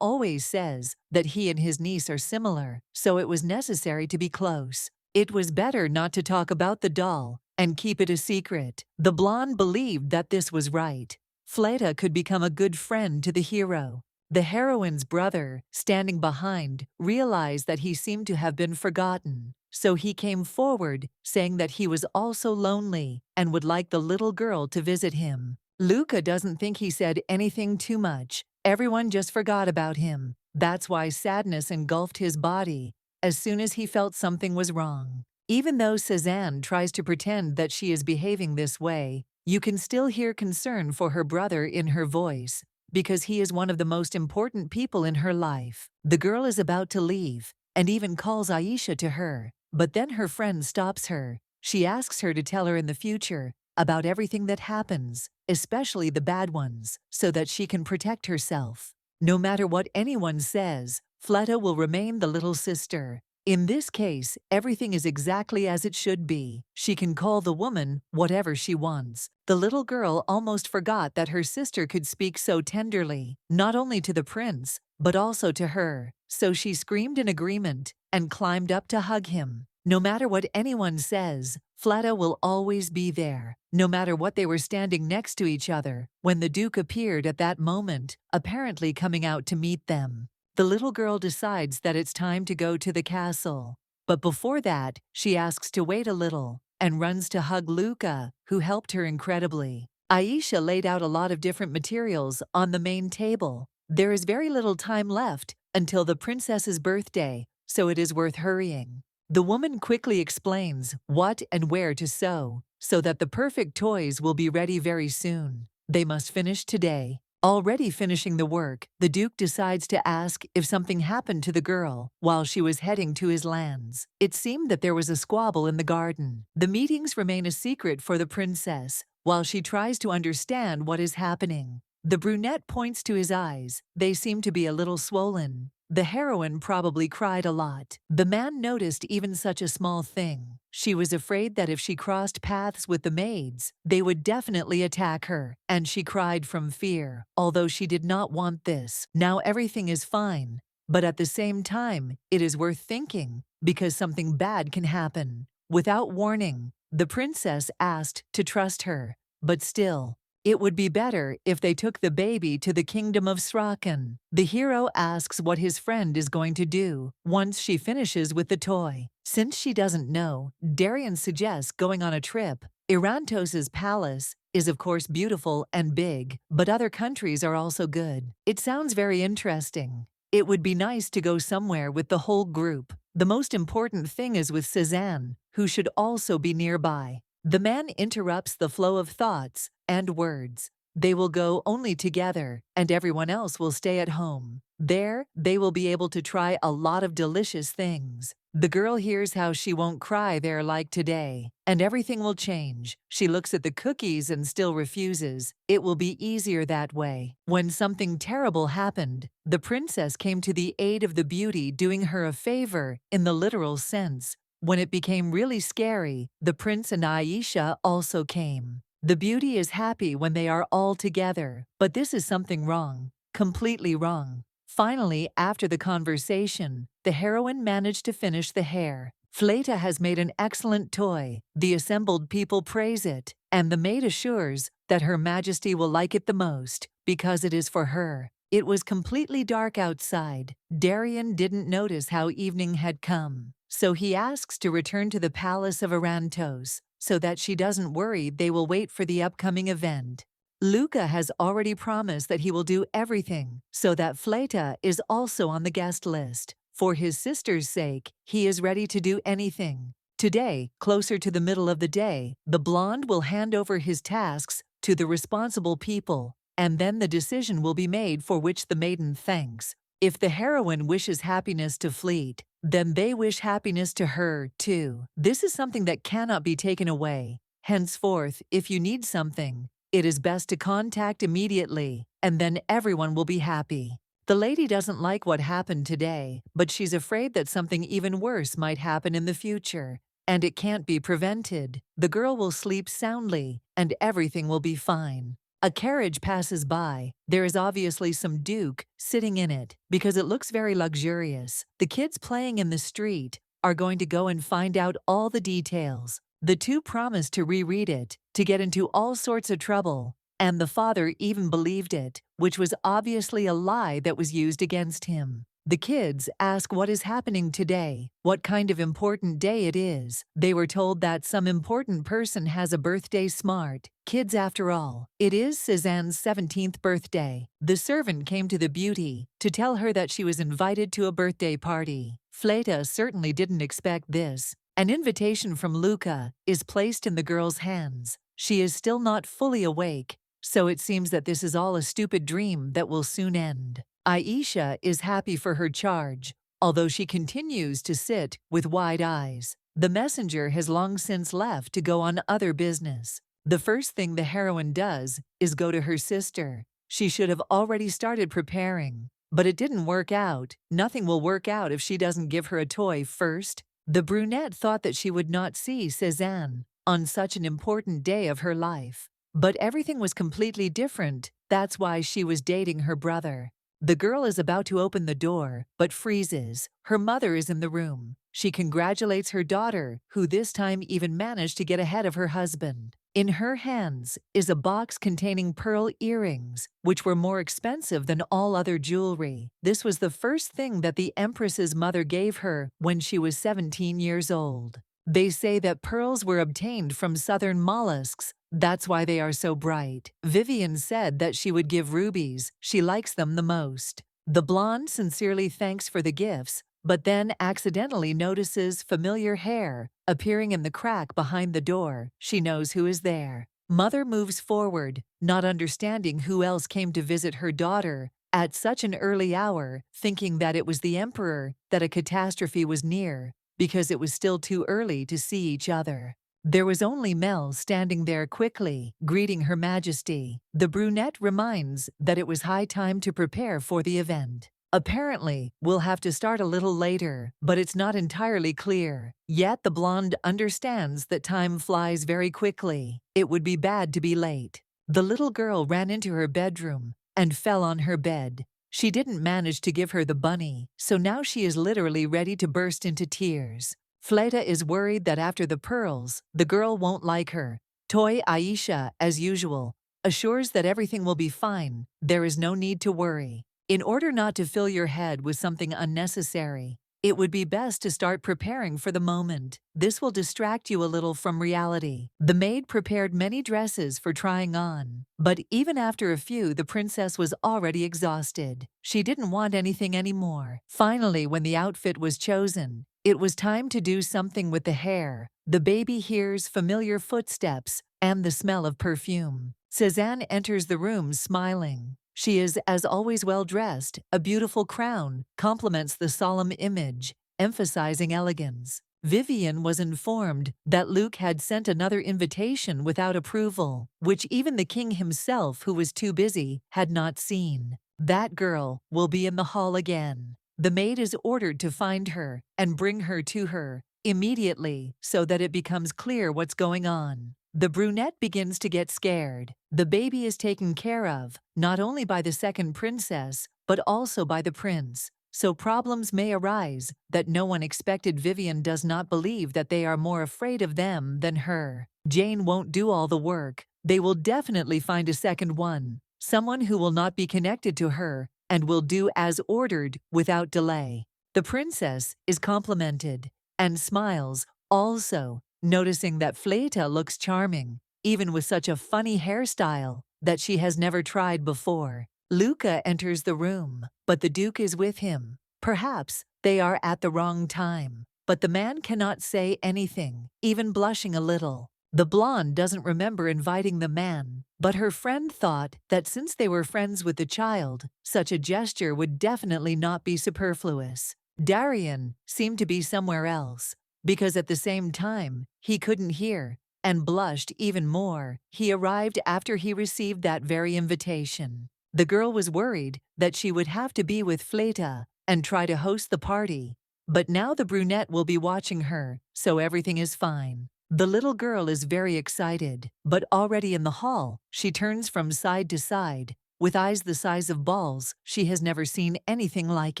always says that he and his niece are similar, so it was necessary to be close. It was better not to talk about the doll and keep it a secret. The blonde believed that this was right. Fleta could become a good friend to the hero. The heroine's brother, standing behind, realized that he seemed to have been forgotten. So he came forward, saying that he was also lonely and would like the little girl to visit him. Luca doesn't think he said anything too much. Everyone just forgot about him. That's why sadness engulfed his body as soon as he felt something was wrong. Even though Cézanne tries to pretend that she is behaving this way, you can still hear concern for her brother in her voice, because he is one of the most important people in her life. The girl is about to leave and even calls Aishia to her, but then her friend stops her. She asks her to tell her in the future about everything that happens, especially the bad ones, so that she can protect herself. No matter what anyone says, Fleta will remain the little sister. In this case, everything is exactly as it should be. She can call the woman whatever she wants. The little girl almost forgot that her sister could speak so tenderly, not only to the prince, but also to her. So she screamed in agreement and climbed up to hug him. No matter what anyone says, Fleta will always be there. No matter what, they were standing next to each other when the Duke appeared at that moment, apparently coming out to meet them. The little girl decides that it's time to go to the castle. But before that, she asks to wait a little and runs to hug Luca, who helped her incredibly. Aishia laid out a lot of different materials on the main table. There is very little time left until the princess's birthday, so it is worth hurrying. The woman quickly explains what and where to sew so that the perfect toys will be ready very soon. They must finish today. Already finishing the work, the Duke decides to ask if something happened to the girl while she was heading to his lands. It seemed that there was a squabble in the garden. The meetings remain a secret for the princess while she tries to understand what is happening. The brunette points to his eyes. They seem to be a little swollen. The heroine probably cried a lot. The man noticed even such a small thing. She was afraid that if she crossed paths with the maids, they would definitely attack her, and she cried from fear, although she did not want this. Now everything is fine, but at the same time, it is worth thinking, because something bad can happen. Without warning, the princess asked to trust her, but still, it would be better if they took the baby to the kingdom of Sraken. The hero asks what his friend is going to do once she finishes with the toy. Since she doesn't know, Darian suggests going on a trip. Irantos's palace is of course beautiful and big, but other countries are also good. It sounds very interesting. It would be nice to go somewhere with the whole group. The most important thing is with Cézanne, who should also be nearby. The man interrupts the flow of thoughts and words. They will go only together, and everyone else will stay at home. There, they will be able to try a lot of delicious things. The girl hears how she won't cry there like today, and everything will change. She looks at the cookies and still refuses. It will be easier that way. When something terrible happened, the princess came to the aid of the beauty, doing her a favor in the literal sense. When it became really scary, the prince and Aishia also came. The beauty is happy when they are all together, but this is something wrong, completely wrong. Finally, after the conversation, the heroine managed to finish the hair. Fleta has made an excellent toy. The assembled people praise it, and the maid assures that Her Majesty will like it the most because it is for her. It was completely dark outside. Darian didn't notice how evening had come, so he asks to return to the palace of Irantos so that she doesn't worry. They will wait for the upcoming event. Luca has already promised that he will do everything so that Fleta is also on the guest list. For his sister's sake, he is ready to do anything. Today, closer to the middle of the day, the blonde will hand over his tasks to the responsible people, and then the decision will be made for which the maiden thanks. If the heroine wishes happiness to Fleet, then they wish happiness to her, too. This is something that cannot be taken away. Henceforth, if you need something, it is best to contact immediately, and then everyone will be happy. The lady doesn't like what happened today, but she's afraid that something even worse might happen in the future, and it can't be prevented. The girl will sleep soundly, and everything will be fine. A carriage passes by. There is obviously some duke sitting in it, because it looks very luxurious. The kids playing in the street are going to go and find out all the details. The two promise to reread it, to get into all sorts of trouble, and the father even believed it, which was obviously a lie that was used against him. The kids ask what is happening today, what kind of important day it is. They were told that some important person has a birthday. Smart kids after all. It is Cézanne's 17th birthday. The servant came to the beauty to tell her that she was invited to a birthday party. Fleta certainly didn't expect this. An invitation from Luca is placed in the girl's hands. She is still not fully awake, so it seems that this is all a stupid dream that will soon end. Aishia is happy for her charge, although she continues to sit with wide eyes. The messenger has long since left to go on other business. The first thing the heroine does is go to her sister. She should have already started preparing. But it didn't work out. Nothing will work out if she doesn't give her a toy first. The brunette thought that she would not see Cézanne on such an important day of her life. But everything was completely different. That's why she was dating her brother. The girl is about to open the door, but freezes. Her mother is in the room. She congratulates her daughter, who this time even managed to get ahead of her husband. In her hands is a box containing pearl earrings, which were more expensive than all other jewelry. This was the first thing that the Empress's mother gave her when she was 17 years old. They say that pearls were obtained from southern mollusks. That's why they are so bright. Vivian said that she would give rubies. She likes them the most. The blonde sincerely thanks for the gifts, but then accidentally notices familiar hair appearing in the crack behind the door. She knows who is there. Mother moves forward, not understanding who else came to visit her daughter at such an early hour, thinking that it was the emperor, that a catastrophe was near, because it was still too early to see each other. There was only Mel standing there quickly, greeting Her Majesty. The brunette reminds that it was high time to prepare for the event. Apparently, we'll have to start a little later, but it's not entirely clear. Yet the blonde understands that time flies very quickly. It would be bad to be late. The little girl ran into her bedroom and fell on her bed. She didn't manage to give her the bunny, so now she is literally ready to burst into tears. Fleta is worried that after the pearls, the girl won't like her. Toy Aishia, as usual, assures that everything will be fine. There is no need to worry. In order not to fill your head with something unnecessary, it would be best to start preparing for the moment. This will distract you a little from reality. The maid prepared many dresses for trying on, but even after a few, the princess was already exhausted. She didn't want anything anymore. Finally, when the outfit was chosen, it was time to do something with the hair. The baby hears familiar footsteps and the smell of perfume. Cézanne enters the room smiling. She is, as always, well-dressed. A beautiful crown complements the solemn image, emphasizing elegance. Vivian was informed that Luke had sent another invitation without approval, which even the king himself, who was too busy, had not seen. That girl will be in the hall again. The maid is ordered to find her and bring her to her immediately so that it becomes clear what's going on. The brunette begins to get scared. The baby is taken care of, not only by the second princess, but also by the prince. So problems may arise that no one expected. Vivian does not believe that they are more afraid of them than her. Jane won't do all the work. They will definitely find a second one, someone who will not be connected to her and will do as ordered without delay. The princess is complimented and smiles also, noticing that Fleta looks charming, even with such a funny hairstyle that she has never tried before. Luca enters the room, but the Duke is with him. Perhaps they are at the wrong time, but the man cannot say anything, even blushing a little. The blonde doesn't remember inviting the man, but her friend thought that since they were friends with the child, such a gesture would definitely not be superfluous. Darian seemed to be somewhere else, because at the same time, he couldn't hear, and blushed even more. He arrived after he received that very invitation. The girl was worried that she would have to be with Fleta and try to host the party, but now the brunette will be watching her, so everything is fine. The little girl is very excited, but already in the hall, she turns from side to side. With eyes the size of balls, she has never seen anything like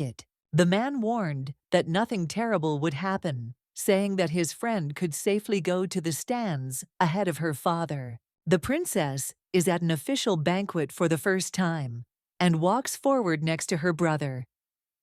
it. The man warned that nothing terrible would happen, saying that his friend could safely go to the stands ahead of her father. The princess is at an official banquet for the first time and walks forward next to her brother.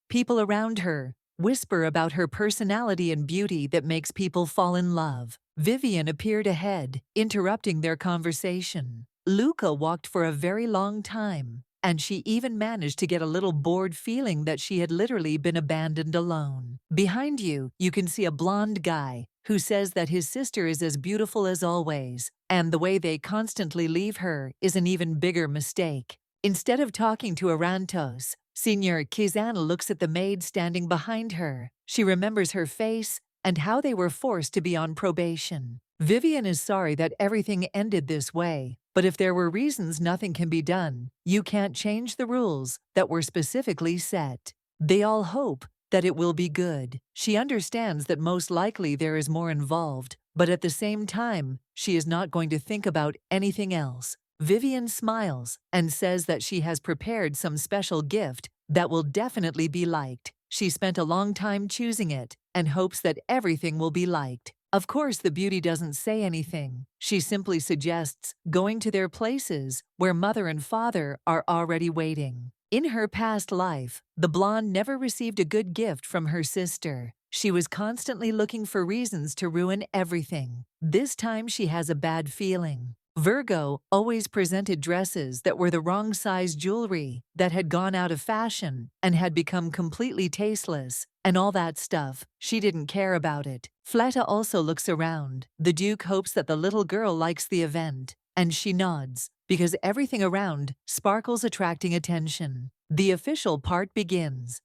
People around her whisper about her personality and beauty that makes people fall in love. Vivian appeared ahead, interrupting their conversation. Luca walked for a very long time, and she even managed to get a little bored, feeling that she had literally been abandoned alone. Behind you, you can see a blonde guy who says that his sister is as beautiful as always, and the way they constantly leave her is an even bigger mistake. Instead of talking to Arantos, Senior Kizana looks at the maid standing behind her. She remembers her face and how they were forced to be on probation. Vivian is sorry that everything ended this way, But if there were reasons nothing can be done, you can't change the rules that were specifically set. They all hope that it will be good. She understands that most likely there is more involved, but at the same time, she is not going to think about anything else. Vivian smiles and says that she has prepared some special gift that will definitely be liked. She spent a long time choosing it and hopes that everything will be liked. Of course, the beauty doesn't say anything. She simply suggests going to their places where mother and father are already waiting. In her past life, the blonde never received a good gift from her sister. She was constantly looking for reasons to ruin everything. This time she has a bad feeling. Virgo always presented dresses that were the wrong size jewelry, that had gone out of fashion and had become completely tasteless, and all that stuff. She didn't care about it. Fleta also looks around. The Duke hopes that the little girl likes the event, and she nods, because everything around sparkles, attracting attention. The official part begins.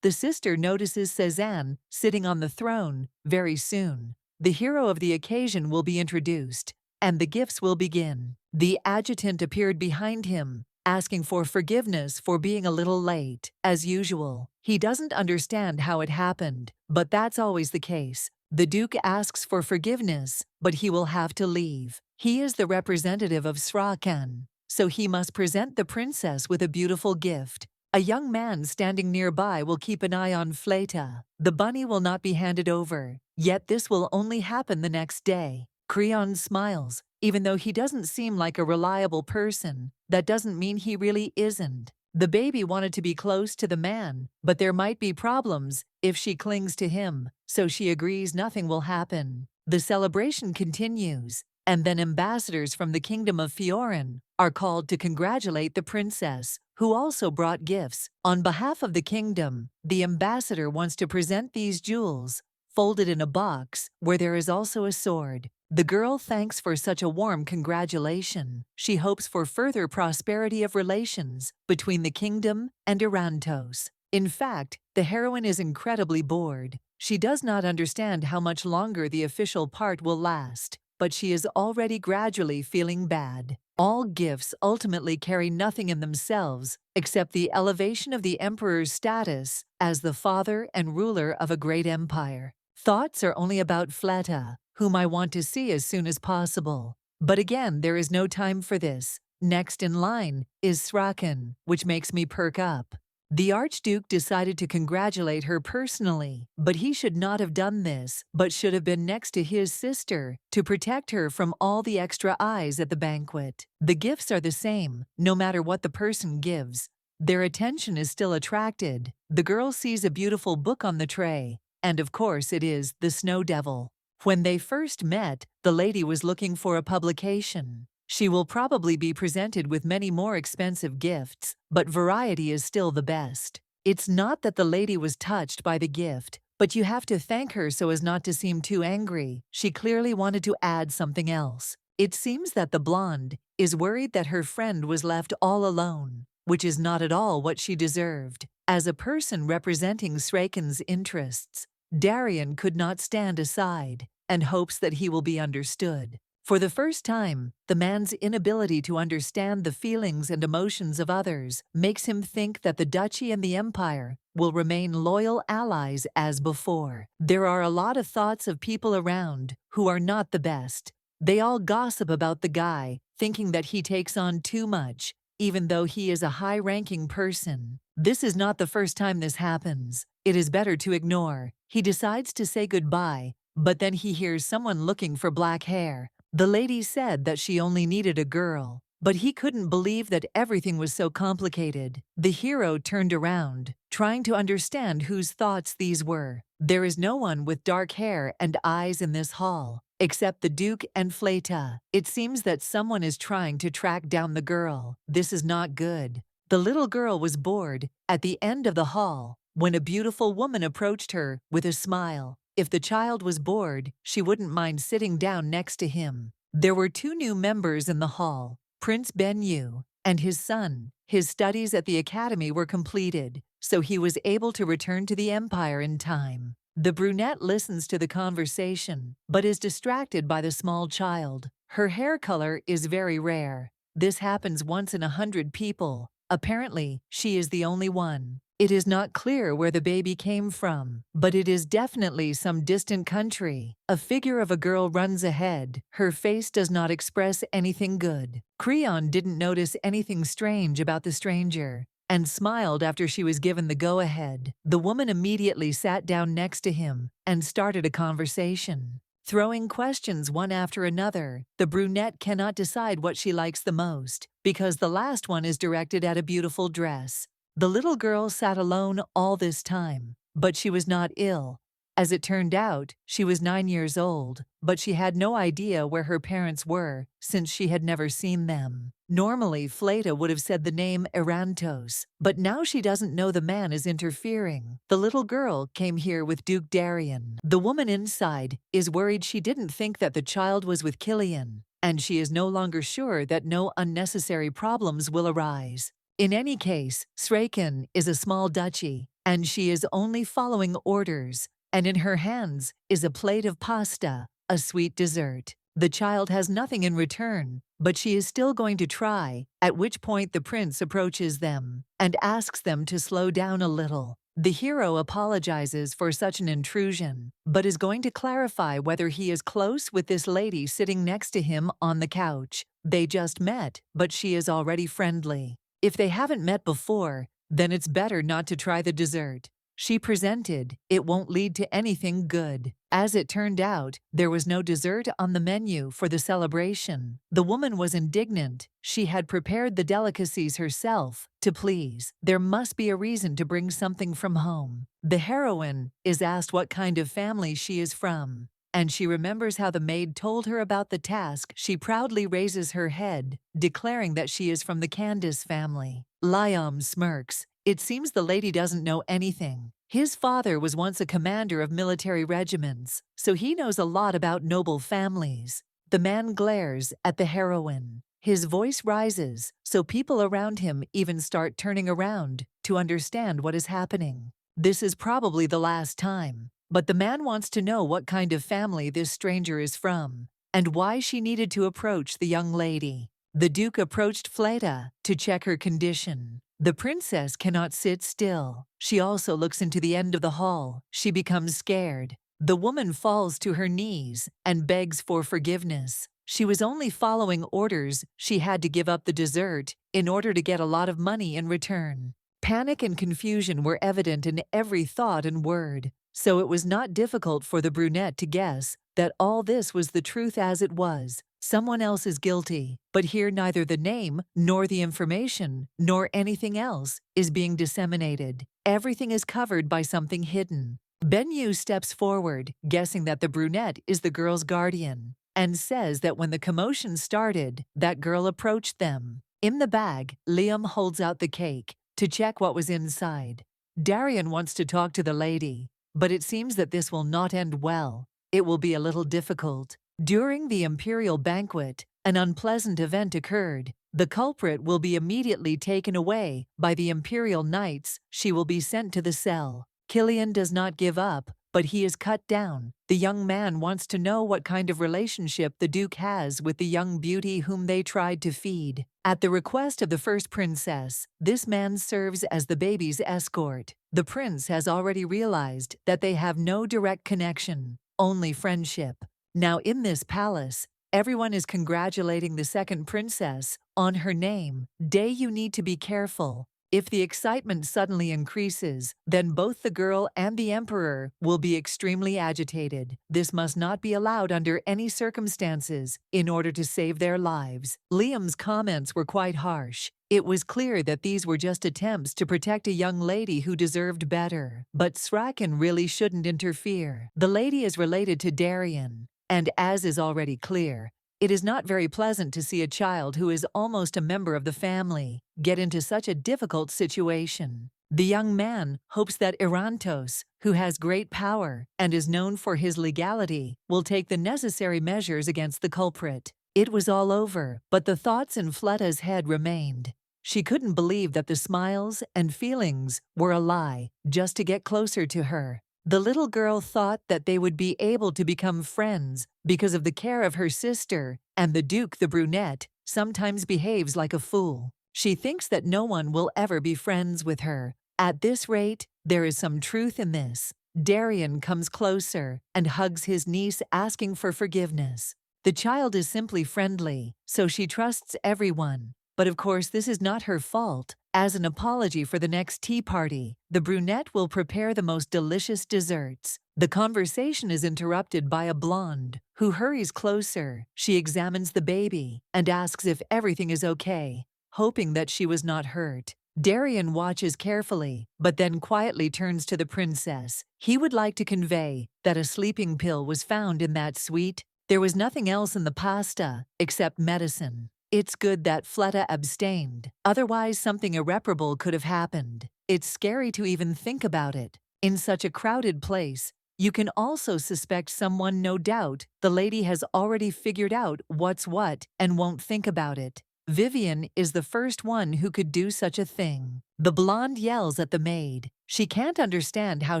The sister notices Cézanne sitting on the throne. Very soon, the hero of the occasion will be introduced, and the gifts will begin. The adjutant appeared behind him, asking for forgiveness for being a little late. As usual, he doesn't understand how it happened, but that's always the case. The Duke asks for forgiveness, but he will have to leave. He is the representative of Srakan, so he must present the princess with a beautiful gift. A young man standing nearby will keep an eye on Fleta. The bunny will not be handed over, yet this will only happen the next day. Creon smiles. Even though he doesn't seem like a reliable person, that doesn't mean he really isn't. The baby wanted to be close to the man, but there might be problems if she clings to him, so she agrees nothing will happen. The celebration continues, and then ambassadors from the kingdom of Fioran are called to congratulate the princess, who also brought gifts. On behalf of the kingdom, the ambassador wants to present these jewels, folded in a box, where there is also a sword. The girl thanks for such a warm congratulation. She hopes for further prosperity of relations between the kingdom and Irantos. In fact, the heroine is incredibly bored. She does not understand how much longer the official part will last, but she is already gradually feeling bad. All gifts ultimately carry nothing in themselves except the elevation of the emperor's status as the father and ruler of a great empire. Thoughts are only about Fleta, whom I want to see as soon as possible. But again, there is no time for this. Next in line is Srakan, which makes me perk up. The Archduke decided to congratulate her personally, but he should not have done this, but should have been next to his sister to protect her from all the extra eyes at the banquet. The gifts are the same, no matter what the person gives. Their attention is still attracted. The girl sees a beautiful book on the tray, and of course it is The Snow Devil. When they first met, the lady was looking for a publication. She will probably be presented with many more expensive gifts, but variety is still the best. It's not that the lady was touched by the gift, but you have to thank her so as not to seem too angry. She clearly wanted to add something else. It seems that the blonde is worried that her friend was left all alone, which is not at all what she deserved. As a person representing Srakan's interests, Darian could not stand aside and hopes that he will be understood. For the first time, the man's inability to understand the feelings and emotions of others makes him think that the duchy and the empire will remain loyal allies as before. There are a lot of thoughts of people around who are not the best. They all gossip about the guy, thinking that he takes on too much, even though he is a high-ranking person. This is not the first time this happens. It is better to ignore. He decides to say goodbye, but then he hears someone looking for black hair. The lady said that she only needed a girl, but he couldn't believe that everything was so complicated. The hero turned around, trying to understand whose thoughts these were. There is no one with dark hair and eyes in this hall, except the Duke and Fleta. It seems that someone is trying to track down the girl. This is not good. The little girl was bored at the end of the hall when a beautiful woman approached her with a smile. If the child was bored, she wouldn't mind sitting down next to him. There were 2 new members in the hall, Prince Ben-Yu and his son. His studies at the academy were completed, so he was able to return to the empire in time. The brunette listens to the conversation, but is distracted by the small child. Her hair color is very rare. This happens once in 100 people. Apparently, she is the only one. It is not clear where the baby came from, but it is definitely some distant country. A figure of a girl runs ahead. Her face does not express anything good. Creon didn't notice anything strange about the stranger and smiled after she was given the go-ahead. The woman immediately sat down next to him and started a conversation, throwing questions one after another. The brunette cannot decide what she likes the most, because the last one is directed at a beautiful dress. The little girl sat alone all this time, but she was not ill. As it turned out, she was 9 years old, but she had no idea where her parents were, since she had never seen them. Normally, Fleta would have said the name Erantos, but now she doesn't know the man is interfering. The little girl came here with Duke Darien. The woman inside is worried. She didn't think that the child was with Killian, and she is no longer sure that no unnecessary problems will arise. In any case, Sraken is a small duchy, and she is only following orders, and in her hands is a plate of pasta, a sweet dessert. The child has nothing in return, but she is still going to try, at which point the prince approaches them and asks them to slow down a little. The hero apologizes for such an intrusion, but is going to clarify whether he is close with this lady sitting next to him on the couch. They just met, but she is already friendly. If they haven't met before, then it's better not to try the dessert she presented. It won't lead to anything good. As it turned out, there was no dessert on the menu for the celebration. The woman was indignant. She had prepared the delicacies herself to please. There must be a reason to bring something from home. The heroine is asked what kind of family she is from, and she remembers how the maid told her about the task. She proudly raises her head, declaring that she is from the Candace family. Liam smirks. It seems the lady doesn't know anything. His father was once a commander of military regiments, so he knows a lot about noble families. The man glares at the heroine. His voice rises, so people around him even start turning around to understand what is happening. This is probably the last time, but the man wants to know what kind of family this stranger is from and why she needed to approach the young lady. The Duke approached Fleta to check her condition. The princess cannot sit still. She also looks into the end of the hall. She becomes scared. The woman falls to her knees and begs for forgiveness. She was only following orders. She had to give up the dessert in order to get a lot of money in return. Panic and confusion were evident in every thought and word, so it was not difficult for the brunette to guess that all this was the truth as it was. Someone else is guilty, but here neither the name, nor the information, nor anything else is being disseminated. Everything is covered by something hidden. Benyu steps forward, guessing that the brunette is the girl's guardian, and says that when the commotion started, that girl approached them. In the bag, Liam holds out the cake to check what was inside. Darien wants to talk to the lady, but it seems that this will not end well. It will be a little difficult. During the imperial banquet, an unpleasant event occurred. The culprit will be immediately taken away by the imperial knights. She will be sent to the cell. Killian does not give up, but he is cut down. The young man wants to know what kind of relationship the Duke has with the young beauty whom they tried to feed. At the request of the first princess, this man serves as the baby's escort. The prince has already realized that they have no direct connection, only friendship. Now in this palace, everyone is congratulating the second princess on her name. Day, you need to be careful. If the excitement suddenly increases, then both the girl and the emperor will be extremely agitated. This must not be allowed under any circumstances in order to save their lives. Liam's comments were quite harsh. It was clear that these were just attempts to protect a young lady who deserved better. But Sraken really shouldn't interfere. The lady is related to Darien, and as is already clear, it is not very pleasant to see a child who is almost a member of the family get into such a difficult situation. The young man hopes that Erantos, who has great power and is known for his legality, will take the necessary measures against the culprit. It was all over, but the thoughts in Fleta's head remained. She couldn't believe that the smiles and feelings were a lie just to get closer to her. The little girl thought that they would be able to become friends because of the care of her sister, and the Duke, the brunette, sometimes behaves like a fool. She thinks that no one will ever be friends with her. At this rate, there is some truth in this. Darian comes closer and hugs his niece, asking for forgiveness. The child is simply friendly, so she trusts everyone. But of course, this is not her fault. As an apology for the next tea party, the brunette will prepare the most delicious desserts. The conversation is interrupted by a blonde, who hurries closer. She examines the baby and asks if everything is okay, hoping that she was not hurt. Darian watches carefully, but then quietly turns to the princess. He would like to convey that a sleeping pill was found in that sweet. There was nothing else in the pasta except medicine. It's good that Fleta abstained, otherwise something irreparable could have happened. It's scary to even think about it. In such a crowded place, you can also suspect someone. No doubt the lady has already figured out what's what and won't think about it. Vivian is the first one who could do such a thing. The blonde yells at the maid. She can't understand how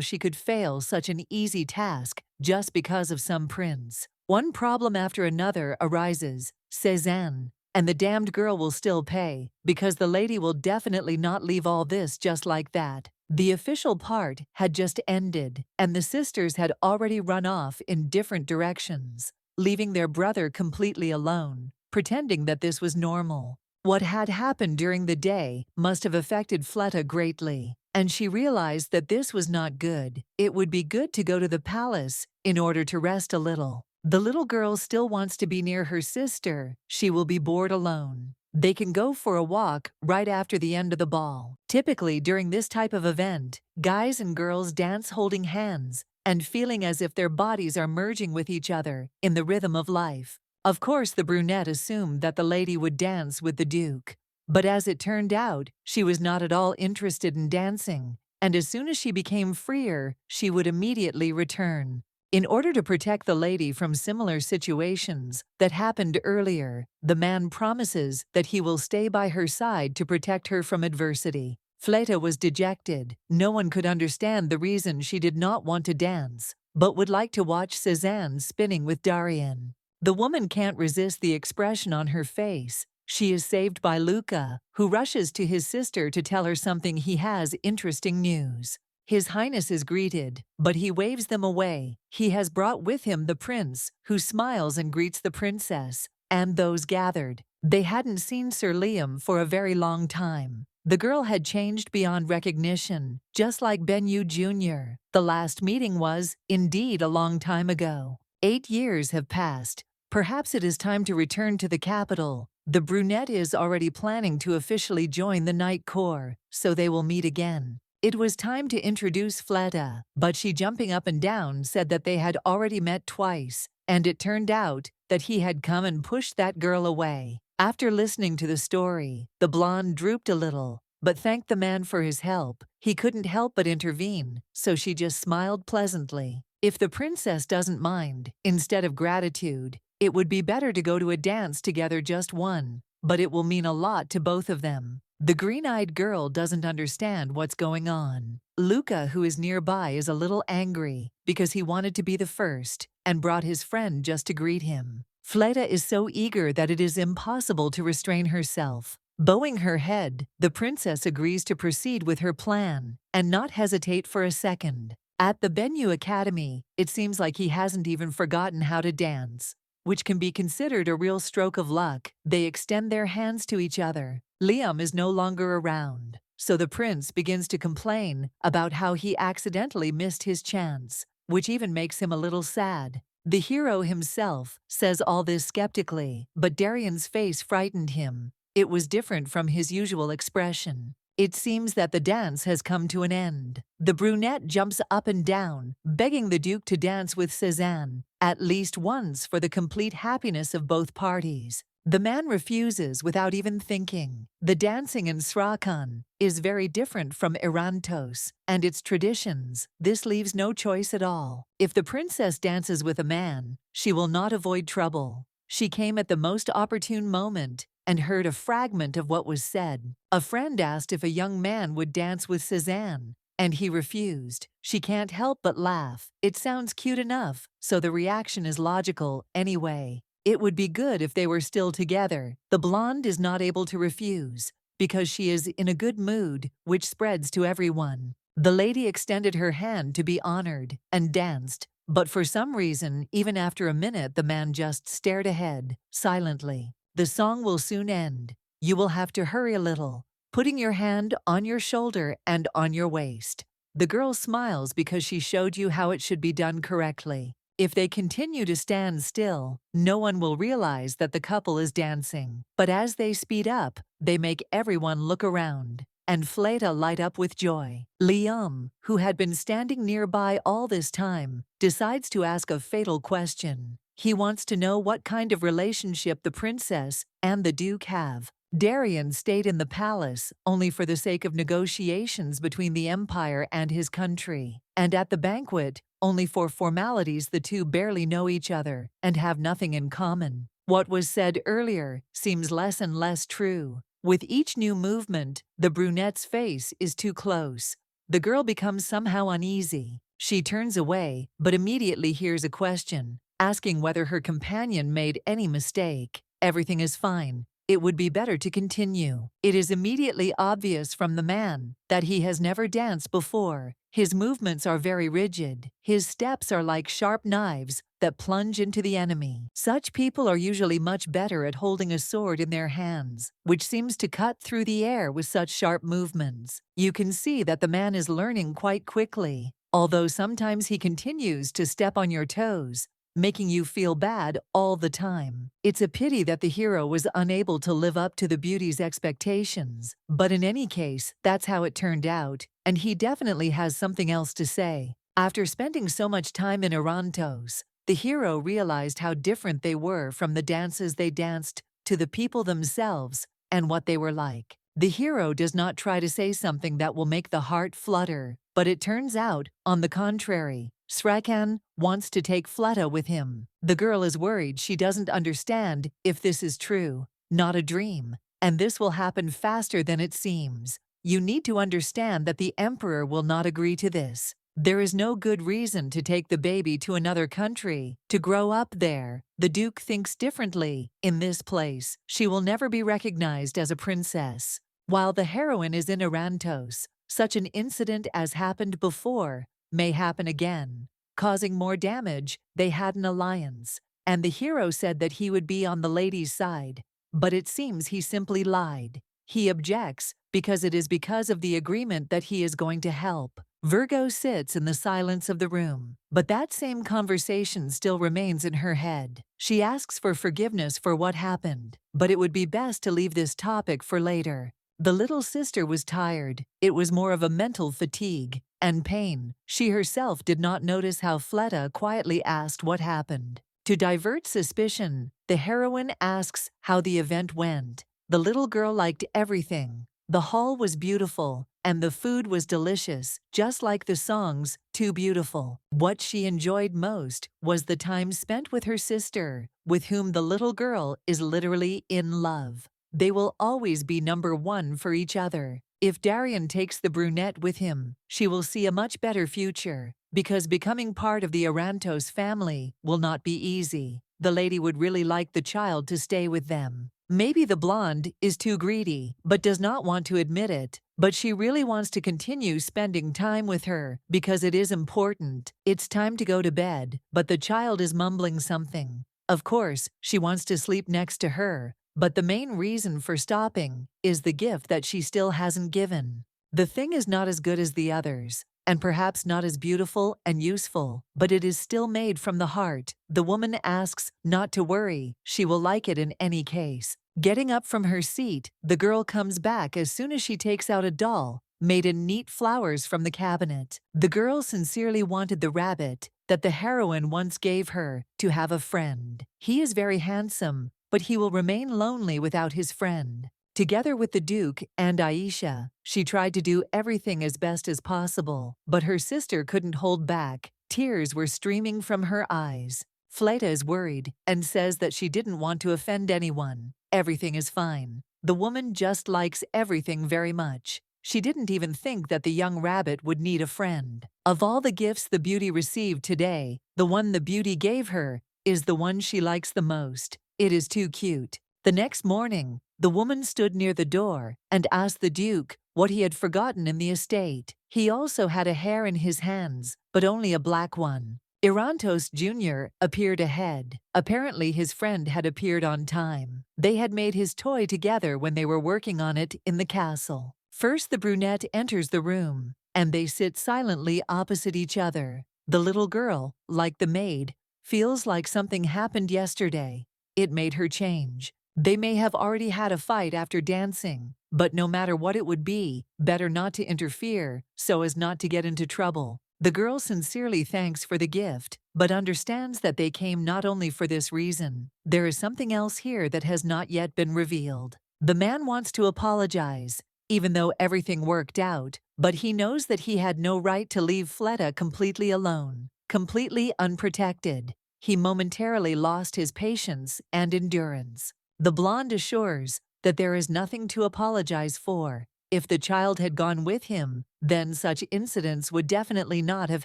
she could fail such an easy task just because of some prince. One problem after another arises. Cézanne. And the damned girl will still pay, because the lady will definitely not leave all this just like that. The official part had just ended, and the sisters had already run off in different directions, leaving their brother completely alone, pretending that this was normal. What had happened during the day must have affected Fleta greatly, and she realized that this was not good. It would be good to go to the palace in order to rest a little. The little girl still wants to be near her sister. She will be bored alone. They can go for a walk right after the end of the ball. Typically, during this type of event, guys and girls dance holding hands and feeling as if their bodies are merging with each other in the rhythm of life. Of course, the brunette assumed that the lady would dance with the Duke. But as it turned out, she was not at all interested in dancing, and as soon as she became freer, she would immediately return. In order to protect the lady from similar situations that happened earlier, the man promises that he will stay by her side to protect her from adversity. Fleta was dejected. No one could understand the reason she did not want to dance, but would like to watch Cézanne spinning with Darian. The woman can't resist the expression on her face. She is saved by Luca, who rushes to his sister to tell her something. He has interesting news. His Highness is greeted, but he waves them away. He has brought with him the prince, who smiles and greets the princess, and those gathered. They hadn't seen Sir Liam for a very long time. The girl had changed beyond recognition, just like Benyu Jr. The last meeting was, indeed, a long time ago. 8 years have passed. Perhaps it is time to return to the capital. The brunette is already planning to officially join the Night Corps, so they will meet again. It was time to introduce Fleta, but she, jumping up and down, said that they had already met twice, and it turned out that he had come and pushed that girl away. After listening to the story, the blonde drooped a little, but thanked the man for his help. He couldn't help but intervene, so she just smiled pleasantly. If the princess doesn't mind, instead of gratitude, it would be better to go to a dance together, just one, but it will mean a lot to both of them. The green-eyed girl doesn't understand what's going on. Luca, who is nearby, is a little angry because he wanted to be the first and brought his friend just to greet him. Fleta is so eager that it is impossible to restrain herself. Bowing her head, the princess agrees to proceed with her plan and not hesitate for a second. At the Benyu Academy, it seems like he hasn't even forgotten how to dance, which can be considered a real stroke of luck. They extend their hands to each other. Liam is no longer around, so the prince begins to complain about how he accidentally missed his chance, which even makes him a little sad. The hero himself says all this skeptically, but Darian's face frightened him. It was different from his usual expression. It seems that the dance has come to an end. The brunette jumps up and down, begging the Duke to dance with Cézanne, at least once, for the complete happiness of both parties. The man refuses without even thinking. The dancing in Srakan is very different from Erantos and its traditions. This leaves no choice at all. If the princess dances with a man, she will not avoid trouble. She came at the most opportune moment and heard a fragment of what was said. A friend asked if a young man would dance with Cézanne, and he refused. She can't help but laugh. It sounds cute enough, so the reaction is logical anyway. It would be good if they were still together. The blonde is not able to refuse, because she is in a good mood, which spreads to everyone. The lady extended her hand to be honored and danced, but for some reason, even after a minute, the man just stared ahead, silently. The song will soon end. You will have to hurry a little, putting your hand on your shoulder and on your waist. The girl smiles because she showed you how it should be done correctly. If they continue to stand still, no one will realize that the couple is dancing. But as they speed up, they make everyone look around, and Fleta light up with joy. Liam, who had been standing nearby all this time, decides to ask a fatal question. He wants to know what kind of relationship the princess and the duke have. Darian stayed in the palace only for the sake of negotiations between the empire and his country, and at the banquet, only for formalities. The two barely know each other and have nothing in common. What was said earlier seems less and less true. With each new movement, the brunette's face is too close. The girl becomes somehow uneasy. She turns away, but immediately hears a question, asking whether her companion made any mistake. Everything is fine. It would be better to continue. It is immediately obvious from the man that he has never danced before. His movements are very rigid. His steps are like sharp knives that plunge into the enemy. Such people are usually much better at holding a sword in their hands, which seems to cut through the air with such sharp movements. You can see that the man is learning quite quickly, although sometimes he continues to step on your toes, making you feel bad all the time. It's a pity that the hero was unable to live up to the beauty's expectations, but in any case, that's how it turned out, and he definitely has something else to say. After spending so much time in Orantos, the hero realized how different they were from the dances they danced to the people themselves and what they were like. The hero does not try to say something that will make the heart flutter, but it turns out, on the contrary, Srakan wants to take Fleta with him. The girl is worried she doesn't understand if this is true, not a dream, and this will happen faster than it seems. You need to understand that the emperor will not agree to this. There is no good reason to take the baby to another country, to grow up there. The duke thinks differently. In this place, she will never be recognized as a princess. While the heroine is in Orantos, such an incident as happened before may happen again, causing more damage. They had an alliance, and the hero said that he would be on the lady's side, but it seems he simply lied. He objects because it is because of the agreement that he is going to help. Virgo sits in the silence of the room, but that same conversation still remains in her head. She asks for forgiveness for what happened, but it would be best to leave this topic for later. The little sister was tired. It was more of a mental fatigue and pain. She herself did not notice how Fleta quietly asked what happened. To divert suspicion, the heroine asks how the event went. The little girl liked everything. The hall was beautiful, and the food was delicious, just like the songs, too beautiful. What she enjoyed most was the time spent with her sister, with whom the little girl is literally in love. They will always be number one for each other. If Darian takes the brunette with him, she will see a much better future, because becoming part of the Orantos family will not be easy. The lady would really like the child to stay with them. Maybe the blonde is too greedy, but does not want to admit it, but she really wants to continue spending time with her, because it is important. It's time to go to bed, but the child is mumbling something. Of course, she wants to sleep next to her, but the main reason for stopping is the gift that she still hasn't given. The thing is not as good as the others, and perhaps not as beautiful and useful, but it is still made from the heart. The woman asks not to worry, she will like it in any case. Getting up from her seat, the girl comes back as soon as she takes out a doll, made in neat flowers from the cabinet. The girl sincerely wanted the rabbit that the heroine once gave her to have a friend. He is very handsome, but he will remain lonely without his friend. Together with the Duke and Aishia, she tried to do everything as best as possible, but her sister couldn't hold back. Tears were streaming from her eyes. Fleta is worried and says that she didn't want to offend anyone. Everything is fine. The woman just likes everything very much. She didn't even think that the young rabbit would need a friend. Of all the gifts the beauty received today, the one the beauty gave her is the one she likes the most. It is too cute. The next morning, the woman stood near the door and asked the Duke what he had forgotten in the estate. He also had a hare in his hands, but only a black one. Irantos Jr. appeared ahead. Apparently his friend had appeared on time. They had made his toy together when they were working on it in the castle. First the brunette enters the room, and they sit silently opposite each other. The little girl, like the maid, feels like something happened yesterday. It made her change. They may have already had a fight after dancing, but no matter what it would be, better not to interfere so as not to get into trouble. The girl sincerely thanks for the gift, but understands that they came not only for this reason. There is something else here that has not yet been revealed. The man wants to apologize, even though everything worked out, but he knows that he had no right to leave Fleta completely alone, completely unprotected. He momentarily lost his patience and endurance. The blonde assures that there is nothing to apologize for. If the child had gone with him, then such incidents would definitely not have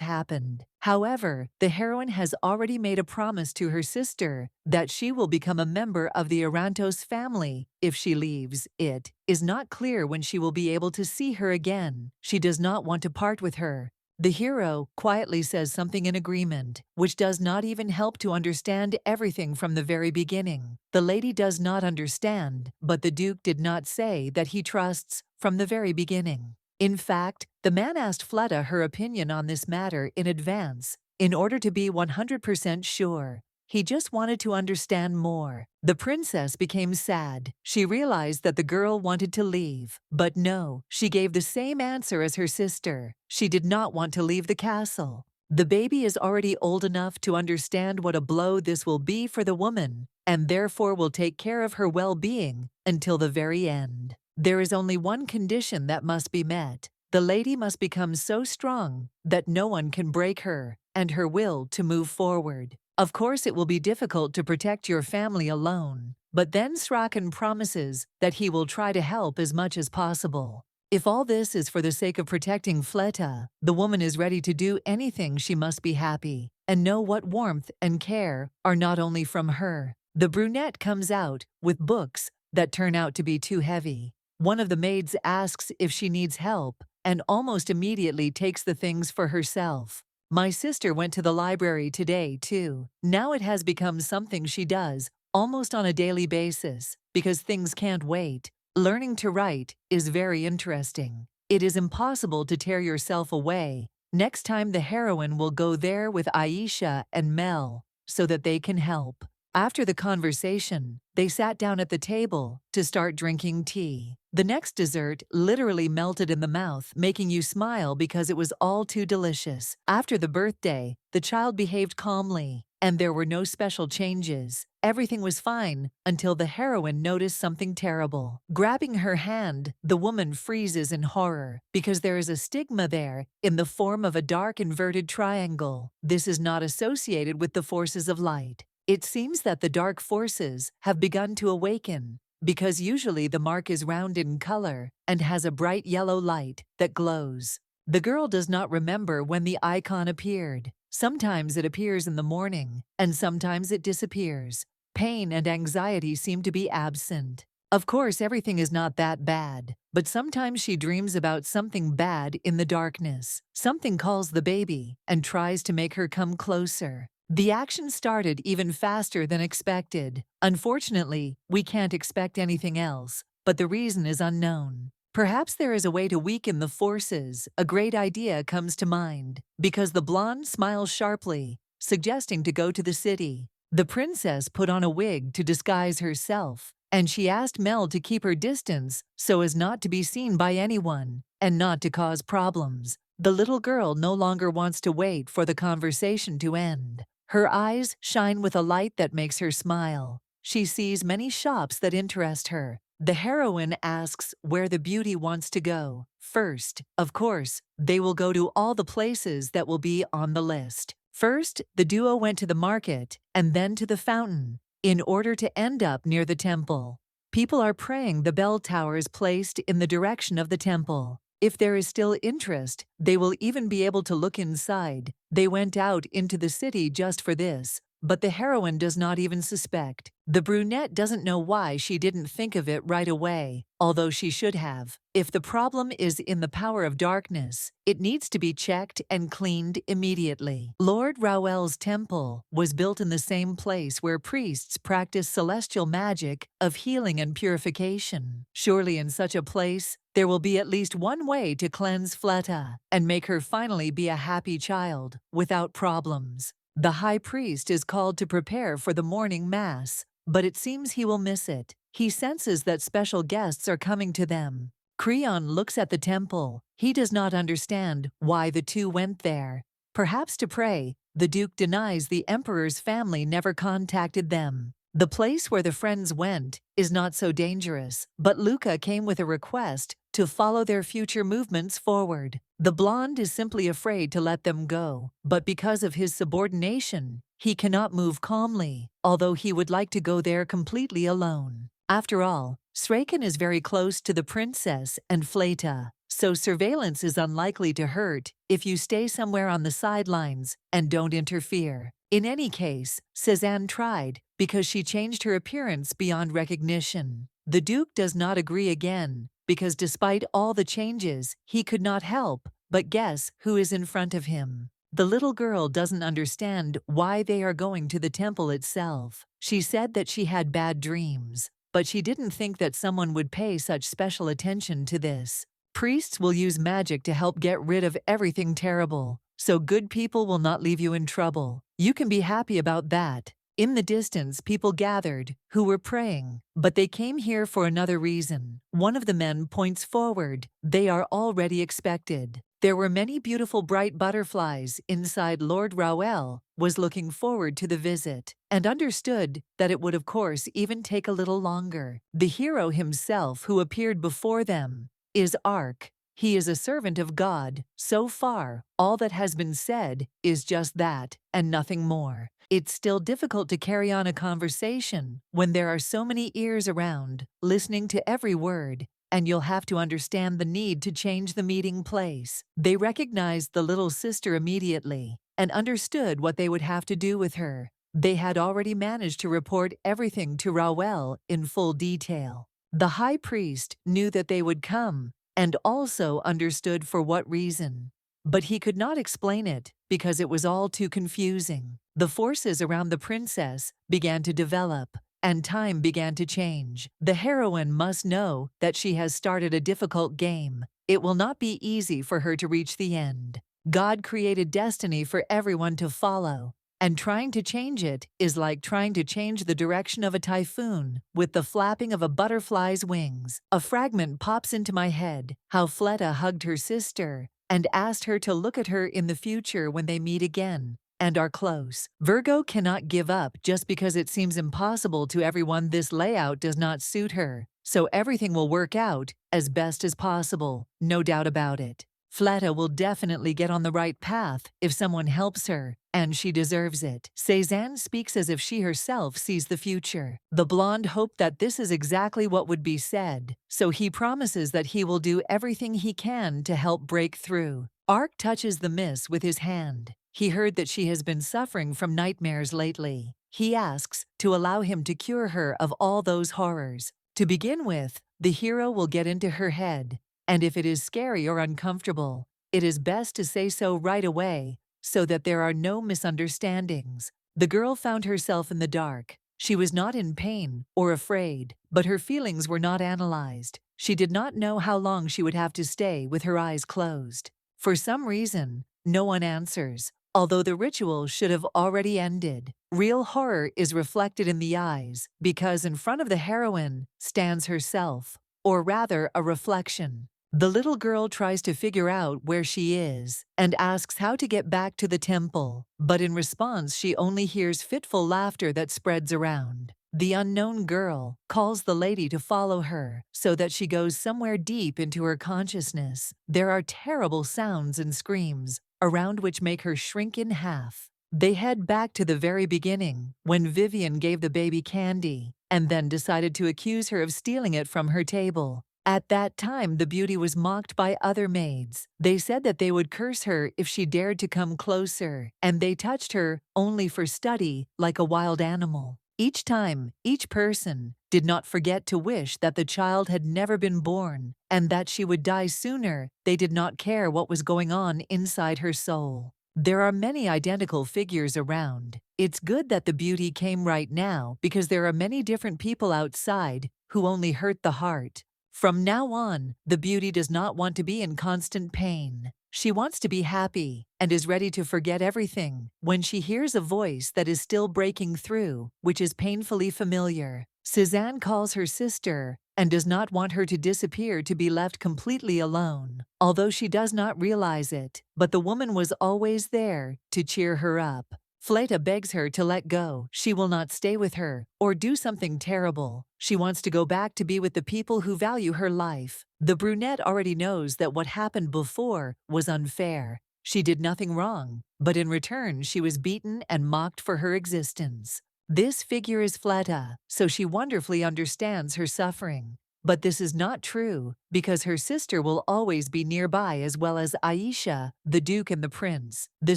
happened. However, the heroine has already made a promise to her sister that she will become a member of the Irantos family if she leaves. It is not clear when she will be able to see her again. She does not want to part with her. The hero quietly says something in agreement, which does not even help to understand everything from the very beginning. The lady does not understand, but the Duke did not say that he trusts from the very beginning. In fact, the man asked Fleta her opinion on this matter in advance, in order to be 100% sure. He just wanted to understand more. The princess became sad. She realized that the girl wanted to leave. But no, she gave the same answer as her sister. She did not want to leave the castle. The baby is already old enough to understand what a blow this will be for the woman, and therefore will take care of her well-being until the very end. There is only one condition that must be met. The lady must become so strong that no one can break her and her will to move forward. Of course, it will be difficult to protect your family alone, but then Sraken promises that he will try to help as much as possible. If all this is for the sake of protecting Fleta, the woman is ready to do anything. She must be happy and know what warmth and care are not only from her. The brunette comes out with books that turn out to be too heavy. One of the maids asks if she needs help and almost immediately takes the things for herself. My sister went to the library today, too. Now it has become something she does almost on a daily basis because things can't wait. Learning to write is very interesting. It is impossible to tear yourself away. Next time the heroine will go there with Aishia and Mel so that they can help. After the conversation, they sat down at the table to start drinking tea. The next dessert literally melted in the mouth, making you smile because it was all too delicious. After the birthday, the child behaved calmly, and there were no special changes. Everything was fine until the heroine noticed something terrible. Grabbing her hand, the woman freezes in horror because there is a stigma there in the form of a dark inverted triangle. This is not associated with the forces of light. It seems that the dark forces have begun to awaken, because usually the mark is round in color and has a bright yellow light that glows. The girl does not remember when the icon appeared. Sometimes it appears in the morning, and sometimes it disappears. Pain and anxiety seem to be absent. Of course, everything is not that bad, but sometimes she dreams about something bad in the darkness. Something calls the baby and tries to make her come closer. The action started even faster than expected. Unfortunately, we can't expect anything else, but the reason is unknown. Perhaps there is a way to weaken the forces. A great idea comes to mind, because the blonde smiles sharply, suggesting to go to the city. The princess put on a wig to disguise herself, and she asked Mel to keep her distance so as not to be seen by anyone and not to cause problems. The little girl no longer wants to wait for the conversation to end. Her eyes shine with a light that makes her smile. She sees many shops that interest her. The heroine asks where the beauty wants to go. First, of course, they will go to all the places that will be on the list. First, the duo went to the market and then to the fountain, in order to end up near the temple. People are praying. The bell tower is placed in the direction of the temple. If there is still interest, they will even be able to look inside. They went out into the city just for this. But the heroine does not even suspect. The brunette doesn't know why she didn't think of it right away, although she should have. If the problem is in the power of darkness, it needs to be checked and cleaned immediately. Lord Raoul's temple was built in the same place where priests practice celestial magic of healing and purification. Surely in such a place, there will be at least one way to cleanse Fleta and make her finally be a happy child without problems. The high priest is called to prepare for the morning mass, but it seems he will miss it. He senses that special guests are coming to them. Creon looks at the temple. He does not understand why the two went there. Perhaps to pray. The Duke denies the Emperor's family never contacted them. The place where the friends went is not so dangerous, but Luca came with a request to follow their future movements forward. The blonde is simply afraid to let them go, but because of his subordination, he cannot move calmly, although he would like to go there completely alone. After all, Sraken is very close to the princess and Fleta, so surveillance is unlikely to hurt if you stay somewhere on the sidelines and don't interfere. In any case, Cézanne tried, because she changed her appearance beyond recognition. The Duke does not agree again, because despite all the changes, he could not help but guess who is in front of him. The little girl doesn't understand why they are going to the temple itself. She said that she had bad dreams, but she didn't think that someone would pay such special attention to this. Priests will use magic to help get rid of everything terrible, so good people will not leave you in trouble. You can be happy about that. In the distance, people gathered who were praying, but they came here for another reason. One of the men points forward. They are already expected. There were many beautiful bright butterflies inside. Lord Raoul was looking forward to the visit and understood that it would of course even take a little longer. The hero himself who appeared before them is Ark. He is a servant of God. So far, all that has been said is just that and nothing more. It's still difficult to carry on a conversation when there are so many ears around, listening to every word, and you'll have to understand the need to change the meeting place. They recognized the little sister immediately and understood what they would have to do with her. They had already managed to report everything to Raoul in full detail. The high priest knew that they would come and also understood for what reason. But he could not explain it because it was all too confusing. The forces around the princess began to develop, and time began to change. The heroine must know that she has started a difficult game. It will not be easy for her to reach the end. God created destiny for everyone to follow, and trying to change it is like trying to change the direction of a typhoon with the flapping of a butterfly's wings. A fragment pops into my head, how Fleta hugged her sister and asked her to look at her in the future when they meet again and are close. Virgo cannot give up just because it seems impossible to everyone. This layout does not suit her, so everything will work out as best as possible, no doubt about it. Fleta will definitely get on the right path if someone helps her, and she deserves it. Cézanne speaks as if she herself sees the future. The blonde hoped that this is exactly what would be said, so he promises that he will do everything he can to help break through. Ark touches the miss with his hand. He heard that she has been suffering from nightmares lately. He asks to allow him to cure her of all those horrors. To begin with, the hero will get into her head, and if it is scary or uncomfortable, it is best to say so right away so that there are no misunderstandings. The girl found herself in the dark. She was not in pain or afraid, but her feelings were not analyzed. She did not know how long she would have to stay with her eyes closed. For some reason, no one answers, although the ritual should have already ended. Real horror is reflected in the eyes because in front of the heroine stands herself, or rather a reflection. The little girl tries to figure out where she is and asks how to get back to the temple, but in response she only hears fitful laughter that spreads around. The unknown girl calls the lady to follow her so that she goes somewhere deep into her consciousness. There are terrible sounds and screams around which make her shrink in half. They head back to the very beginning when Vivian gave the baby candy and then decided to accuse her of stealing it from her table. At that time, the beauty was mocked by other maids. They said that they would curse her if she dared to come closer, and they touched her only for study like a wild animal. Each time, each person did not forget to wish that the child had never been born and that she would die sooner. They did not care what was going on inside her soul. There are many identical figures around. It's good that the beauty came right now because there are many different people outside who only hurt the heart. From now on, the beauty does not want to be in constant pain. She wants to be happy and is ready to forget everything when she hears a voice that is still breaking through, which is painfully familiar. Suzanne calls her sister and does not want her to disappear to be left completely alone, although she does not realize it, but the woman was always there to cheer her up. Fleta begs her to let go. She will not stay with her or do something terrible. She wants to go back to be with the people who value her life. The brunette already knows that what happened before was unfair. She did nothing wrong, but in return she was beaten and mocked for her existence. This figure is Fleta, so she wonderfully understands her suffering. But this is not true, because her sister will always be nearby, as well as Aishia, the Duke and the Prince. The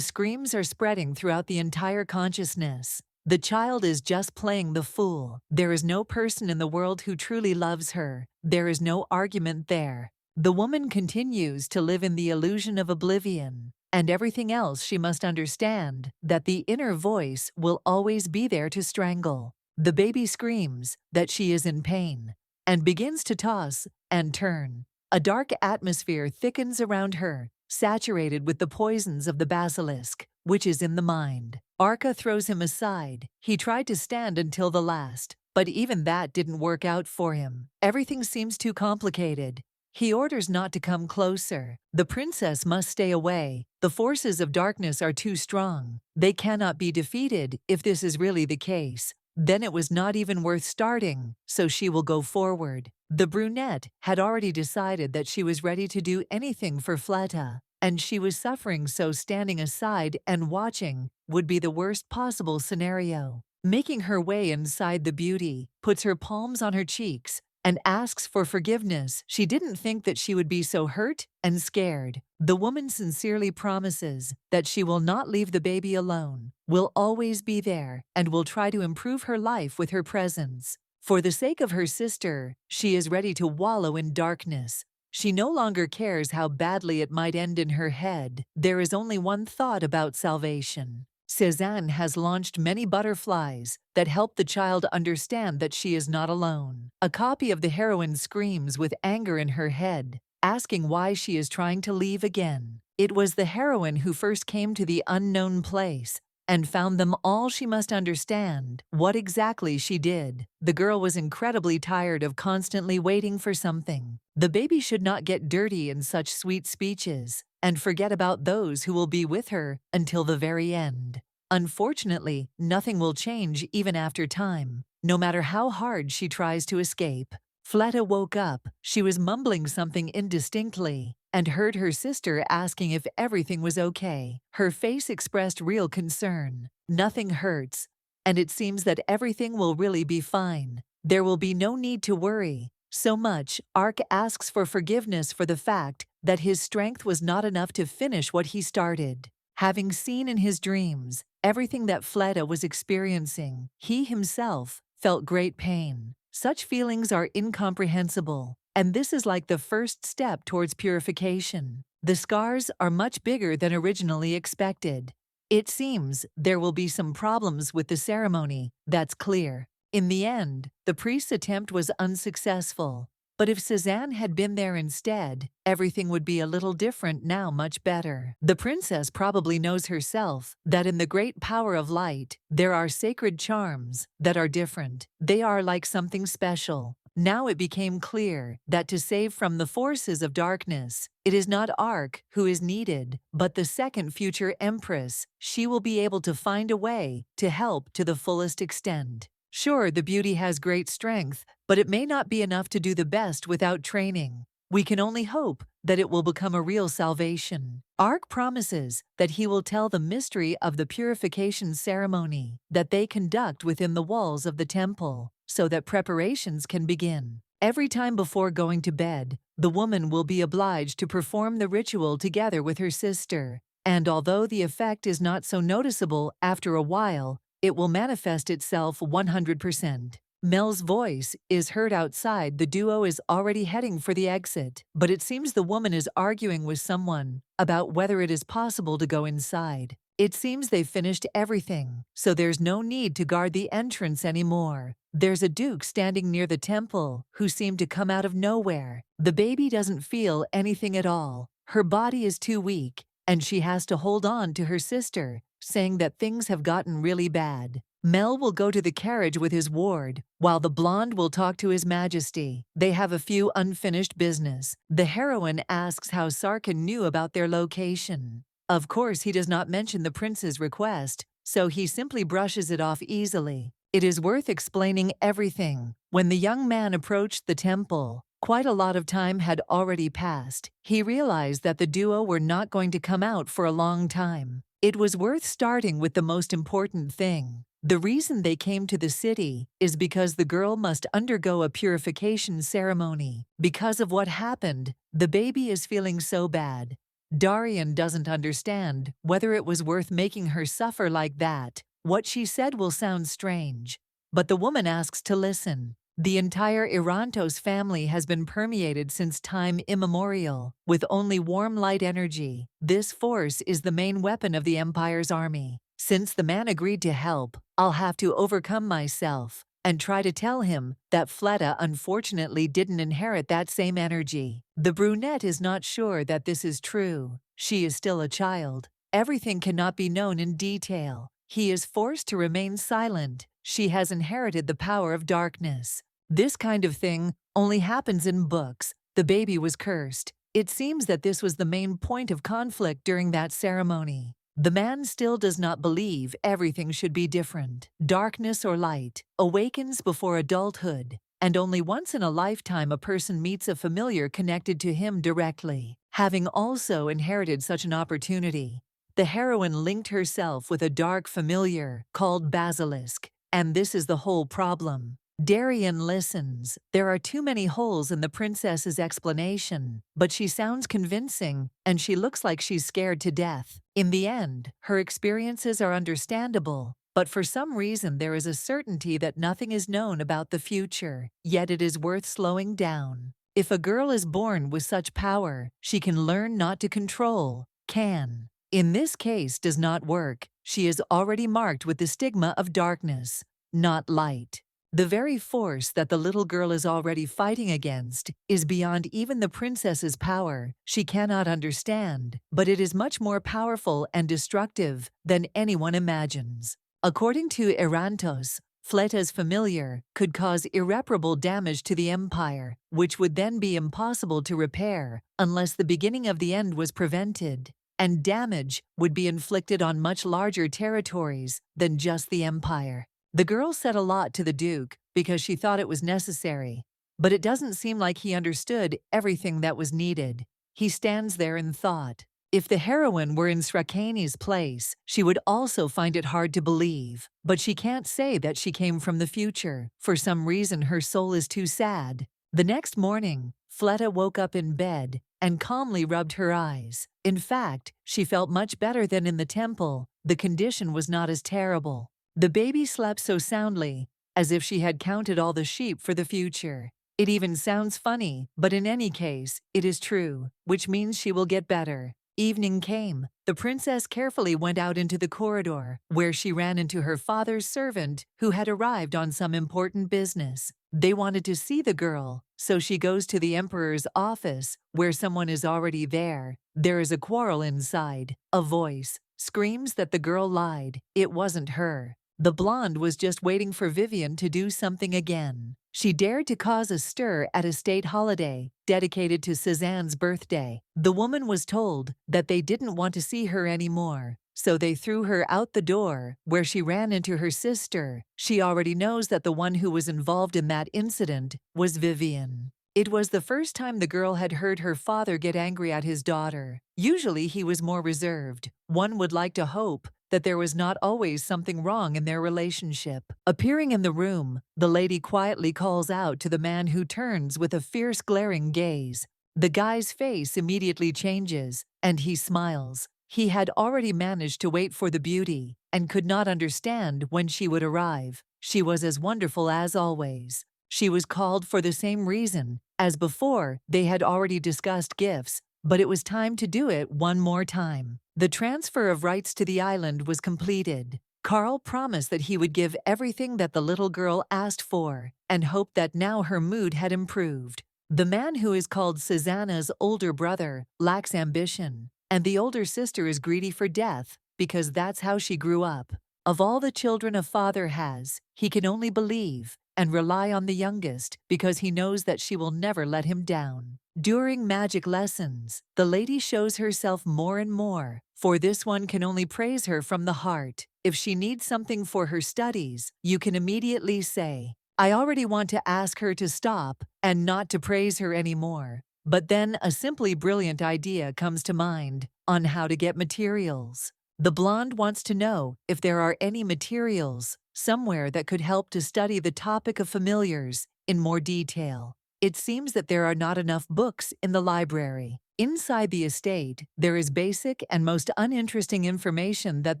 screams are spreading throughout the entire consciousness. The child is just playing the fool. There is no person in the world who truly loves her. There is no argument there. The woman continues to live in the illusion of oblivion. And everything else she must understand that the inner voice will always be there to strangle. The baby screams that she is in pain and begins to toss and turn. A dark atmosphere thickens around her, saturated with the poisons of the basilisk, which is in the mind. Arka throws him aside. He tried to stand until the last, but even that didn't work out for him. Everything seems too complicated. He orders not to come closer. The princess must stay away. The forces of darkness are too strong. They cannot be defeated if this is really the case. Then it was not even worth starting, so she will go forward. The brunette had already decided that she was ready to do anything for Fleta, and she was suffering, so standing aside and watching would be the worst possible scenario. Making her way inside, the beauty puts her palms on her cheeks and asks for forgiveness. She didn't think that she would be so hurt and scared. The woman sincerely promises that she will not leave the baby alone, will always be there, and will try to improve her life with her presence. For the sake of her sister, she is ready to wallow in darkness. She no longer cares how badly it might end in her head. There is only one thought about salvation. Suzanne has launched many butterflies that help the child understand that she is not alone. A copy of the heroine screams with anger in her head, asking why she is trying to leave again. It was the heroine who first came to the unknown place and found them all. She must understand what exactly she did. The girl was incredibly tired of constantly waiting for something. The baby should not get dirty in such sweet speeches and forget about those who will be with her until the very end. Unfortunately, nothing will change even after time, no matter how hard she tries to escape. Fleta woke up. She was mumbling something indistinctly and heard her sister asking if everything was okay. Her face expressed real concern. Nothing hurts, and it seems that everything will really be fine. There will be no need to worry so much. Ark asks for forgiveness for the fact that his strength was not enough to finish what he started. Having seen in his dreams everything that Fleta was experiencing, he himself felt great pain. Such feelings are incomprehensible, and this is like the first step towards purification. The scars are much bigger than originally expected. It seems there will be some problems with the ceremony, that's clear. In the end, the priest's attempt was unsuccessful. But if Suzanne had been there instead, everything would be a little different now, much better. The princess probably knows herself that in the great power of light, there are sacred charms that are different. They are like something special. Now it became clear that to save from the forces of darkness, it is not Ark who is needed, but the second future empress. She will be able to find a way to help to the fullest extent. Sure, the beauty has great strength, but it may not be enough to do the best without training. We can only hope that it will become a real salvation. Ark promises that he will tell the mystery of the purification ceremony that they conduct within the walls of the temple, so that preparations can begin. Every time before going to bed, the woman will be obliged to perform the ritual together with her sister, and although the effect is not so noticeable after a while, it will manifest itself 100%. Mel's voice is heard outside. The duo is already heading for the exit, but it seems the woman is arguing with someone about whether it is possible to go inside. It seems they've finished everything, so there's no need to guard the entrance anymore. There's a duke standing near the temple who seemed to come out of nowhere. The baby doesn't feel anything at all. Her body is too weak, and she has to hold on to her sister, saying that things have gotten really bad. Mel will go to the carriage with his ward, while the blonde will talk to His Majesty. They have a few unfinished business. The heroine asks how Sarkin knew about their location. Of course, he does not mention the prince's request, so he simply brushes it off easily. It is worth explaining everything. When the young man approached the temple, quite a lot of time had already passed. He realized that the duo were not going to come out for a long time. It was worth starting with the most important thing. The reason they came to the city is because the girl must undergo a purification ceremony. Because of what happened, the baby is feeling so bad. Darian doesn't understand whether it was worth making her suffer like that. What she said will sound strange, but the woman asks to listen. The entire Irantos family has been permeated since time immemorial, with only warm light energy. This force is the main weapon of the Empire's army. Since the man agreed to help, I'll have to overcome myself and try to tell him that Fleta unfortunately didn't inherit that same energy. The brunette is not sure that this is true. She is still a child. Everything cannot be known in detail. He is forced to remain silent. She has inherited the power of darkness. This kind of thing only happens in books. The baby was cursed. It seems that this was the main point of conflict during that ceremony. The man still does not believe everything should be different. Darkness or light awakens before adulthood, and only once in a lifetime a person meets a familiar connected to him directly. Having also inherited such an opportunity, the heroine linked herself with a dark familiar called Basilisk, and this is the whole problem. Darian listens. There are too many holes in the princess's explanation, but she sounds convincing, and she looks like she's scared to death. In the end, her experiences are understandable, but for some reason there is a certainty that nothing is known about the future, yet it is worth slowing down. If a girl is born with such power, she can learn not to control, can. In this case does not work. She is already marked with the stigma of darkness, not light. The very force that the little girl is already fighting against is beyond even the princess's power. She cannot understand, but it is much more powerful and destructive than anyone imagines. According to Irantos, Fleta's familiar could cause irreparable damage to the empire, which would then be impossible to repair unless the beginning of the end was prevented, and damage would be inflicted on much larger territories than just the empire. The girl said a lot to the Duke because she thought it was necessary, but it doesn't seem like he understood everything that was needed. He stands there in thought. If the heroine were in Srakani's place, she would also find it hard to believe, but she can't say that she came from the future. For some reason, her soul is too sad. The next morning, Fleta woke up in bed and calmly rubbed her eyes. In fact, she felt much better than in the temple. The condition was not as terrible. The baby slept so soundly, as if she had counted all the sheep for the future. It even sounds funny, but in any case, it is true, which means she will get better. Evening came. The princess carefully went out into the corridor, where she ran into her father's servant, who had arrived on some important business. They wanted to see the girl, so she goes to the emperor's office, where someone is already there. There is a quarrel inside. A voice screams that the girl lied. It wasn't her. The blonde was just waiting for Vivian to do something again. She dared to cause a stir at a state holiday dedicated to Cézanne's birthday. The woman was told that they didn't want to see her anymore, so they threw her out the door, where she ran into her sister. She already knows that the one who was involved in that incident was Vivian. It was the first time the girl had heard her father get angry at his daughter. Usually he was more reserved. One would like to hope that there was not always something wrong in their relationship. Appearing in the room, the lady quietly calls out to the man who turns with a fierce glaring gaze. The guy's face immediately changes, and he smiles. He had already managed to wait for the beauty, and could not understand when she would arrive. She was as wonderful as always. She was called for the same reason. As before, they had already discussed gifts, but it was time to do it one more time. The transfer of rights to the island was completed. Carl promised that he would give everything that the little girl asked for, and hoped that now her mood had improved. The man who is called Susanna's older brother lacks ambition, and the older sister is greedy for death because that's how she grew up. Of all the children a father has, he can only believe and rely on the youngest because he knows that she will never let him down. During magic lessons, the lady shows herself more and more, for this one can only praise her from the heart. If she needs something for her studies, you can immediately say, I already want to ask her to stop and not to praise her anymore. But then a simply brilliant idea comes to mind on how to get materials. The blonde wants to know if there are any materials somewhere that could help to study the topic of familiars in more detail. It seems that there are not enough books in the library. Inside the estate, there is basic and most uninteresting information that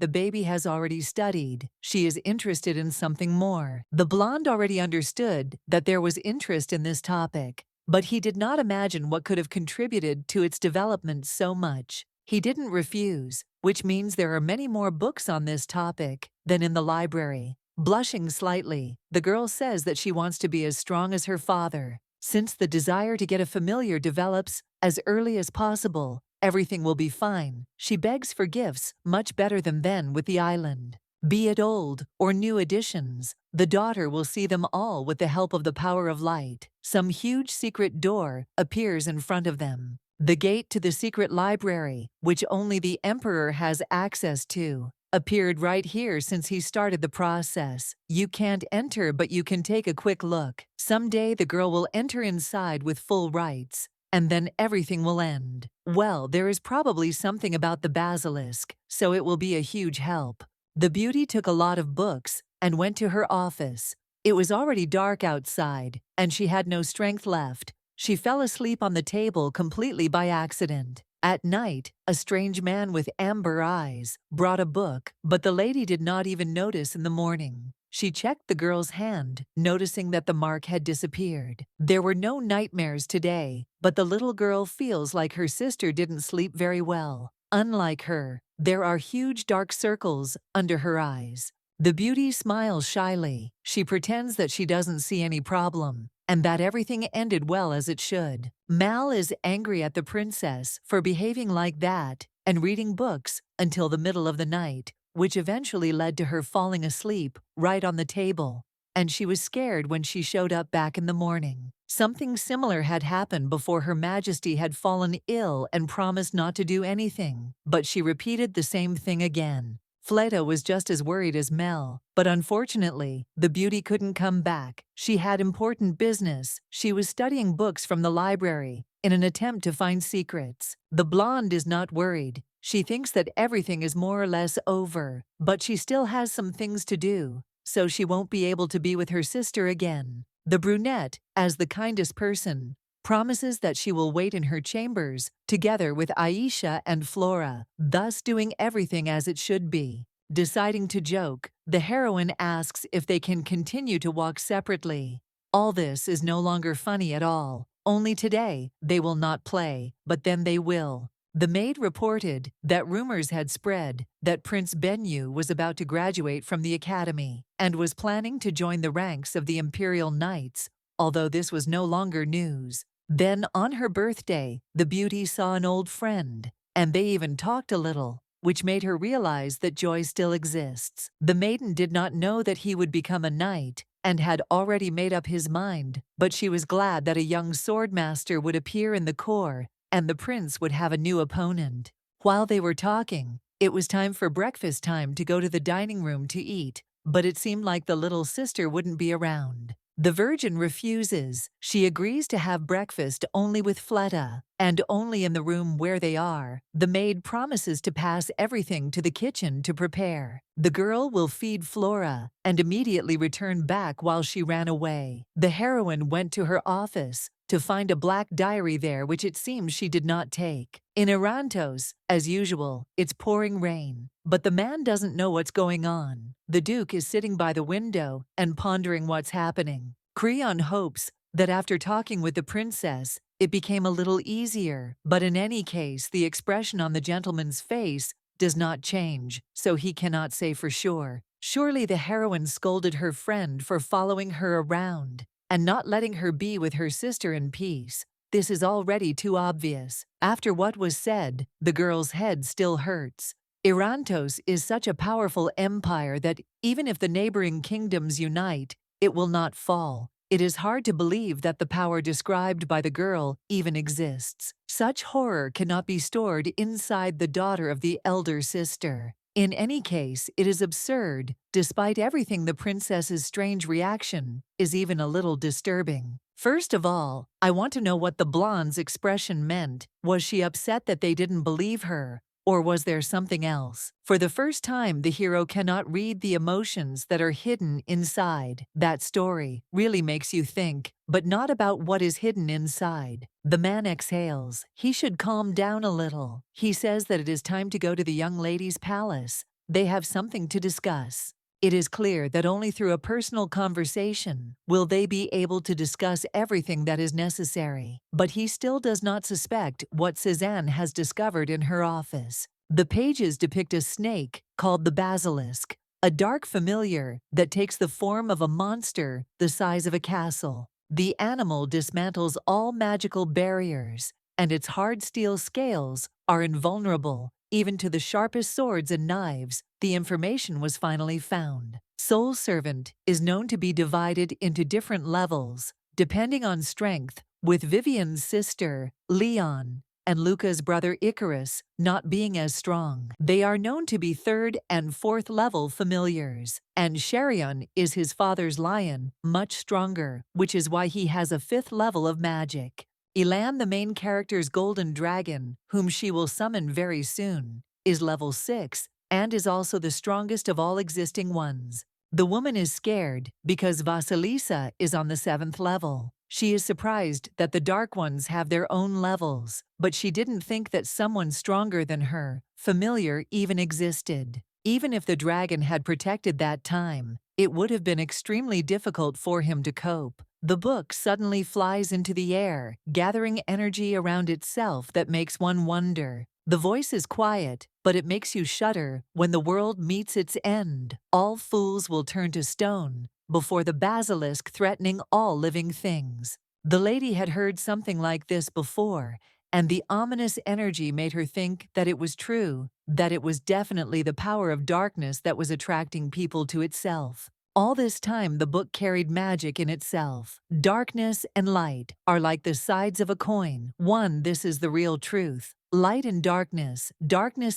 the baby has already studied. She is interested in something more. The blonde already understood that there was interest in this topic, but he did not imagine what could have contributed to its development so much. He didn't refuse, which means there are many more books on this topic than in the library. Blushing slightly, the girl says that she wants to be as strong as her father. Since the desire to get a familiar develops as early as possible, everything will be fine. She begs for gifts much better than then with the island. Be it old or new editions, the daughter will see them all with the help of the power of light. Some huge secret door appears in front of them. The gate to the secret library, which only the emperor has access to, appeared right here since he started the process. You can't enter, but you can take a quick look. Someday the girl will enter inside with full rights, and then everything will end. Well, there is probably something about the basilisk, so it will be a huge help. The beauty took a lot of books and went to her office. It was already dark outside, and she had no strength left. She fell asleep on the table completely by accident. At night, a strange man with amber eyes brought a book, but the lady did not even notice in the morning. She checked the girl's hand, noticing that the mark had disappeared. There were no nightmares today, but the little girl feels like her sister didn't sleep very well. Unlike her, there are huge dark circles under her eyes. The beauty smiles shyly. She pretends that she doesn't see any problem, and that everything ended well as it should. Mal is angry at the princess for behaving like that and reading books until the middle of the night, which eventually led to her falling asleep right on the table, and she was scared when she showed up back in the morning. Something similar had happened before Her Majesty had fallen ill and promised not to do anything, but she repeated the same thing again. Fleta was just as worried as Mel, but unfortunately, the beauty couldn't come back. She had important business. She was studying books from the library in an attempt to find secrets. The blonde is not worried. She thinks that everything is more or less over, but she still has some things to do, so she won't be able to be with her sister again. The brunette, as the kindest person, promises that she will wait in her chambers together with Aishia and Flora, thus doing everything as it should be. Deciding to joke, the heroine asks if they can continue to walk separately. All this is no longer funny at all. Only today, they will not play, but then they will. The maid reported that rumors had spread that Prince Benyu was about to graduate from the academy and was planning to join the ranks of the Imperial Knights, although this was no longer news. Then, on her birthday, the beauty saw an old friend, and they even talked a little, which made her realize that joy still exists. The maiden did not know that he would become a knight, and had already made up his mind, but she was glad that a young swordmaster would appear in the corps, and the prince would have a new opponent. While they were talking, it was time for breakfast time to go to the dining room to eat, but it seemed like the little sister wouldn't be around. The virgin refuses. She agrees to have breakfast only with Fleta, and only in the room where they are. The maid promises to pass everything to the kitchen to prepare. The girl will feed Flora and immediately return back while she ran away. The heroine went to her office to find a black diary there which it seems she did not take. In Erantos, as usual, it's pouring rain, but the man doesn't know what's going on. The Duke is sitting by the window and pondering what's happening. Creon hopes that after talking with the princess, it became a little easier, but in any case, the expression on the gentleman's face does not change, so he cannot say for sure. Surely the heroine scolded her friend for following her around and not letting her be with her sister in peace. This is already too obvious. After what was said, the girl's head still hurts. Erantos is such a powerful empire that even if the neighboring kingdoms unite, it will not fall. It is hard to believe that the power described by the girl even exists. Such horror cannot be stored inside the daughter of the elder sister. In any case, it is absurd. Despite everything, the princess's strange reaction is even a little disturbing. First of all, I want to know what the blonde's expression meant. Was she upset that they didn't believe her? Or was there something else? For the first time, the hero cannot read the emotions that are hidden inside. That story really makes you think, but not about what is hidden inside. The man exhales. He should calm down a little. He says that it is time to go to the young lady's palace. They have something to discuss. It is clear that only through a personal conversation will they be able to discuss everything that is necessary. But he still does not suspect what Cézanne has discovered in her office. The pages depict a snake called the basilisk, a dark familiar that takes the form of a monster the size of a castle. The animal dismantles all magical barriers, and its hard steel scales are invulnerable even to the sharpest swords and knives. The information was finally found. Soul Servant is known to be divided into different levels, depending on strength, with Vivian's sister, Leon, and Luca's brother Icarus not being as strong. They are known to be 3rd and 4th level familiars, and Charion is his father's lion, much stronger, which is why he has a 5th level of magic. Elan, the main character's golden dragon, whom she will summon very soon, is level 6 and is also the strongest of all existing ones. The woman is scared because Vasilisa is on the 7th level. She is surprised that the Dark Ones have their own levels, but she didn't think that someone stronger than her, familiar, even existed. Even if the dragon had protected that time, it would have been extremely difficult for him to cope. The book suddenly flies into the air, gathering energy around itself that makes one wonder. The voice is quiet, but it makes you shudder. When the world meets its end, all fools will turn to stone before the basilisk threatening all living things. The lady had heard something like this before, and the ominous energy made her think that it was true, that it was definitely the power of darkness that was attracting people to itself. All this time, the book carried magic in itself. Darkness and light are like the sides of a coin. This is the real truth. Light and darkness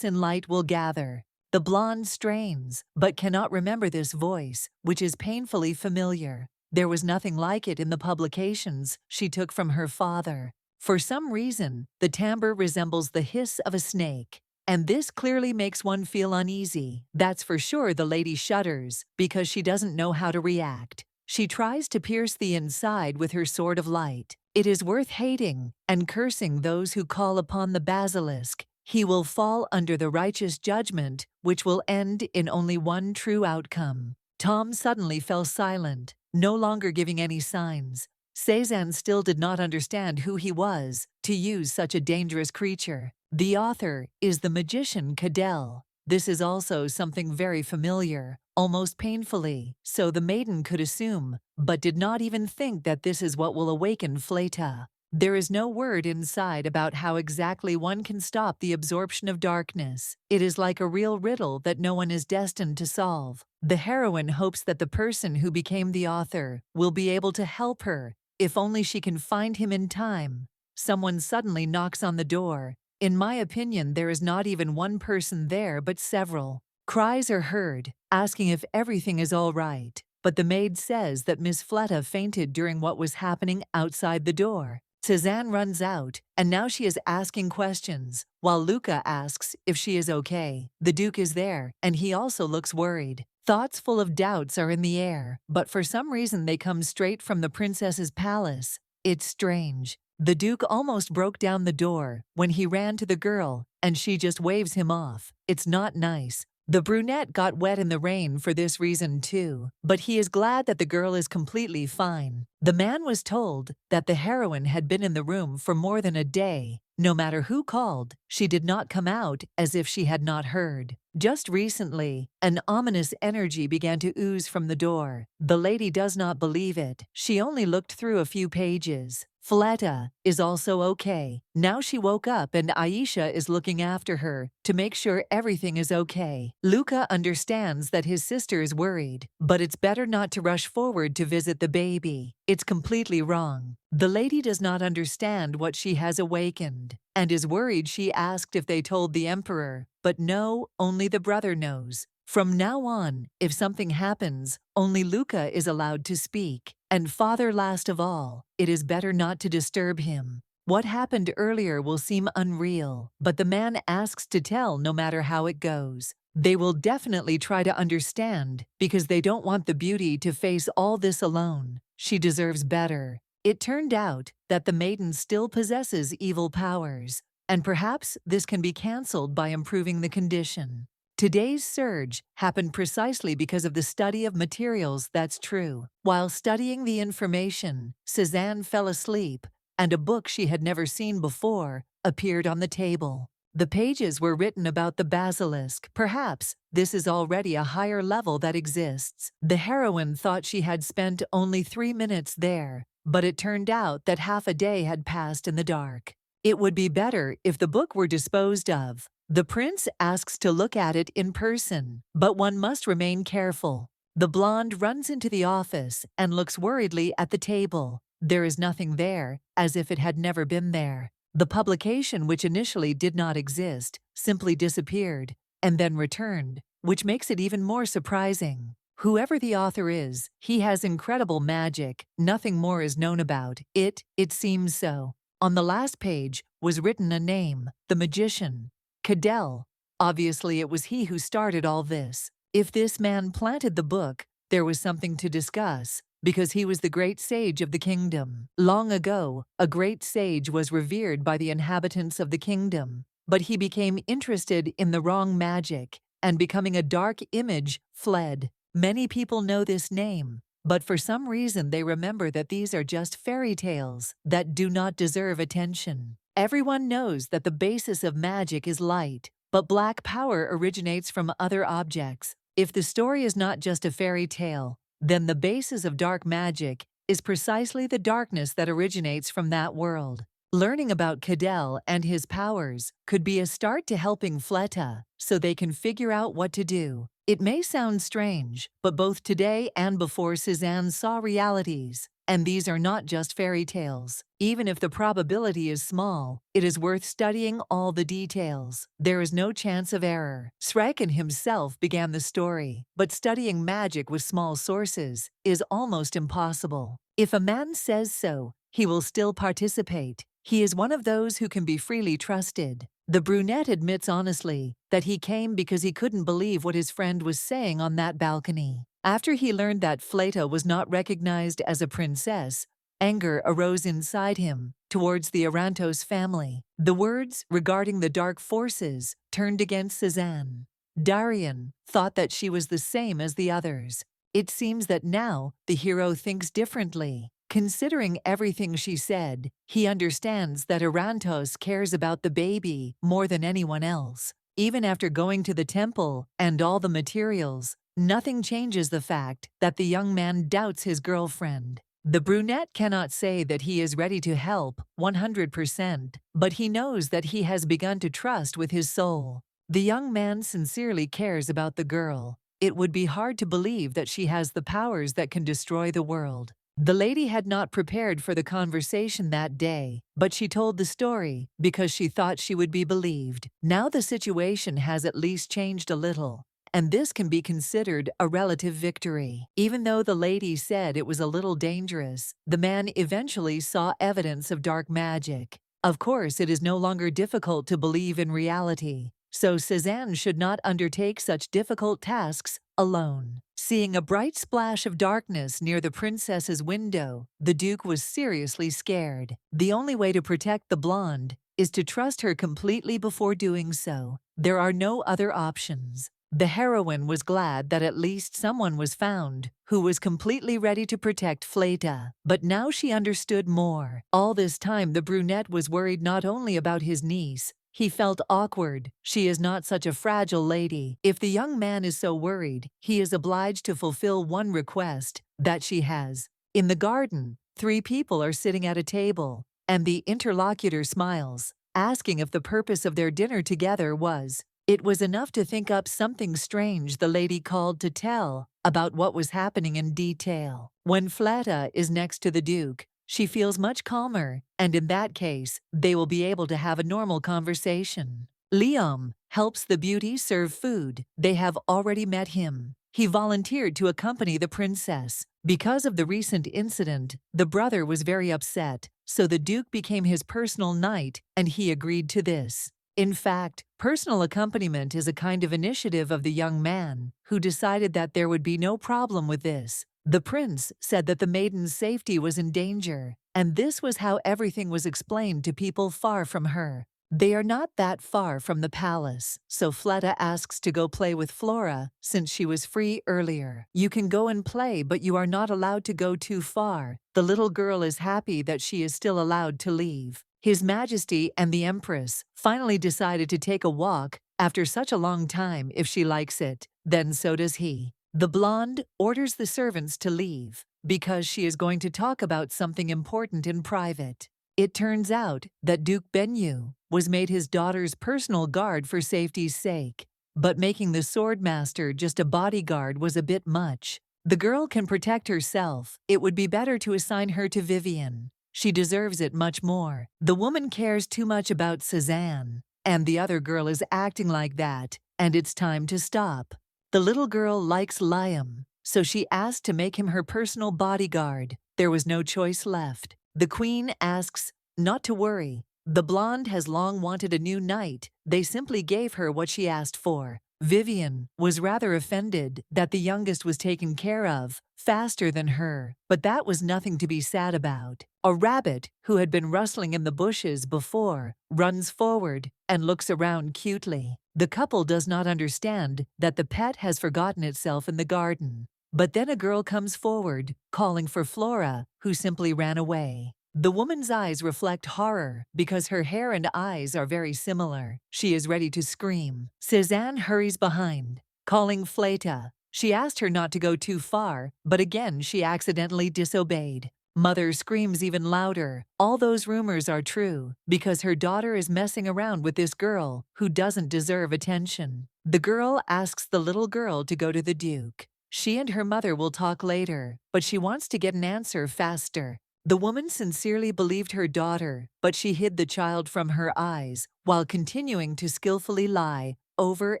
and light will gather. The blonde strains, but cannot remember this voice, which is painfully familiar. There was nothing like it in the publications she took from her father. For some reason, the timbre resembles the hiss of a snake. And this clearly makes one feel uneasy. That's for sure. The lady shudders because she doesn't know how to react. She tries to pierce the inside with her sword of light. It is worth hating and cursing those who call upon the basilisk. He will fall under the righteous judgment, which will end in only one true outcome. Tom suddenly fell silent, no longer giving any signs. Cézanne still did not understand who he was to use such a dangerous creature. The author is the magician Cadell. This is also something very familiar, almost painfully, so the maiden could assume, but did not even think that this is what will awaken Fleta. There is no word inside about how exactly one can stop the absorption of darkness. It is like a real riddle that no one is destined to solve. The heroine hopes that the person who became the author will be able to help her, if only she can find him in time. Someone suddenly knocks on the door. In my opinion, there is not even one person there but several. Cries are heard, asking if everything is all right, but the maid says that Miss Fleta fainted during what was happening outside the door. Suzanne runs out, and now she is asking questions, while Luca asks if she is okay. The Duke is there, and he also looks worried. Thoughts full of doubts are in the air, but for some reason they come straight from the princess's palace. It's strange. The Duke almost broke down the door when he ran to the girl, and she just waves him off. It's not nice. The brunette got wet in the rain for this reason too, but he is glad that the girl is completely fine. The man was told that the heroine had been in the room for more than a day. No matter who called, she did not come out as if she had not heard. Just recently, an ominous energy began to ooze from the door. The lady does not believe it. She only looked through a few pages. Fleta is also okay. Now she woke up and Aishia is looking after her to make sure everything is okay. Luca understands that his sister is worried, but it's better not to rush forward to visit the baby. It's completely wrong. The lady does not understand what she has awakened and is worried. She asked if they told the emperor, but no, only the brother knows. From now on, if something happens, only Luca is allowed to speak. And father last of all, it is better not to disturb him. What happened earlier will seem unreal, but the man asks to tell no matter how it goes. They will definitely try to understand because they don't want the beauty to face all this alone. She deserves better. It turned out that the maiden still possesses evil powers, and perhaps this can be cancelled by improving the condition. Today's surge happened precisely because of the study of materials. That's true. While studying the information, Suzanne fell asleep, and a book she had never seen before appeared on the table. The pages were written about the basilisk. Perhaps this is already a higher level that exists. The heroine thought she had spent only 3 minutes there, but it turned out that half a day had passed in the dark. It would be better if the book were disposed of. The prince asks to look at it in person, but one must remain careful. The blonde runs into the office and looks worriedly at the table. There is nothing there, as if it had never been there. The publication, which initially did not exist, simply disappeared and then returned, which makes it even more surprising. Whoever the author is, he has incredible magic. Nothing more is known about it. It seems so. On the last page was written a name, the magician. Cadell. Obviously it was he who started all this. If this man planted the book, there was something to discuss, because he was the great sage of the kingdom. Long ago, a great sage was revered by the inhabitants of the kingdom, but he became interested in the wrong magic, and becoming a dark image, fled. Many people know this name, but for some reason they remember that these are just fairy tales that do not deserve attention. Everyone knows that the basis of magic is light, but black power originates from other objects. If the story is not just a fairy tale, then the basis of dark magic is precisely the darkness that originates from that world. Learning about Cadell and his powers could be a start to helping Fleta so they can figure out what to do. It may sound strange, but both today and before Suzanne saw realities, and these are not just fairy tales. Even if the probability is small, it is worth studying all the details. There is no chance of error. Shreken himself began the story, but studying magic with small sources is almost impossible. If a man says so, he will still participate. He is one of those who can be freely trusted. The brunette admits honestly that he came because he couldn't believe what his friend was saying on that balcony. After he learned that Fleta was not recognized as a princess, anger arose inside him towards the Arantos family. The words regarding the dark forces turned against Suzanne. Darian thought that she was the same as the others. It seems that now the hero thinks differently. Considering everything she said, he understands that Arantos cares about the baby more than anyone else. Even after going to the temple and all the materials, nothing changes the fact that the young man doubts his girlfriend. The brunette cannot say that he is ready to help 100%, but he knows that he has begun to trust with his soul. The young man sincerely cares about the girl. It would be hard to believe that she has the powers that can destroy the world. The lady had not prepared for the conversation that day, but she told the story because she thought she would be believed. Now the situation has at least changed a little. and this can be considered a relative victory. Even though the lady said it was a little dangerous, the man eventually saw evidence of dark magic. Of course, it is no longer difficult to believe in reality, so Cézanne should not undertake such difficult tasks alone. Seeing a bright splash of darkness near the princess's window, the Duke was seriously scared. The only way to protect the blonde is to trust her completely before doing so. There are no other options. The heroine was glad that at least someone was found who was completely ready to protect Fleta. But now she understood more. All this time the brunette was worried not only about his niece. He felt awkward. She is not such a fragile lady. If the young man is so worried, he is obliged to fulfill one request that she has. In the garden, 3 people are sitting at a table, and the interlocutor smiles, asking if the purpose of their dinner together was. It was enough to think up something strange the lady called to tell about what was happening in detail. When Fleta is next to the Duke, she feels much calmer, and in that case, they will be able to have a normal conversation. Liam helps the beauty serve food. They have already met him. He volunteered to accompany the princess. Because of the recent incident, the brother was very upset, so the Duke became his personal knight, and he agreed to this. In fact, personal accompaniment is a kind of initiative of the young man, who decided that there would be no problem with this. The prince said that the maiden's safety was in danger, and this was how everything was explained to people far from her. They are not that far from the palace, so Fleta asks to go play with Flora since she was free earlier. You can go and play, but you are not allowed to go too far. The little girl is happy that she is still allowed to leave. His Majesty and the Empress finally decided to take a walk after such a long time. If she likes it, then so does he. The blonde orders the servants to leave because she is going to talk about something important in private. It turns out that Duke Benyu was made his daughter's personal guard for safety's sake, but making the swordmaster just a bodyguard was a bit much. The girl can protect herself. It would be better to assign her to Vivian. She deserves it much more. The woman cares too much about Cézanne, and the other girl is acting like that, and it's time to stop. The little girl likes Liam, so she asked to make him her personal bodyguard. There was no choice left. The queen asks not to worry. The blonde has long wanted a new knight. They simply gave her what she asked for. Vivian was rather offended that the youngest was taken care of faster than her, but that was nothing to be sad about. A rabbit, who had been rustling in the bushes before, runs forward and looks around cutely. The couple does not understand that the pet has forgotten itself in the garden. But then a girl comes forward, calling for Flora, who simply ran away. The woman's eyes reflect horror because her hair and eyes are very similar. She is ready to scream. Cézanne hurries behind, calling Fleta. She asked her not to go too far, but again she accidentally disobeyed. Mother screams even louder. All those rumors are true because her daughter is messing around with this girl who doesn't deserve attention. The girl asks the little girl to go to the Duke. She and her mother will talk later, but she wants to get an answer faster. The woman sincerely believed her daughter, but she hid the child from her eyes while continuing to skillfully lie over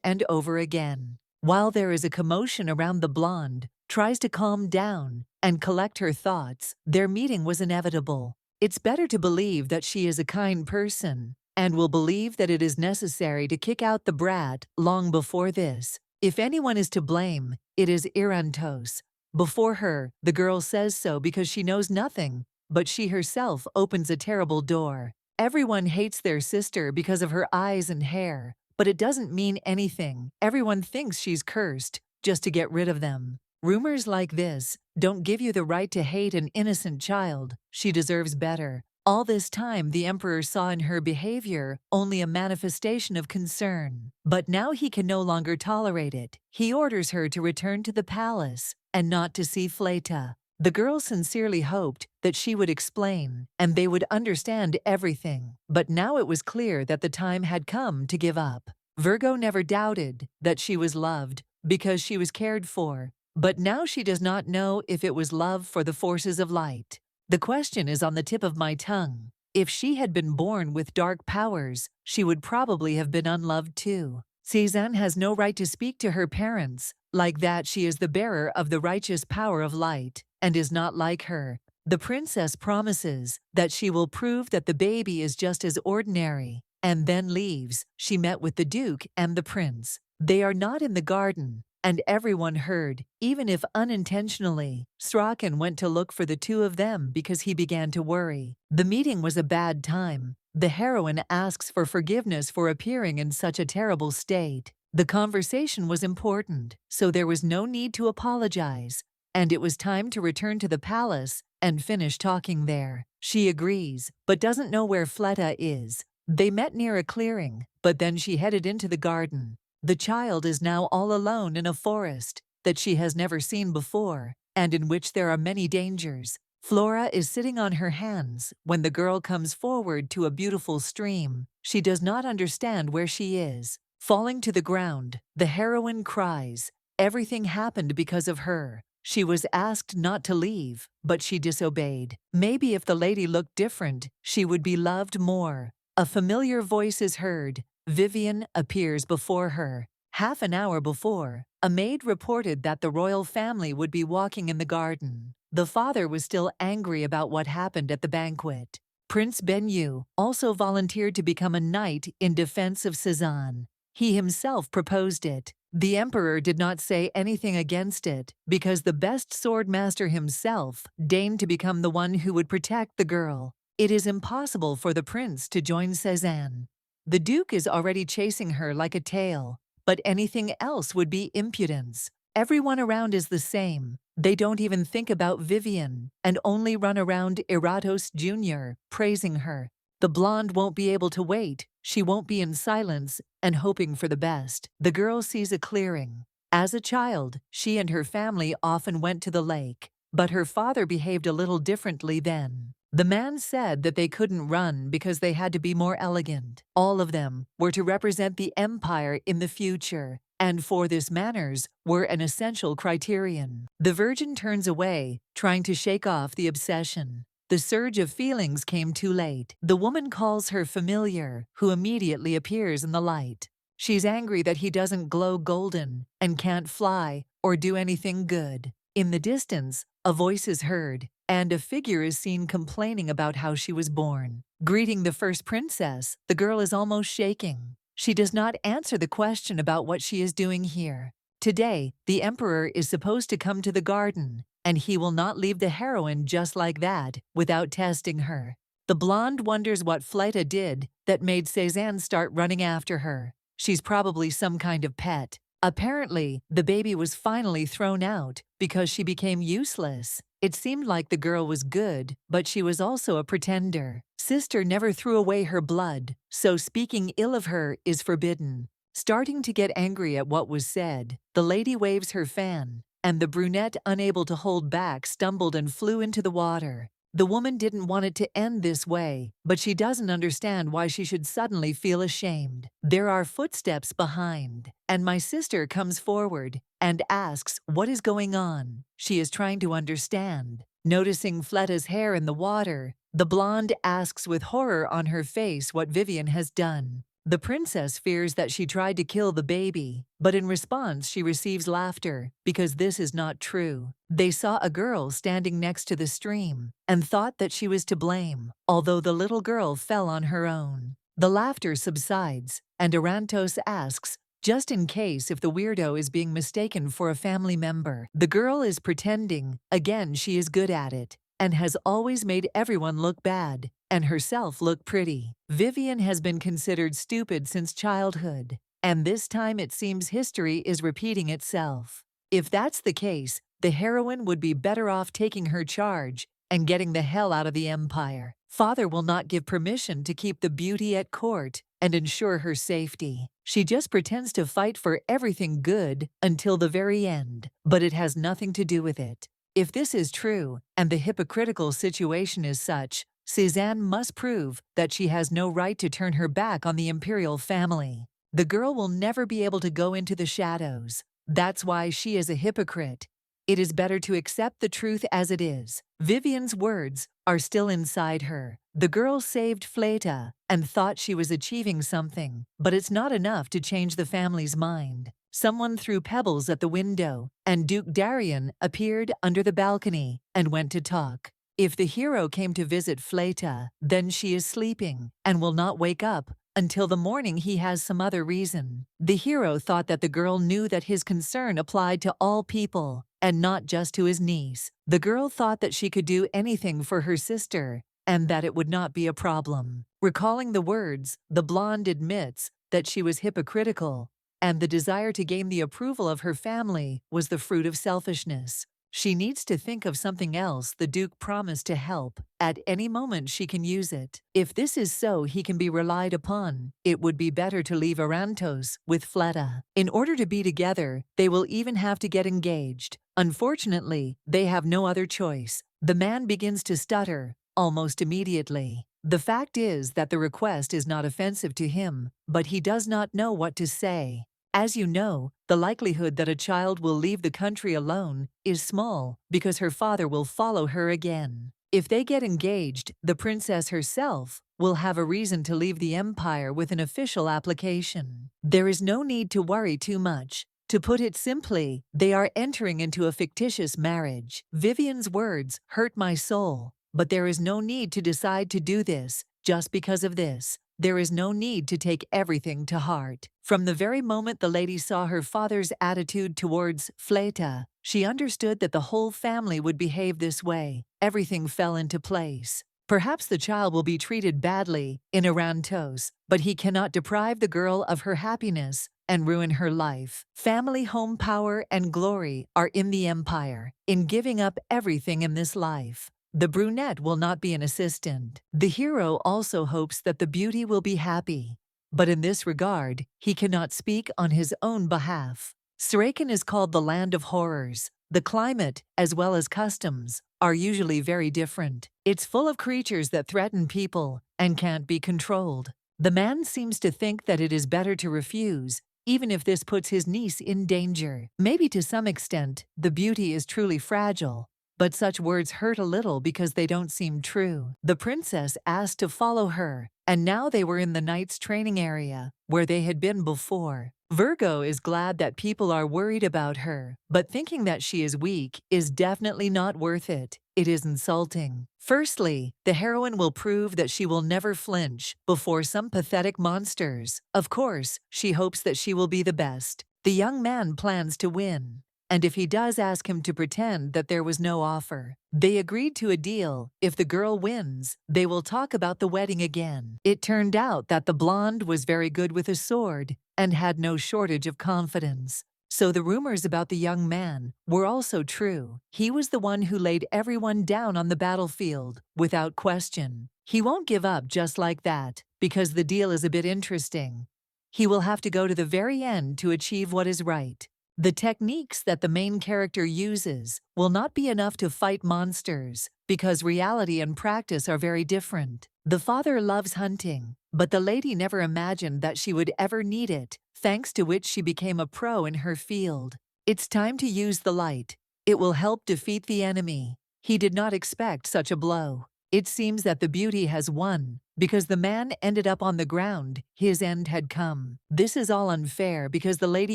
and over again. While there is a commotion around, the blonde tries to calm down and collect her thoughts. Their meeting was inevitable. It's better to believe that she is a kind person and will believe that it is necessary to kick out the brat long before this. If anyone is to blame, it is Irantos. Before her, the girl says so because she knows nothing, but she herself opens a terrible door. Everyone hates their sister because of her eyes and hair, but it doesn't mean anything. Everyone thinks she's cursed just to get rid of them. Rumors like this don't give you the right to hate an innocent child. She deserves better. All this time, the emperor saw in her behavior only a manifestation of concern. But now he can no longer tolerate it. He orders her to return to the palace and not to see Fleta. The girl sincerely hoped that she would explain and they would understand everything. But now it was clear that the time had come to give up. Virgo never doubted that she was loved because she was cared for. But now she does not know if it was love for the forces of light. The question is on the tip of my tongue. If she had been born with dark powers, she would probably have been unloved too. Cézanne has no right to speak to her parents, like that she is the bearer of the righteous power of light, and is not like her. The princess promises that she will prove that the baby is just as ordinary, and then leaves. She met with the duke and the prince. They are not in the garden, and everyone heard, even if unintentionally. Strachan went to look for the two of them because he began to worry. The meeting was a bad time. The heroine asks for forgiveness for appearing in such a terrible state. The conversation was important, so there was no need to apologize, and it was time to return to the palace and finish talking there. She agrees, but doesn't know where Fleta is. They met near a clearing, but then she headed into the garden. The child is now all alone in a forest that she has never seen before, and in which there are many dangers. Flora is sitting on her hands when the girl comes forward to a beautiful stream. She does not understand where she is. Falling to the ground, the heroine cries. Everything happened because of her. She was asked not to leave, but she disobeyed. Maybe if the lady looked different, she would be loved more. A familiar voice is heard. Vivian appears before her. Half an hour before, a maid reported that the royal family would be walking in the garden. The father was still angry about what happened at the banquet. Prince Benyu also volunteered to become a knight in defense of Cézanne. He himself proposed it. The emperor did not say anything against it because the best swordmaster himself deigned to become the one who would protect the girl. It is impossible for the prince to join Cézanne. The duke is already chasing her like a tail, but anything else would be impudence. Everyone around is the same. They don't even think about Vivian and only run around Eratos Jr., praising her. The blonde won't be able to wait. She won't be in silence and hoping for the best. The girl sees a clearing. As a child, she and her family often went to the lake, but her father behaved a little differently then. The man said that they couldn't run because they had to be more elegant. All of them were to represent the empire in the future, and for this manners were an essential criterion. The virgin turns away, trying to shake off the obsession. The surge of feelings came too late. The woman calls her familiar, who immediately appears in the light. She's angry that he doesn't glow golden and can't fly or do anything good. In the distance, a voice is heard, and a figure is seen complaining about how she was born. Greeting the first princess, the girl is almost shaking. She does not answer the question about what she is doing here. Today, the emperor is supposed to come to the garden, and he will not leave the heroine just like that without testing her. The blonde wonders what Fleta did that made Cézanne start running after her. She's probably some kind of pet. Apparently, the baby was finally thrown out because she became useless. It seemed like the girl was good, but she was also a pretender. Sister never threw away her blood, so speaking ill of her is forbidden. Starting to get angry at what was said, the lady waves her fan, and the brunette, unable to hold back, stumbled and flew into the water. The woman didn't want it to end this way, but she doesn't understand why she should suddenly feel ashamed. There are footsteps behind, and my sister comes forward and asks what is going on. She is trying to understand. Noticing Fleta's hair in the water, the blonde asks with horror on her face what Vivian has done. The princess fears that she tried to kill the baby, but in response she receives laughter because this is not true. They saw a girl standing next to the stream and thought that she was to blame, although the little girl fell on her own. The laughter subsides, and Arantos asks, just in case if the weirdo is being mistaken for a family member. The girl is pretending. Again, she is good at it, and has always made everyone look bad, and herself look pretty. Vivian has been considered stupid since childhood, and this time it seems history is repeating itself. If that's the case, the heroine would be better off taking her charge and getting the hell out of the empire. Father will not give permission to keep the beauty at court and ensure her safety. She just pretends to fight for everything good until the very end, but it has nothing to do with it. If this is true, and the hypocritical situation is such, Cézanne must prove that she has no right to turn her back on the imperial family. The girl will never be able to go into the shadows. That's why she is a hypocrite. It is better to accept the truth as it is. Vivian's words are still inside her. The girl saved Fleta and thought she was achieving something, but it's not enough to change the family's mind. Someone threw pebbles at the window, and Duke Darien appeared under the balcony and went to talk. If the hero came to visit Fleta, then she is sleeping and will not wake up until the morning. He has some other reason. The hero thought that the girl knew that his concern applied to all people and not just to his niece. The girl thought that she could do anything for her sister and that it would not be a problem. Recalling the words, the blonde admits that she was hypocritical, and the desire to gain the approval of her family was the fruit of selfishness. She needs to think of something else. The Duke promised to help. At any moment she can use it. If this is so, he can be relied upon. It would be better to leave Arantos with Fleta. In order to be together, they will even have to get engaged. Unfortunately, they have no other choice. The man begins to stutter almost immediately. The fact is that the request is not offensive to him, but he does not know what to say. As you know, the likelihood that a child will leave the country alone is small because her father will follow her again. If they get engaged, the princess herself will have a reason to leave the empire with an official application. There is no need to worry too much. To put it simply, they are entering into a fictitious marriage. Vivian's words hurt my soul, but there is no need to decide to do this just because of this. There is no need to take everything to heart. From the very moment the lady saw her father's attitude towards Fleta, she understood that the whole family would behave this way. Everything fell into place. Perhaps the child will be treated badly in Arantos, but he cannot deprive the girl of her happiness and ruin her life. Family, home, power, and glory are in the empire. In giving up everything in this life, the brunette will not be an assistant. The hero also hopes that the beauty will be happy, but in this regard, he cannot speak on his own behalf. Sarakan is called the land of horrors. The climate, as well as customs, are usually very different. It's full of creatures that threaten people and can't be controlled. The man seems to think that it is better to refuse, even if this puts his niece in danger. Maybe to some extent, the beauty is truly fragile, but such words hurt a little because they don't seem true. The princess asked to follow her, and now they were in the knight's training area, where they had been before. Virgo is glad that people are worried about her, but thinking that she is weak is definitely not worth it. It is insulting. Firstly, the heroine will prove that she will never flinch before some pathetic monsters. Of course, she hopes that she will be the best. The young man plans to win, and if he does ask him to pretend that there was no offer. They agreed to a deal. If the girl wins, they will talk about the wedding again. It turned out that the blonde was very good with a sword and had no shortage of confidence. So the rumors about the young man were also true. He was the one who laid everyone down on the battlefield, without question. He won't give up just like that, because the deal is a bit interesting. He will have to go to the very end to achieve what is right. The techniques that the main character uses will not be enough to fight monsters, because reality and practice are very different. The father loves hunting, but the lady never imagined that she would ever need it, thanks to which she became a pro in her field. It's time to use the light. It will help defeat the enemy. He did not expect such a blow. It seems that the beauty has won, because the man ended up on the ground. His end had come. This is all unfair because the lady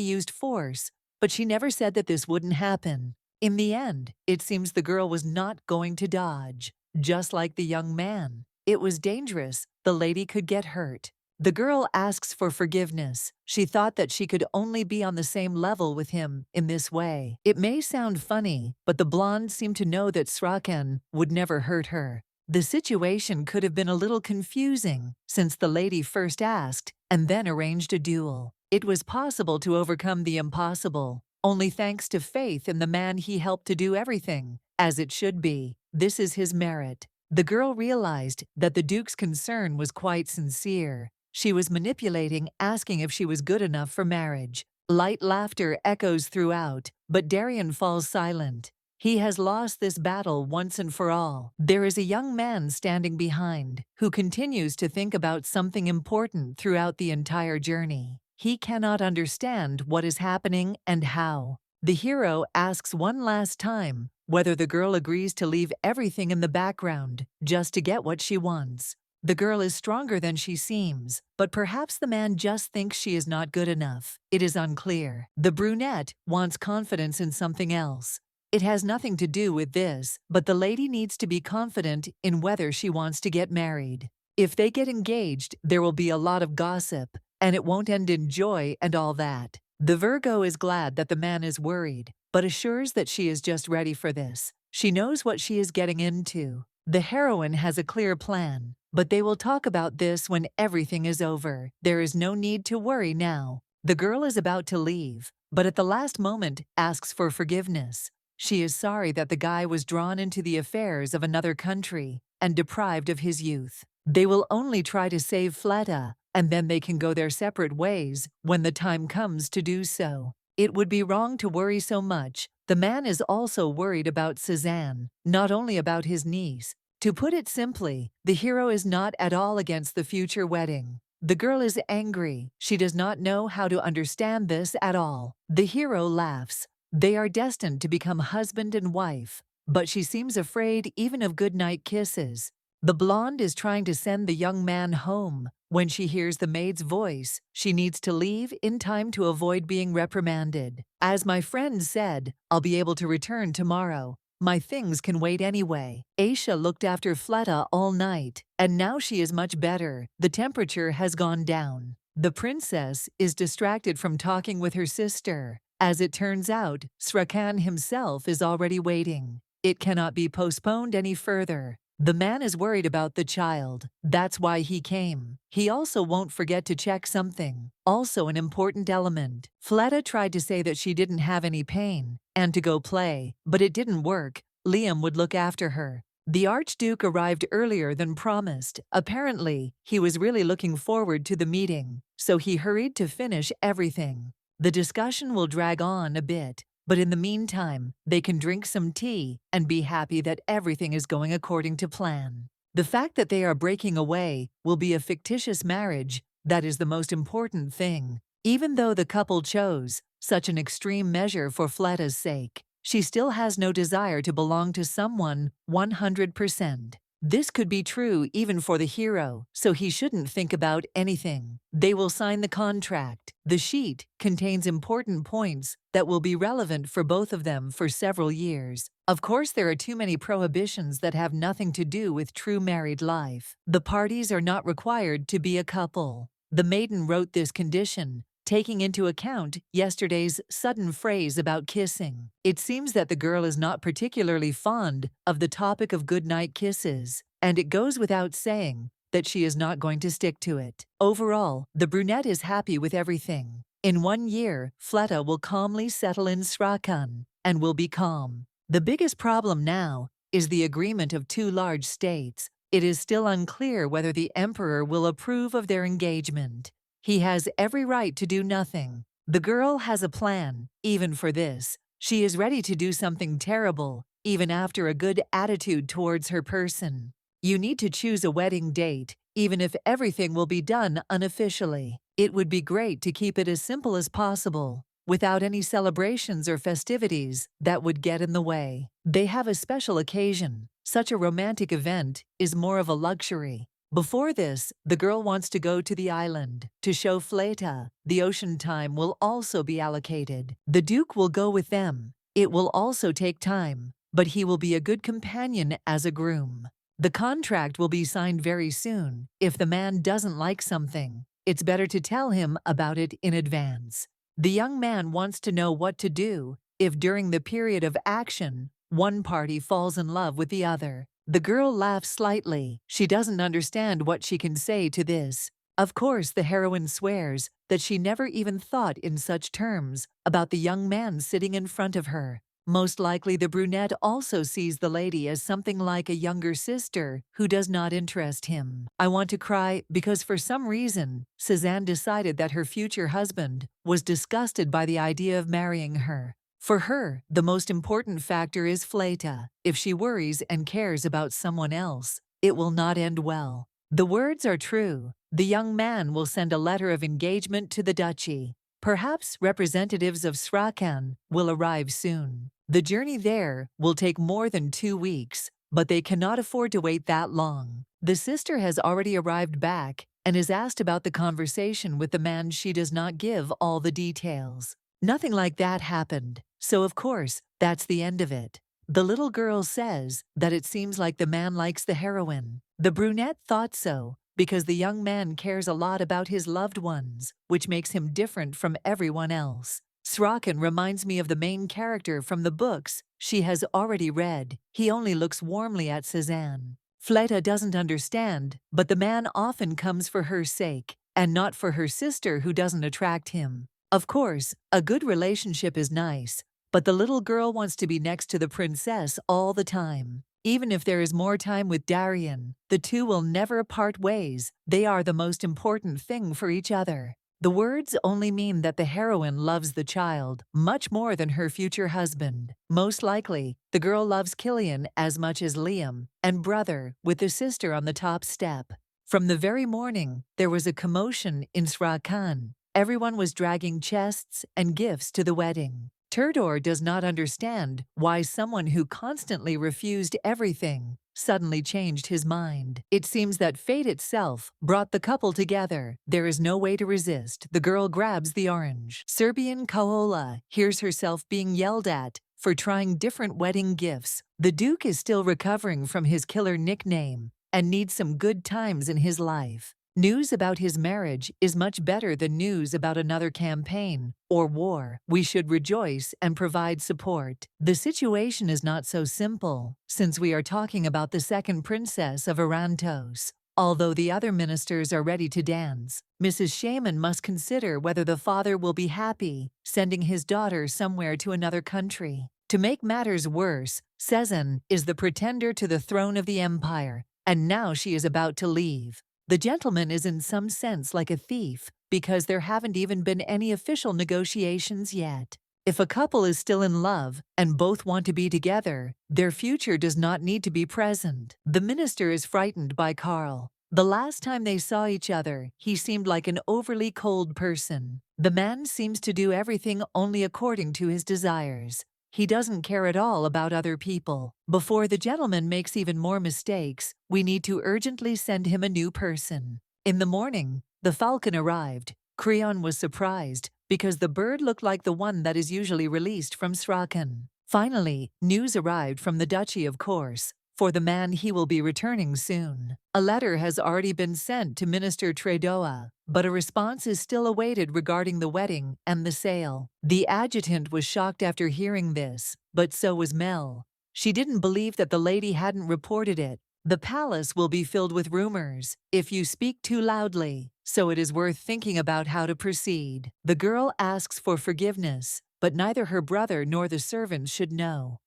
used force, but she never said that this wouldn't happen. In the end, it seems the girl was not going to dodge. Just like the young man. It was dangerous. The lady could get hurt. The girl asks for forgiveness. She thought that she could only be on the same level with him in this way. It may sound funny, but the blonde seemed to know that Sarakan would never hurt her. The situation could have been a little confusing, since the lady first asked and then arranged a duel. It was possible to overcome the impossible, only thanks to faith in the man he helped to do everything, as it should be. This is his merit. The girl realized that the Duke's concern was quite sincere. She was manipulating, asking if she was good enough for marriage. Light laughter echoes throughout, but Darien falls silent. He has lost this battle once and for all. There is a young man standing behind, who continues to think about something important throughout the entire journey. He cannot understand what is happening and how. The hero asks one last time whether the girl agrees to leave everything in the background just to get what she wants. The girl is stronger than she seems, but perhaps the man just thinks she is not good enough. It is unclear. The brunette wants confidence in something else. It has nothing to do with this, but the lady needs to be confident in whether she wants to get married. If they get engaged, there will be a lot of gossip, and it won't end in joy and all that. The Virgo is glad that the man is worried, but assures that she is just ready for this. She knows what she is getting into. The heroine has a clear plan, but they will talk about this when everything is over. There is no need to worry now. The girl is about to leave, but at the last moment asks for forgiveness. She is sorry that the guy was drawn into the affairs of another country and deprived of his youth. They will only try to save Fleta, and then they can go their separate ways when the time comes to do so. It would be wrong to worry so much. The man is also worried about Suzanne, not only about his niece. To put it simply, the hero is not at all against the future wedding. The girl is angry. She does not know how to understand this at all. The hero laughs. They are destined to become husband and wife, but she seems afraid even of goodnight kisses. The blonde is trying to send the young man home. When she hears the maid's voice, she needs to leave in time to avoid being reprimanded. As my friend said, I'll be able to return tomorrow. My things can wait anyway. Aishia looked after Fleta all night, and now she is much better. The temperature has gone down. The princess is distracted from talking with her sister. As it turns out, Srakan himself is already waiting. It cannot be postponed any further. The man is worried about the child. That's why he came. He also won't forget to check something. Also an important element. Fleta tried to say that she didn't have any pain and to go play, but it didn't work. Liam would look after her. The Archduke arrived earlier than promised. Apparently, he was really looking forward to the meeting, so he hurried to finish everything. The discussion will drag on a bit, but in the meantime, they can drink some tea and be happy that everything is going according to plan. The fact that they are breaking away will be a fictitious marriage. That is the most important thing. Even though the couple chose such an extreme measure for Fleta's sake, she still has no desire to belong to someone 100%. This could be true even for the hero, so he shouldn't think about anything. They will sign the contract. The sheet contains important points that will be relevant for both of them for several years. Of course, there are too many prohibitions that have nothing to do with true married life. The parties are not required to be a couple. The maiden wrote this condition, taking into account yesterday's sudden phrase about kissing. It seems that the girl is not particularly fond of the topic of goodnight kisses, and it goes without saying that she is not going to stick to it. Overall, the brunette is happy with everything. In 1 year, Fleta will calmly settle in Srakan and will be calm. The biggest problem now is the agreement of two large states. It is still unclear whether the emperor will approve of their engagement. He has every right to do nothing. The girl has a plan, even for this. She is ready to do something terrible, even after a good attitude towards her person. You need to choose a wedding date, even if everything will be done unofficially. It would be great to keep it as simple as possible, without any celebrations or festivities that would get in the way. They have a special occasion. Such a romantic event is more of a luxury. Before this, the girl wants to go to the island to show Fleta. The ocean time will also be allocated. The Duke will go with them. It will also take time, but he will be a good companion as a groom. The contract will be signed very soon. If the man doesn't like something, it's better to tell him about it in advance. The young man wants to know what to do if during the period of action, one party falls in love with the other. The girl laughs slightly. She doesn't understand what she can say to this. Of course, the heroine swears that she never even thought in such terms about the young man sitting in front of her. Most likely the brunette also sees the lady as something like a younger sister who does not interest him. I want to cry because for some reason, Suzanne decided that her future husband was disgusted by the idea of marrying her. For her, the most important factor is Fleta. If she worries and cares about someone else, it will not end well. The words are true. The young man will send a letter of engagement to the duchy. Perhaps representatives of Srakan will arrive soon. The journey there will take more than 2 weeks, but they cannot afford to wait that long. The sister has already arrived back and is asked about the conversation with the man. She does not give all the details. Nothing like that happened, so of course, that's the end of it. The little girl says that it seems like the man likes the heroine. The brunette thought so, because the young man cares a lot about his loved ones, which makes him different from everyone else. Srakan reminds me of the main character from the books she has already read. He only looks warmly at Cézanne. Fleta doesn't understand, but the man often comes for her sake, and not for her sister who doesn't attract him. Of course, a good relationship is nice, but the little girl wants to be next to the princess all the time. Even if there is more time with Darian, the two will never part ways. They are the most important thing for each other. The words only mean that the heroine loves the child much more than her future husband. Most likely, the girl loves Killian as much as Liam, and brother, with the sister on the top step. From the very morning, there was a commotion in Srakan. Everyone was dragging chests and gifts to the wedding. Turdor does not understand why someone who constantly refused everything suddenly changed his mind. It seems that fate itself brought the couple together. There is no way to resist. The girl grabs the orange. Serbian Kaola hears herself being yelled at for trying different wedding gifts. The Duke is still recovering from his killer nickname and needs some good times in his life. News about his marriage is much better than news about another campaign or war. We should rejoice and provide support. The situation is not so simple, since we are talking about the second princess of Arantos. Although the other ministers are ready to dance, Mrs. Shaman must consider whether the father will be happy sending his daughter somewhere to another country. To make matters worse, Cézanne is the pretender to the throne of the empire, and now she is about to leave. The gentleman is in some sense like a thief, because there haven't even been any official negotiations yet. If a couple is still in love and both want to be together, their future does not need to be present. The minister is frightened by Carl. The last time they saw each other, he seemed like an overly cold person. The man seems to do everything only according to his desires. He doesn't care at all about other people. Before the gentleman makes even more mistakes, we need to urgently send him a new person. In the morning, the falcon arrived. Creon was surprised because the bird looked like the one that is usually released from Srakan. Finally, news arrived from the duchy, of course. For the man, he will be returning soon. A letter has already been sent to Minister Tredoa, but a response is still awaited regarding the wedding and the sale. The adjutant was shocked after hearing this, but so was Mel. She didn't believe that the lady hadn't reported it. The palace will be filled with rumors if you speak too loudly, so it is worth thinking about how to proceed. The girl asks for forgiveness, but neither her brother nor the servants should know.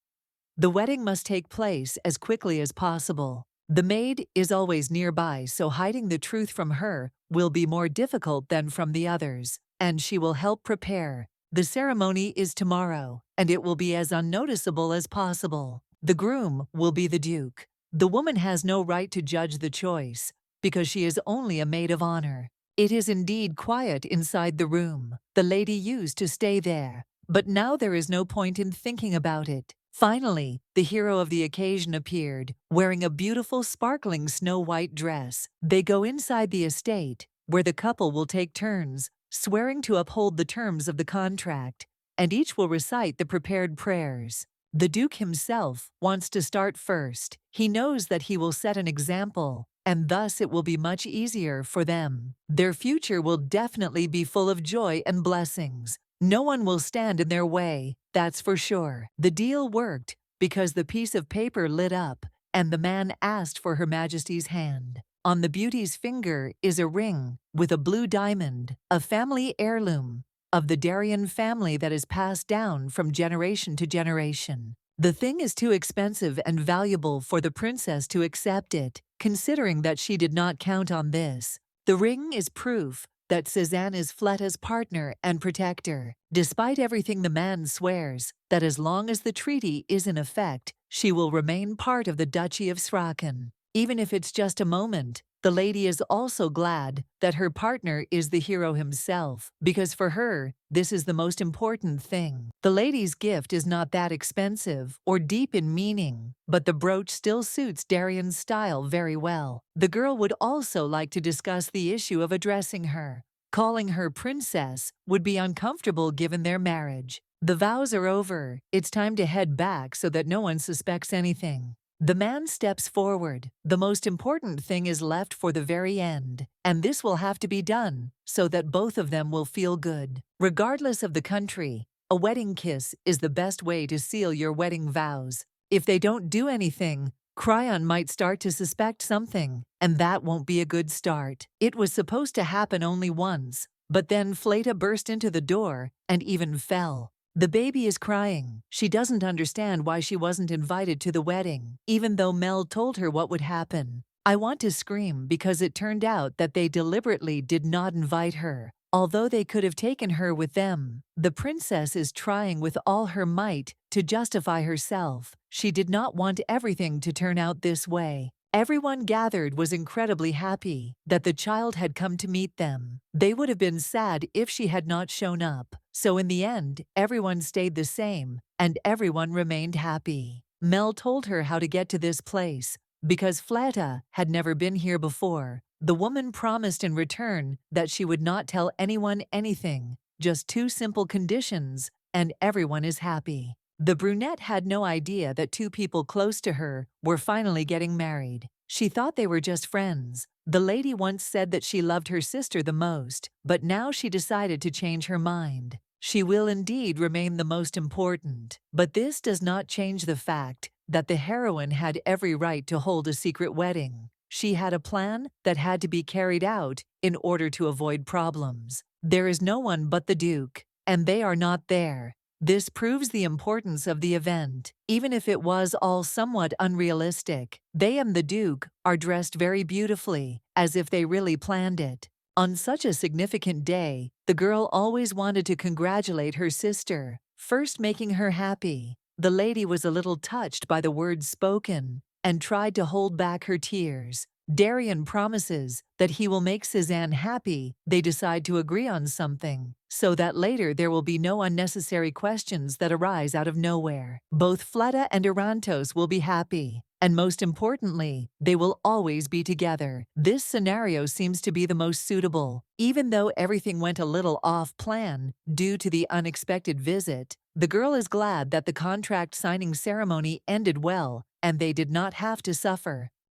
The wedding must take place as quickly as possible. The maid is always nearby, so hiding the truth from her will be more difficult than from the others, and she will help prepare. The ceremony is tomorrow, and it will be as unnoticeable as possible. The groom will be the Duke. The woman has no right to judge the choice, because she is only a maid of honor. It is indeed quiet inside the room. The lady used to stay there, but now there is no point in thinking about it. Finally, the hero of the occasion appeared, wearing a beautiful sparkling snow-white dress. They go inside the estate, where the couple will take turns, swearing to uphold the terms of the contract, and each will recite the prepared prayers. The Duke himself wants to start first. He knows that he will set an example, and thus it will be much easier for them. Their future will definitely be full of joy and blessings. No one will stand in their way, that's for sure. The deal worked because the piece of paper lit up, and the man asked for Her Majesty's hand. On the beauty's finger is a ring with a blue diamond, a family heirloom of the Darien family that is passed down from generation to generation. The thing is too expensive and valuable for the princess to accept it, considering that she did not count on this. The ring is proof that Cézanne is Fleta's partner and protector. Despite everything, the man swears that as long as the treaty is in effect, she will remain part of the Duchy of Srakan. Even if it's just a moment, The lady is also glad that her partner is the hero himself, because for her, this is the most important thing. The lady's gift is not that expensive or deep in meaning, but the brooch still suits Darian's style very well. The girl would also like to discuss the issue of addressing her. Calling her princess would be uncomfortable given their marriage. The vows are over. It's time to head back so that no one suspects anything. The man steps forward. The most important thing is left for the very end, and this will have to be done so that both of them will feel good. Regardless of the country, a wedding kiss is the best way to seal your wedding vows. If they don't do anything, Cryon might start to suspect something, and that won't be a good start. It was supposed to happen only once, but then Fleta burst into the door and even fell. The baby is crying. She doesn't understand why she wasn't invited to the wedding, even though Mel told her what would happen. I want to scream because it turned out that they deliberately did not invite her, although they could have taken her with them. The princess is trying with all her might to justify herself. She did not want everything to turn out this way. Everyone gathered was incredibly happy that the child had come to meet them. They would have been sad if she had not shown up. So in the end, everyone stayed the same, and everyone remained happy. Mel told her how to get to this place, because Fleta had never been here before. The woman promised in return that she would not tell anyone anything, just 2 simple conditions, and everyone is happy. The brunette had no idea that 2 people close to her were finally getting married. She thought they were just friends. The lady once said that she loved her sister the most, but now she decided to change her mind. She will indeed remain the most important, but this does not change the fact that the heroine had every right to hold a secret wedding. She had a plan that had to be carried out in order to avoid problems. There is no one but the Duke, and they are not there. This proves the importance of the event. Even if it was all somewhat unrealistic, they and the Duke are dressed very beautifully, as if they really planned it. On such a significant day, the girl always wanted to congratulate her sister, first making her happy. The lady was a little touched by the words spoken and tried to hold back her tears. Darian promises that he will make Cézanne happy. They decide to agree on something, so that later there will be no unnecessary questions that arise out of nowhere. Both Fleta and Irantos will be happy, and most importantly, they will always be together. This scenario seems to be the most suitable. Even though everything went a little off plan due to the unexpected visit, the girl is glad that the contract signing ceremony ended well, and they did not have to suffer.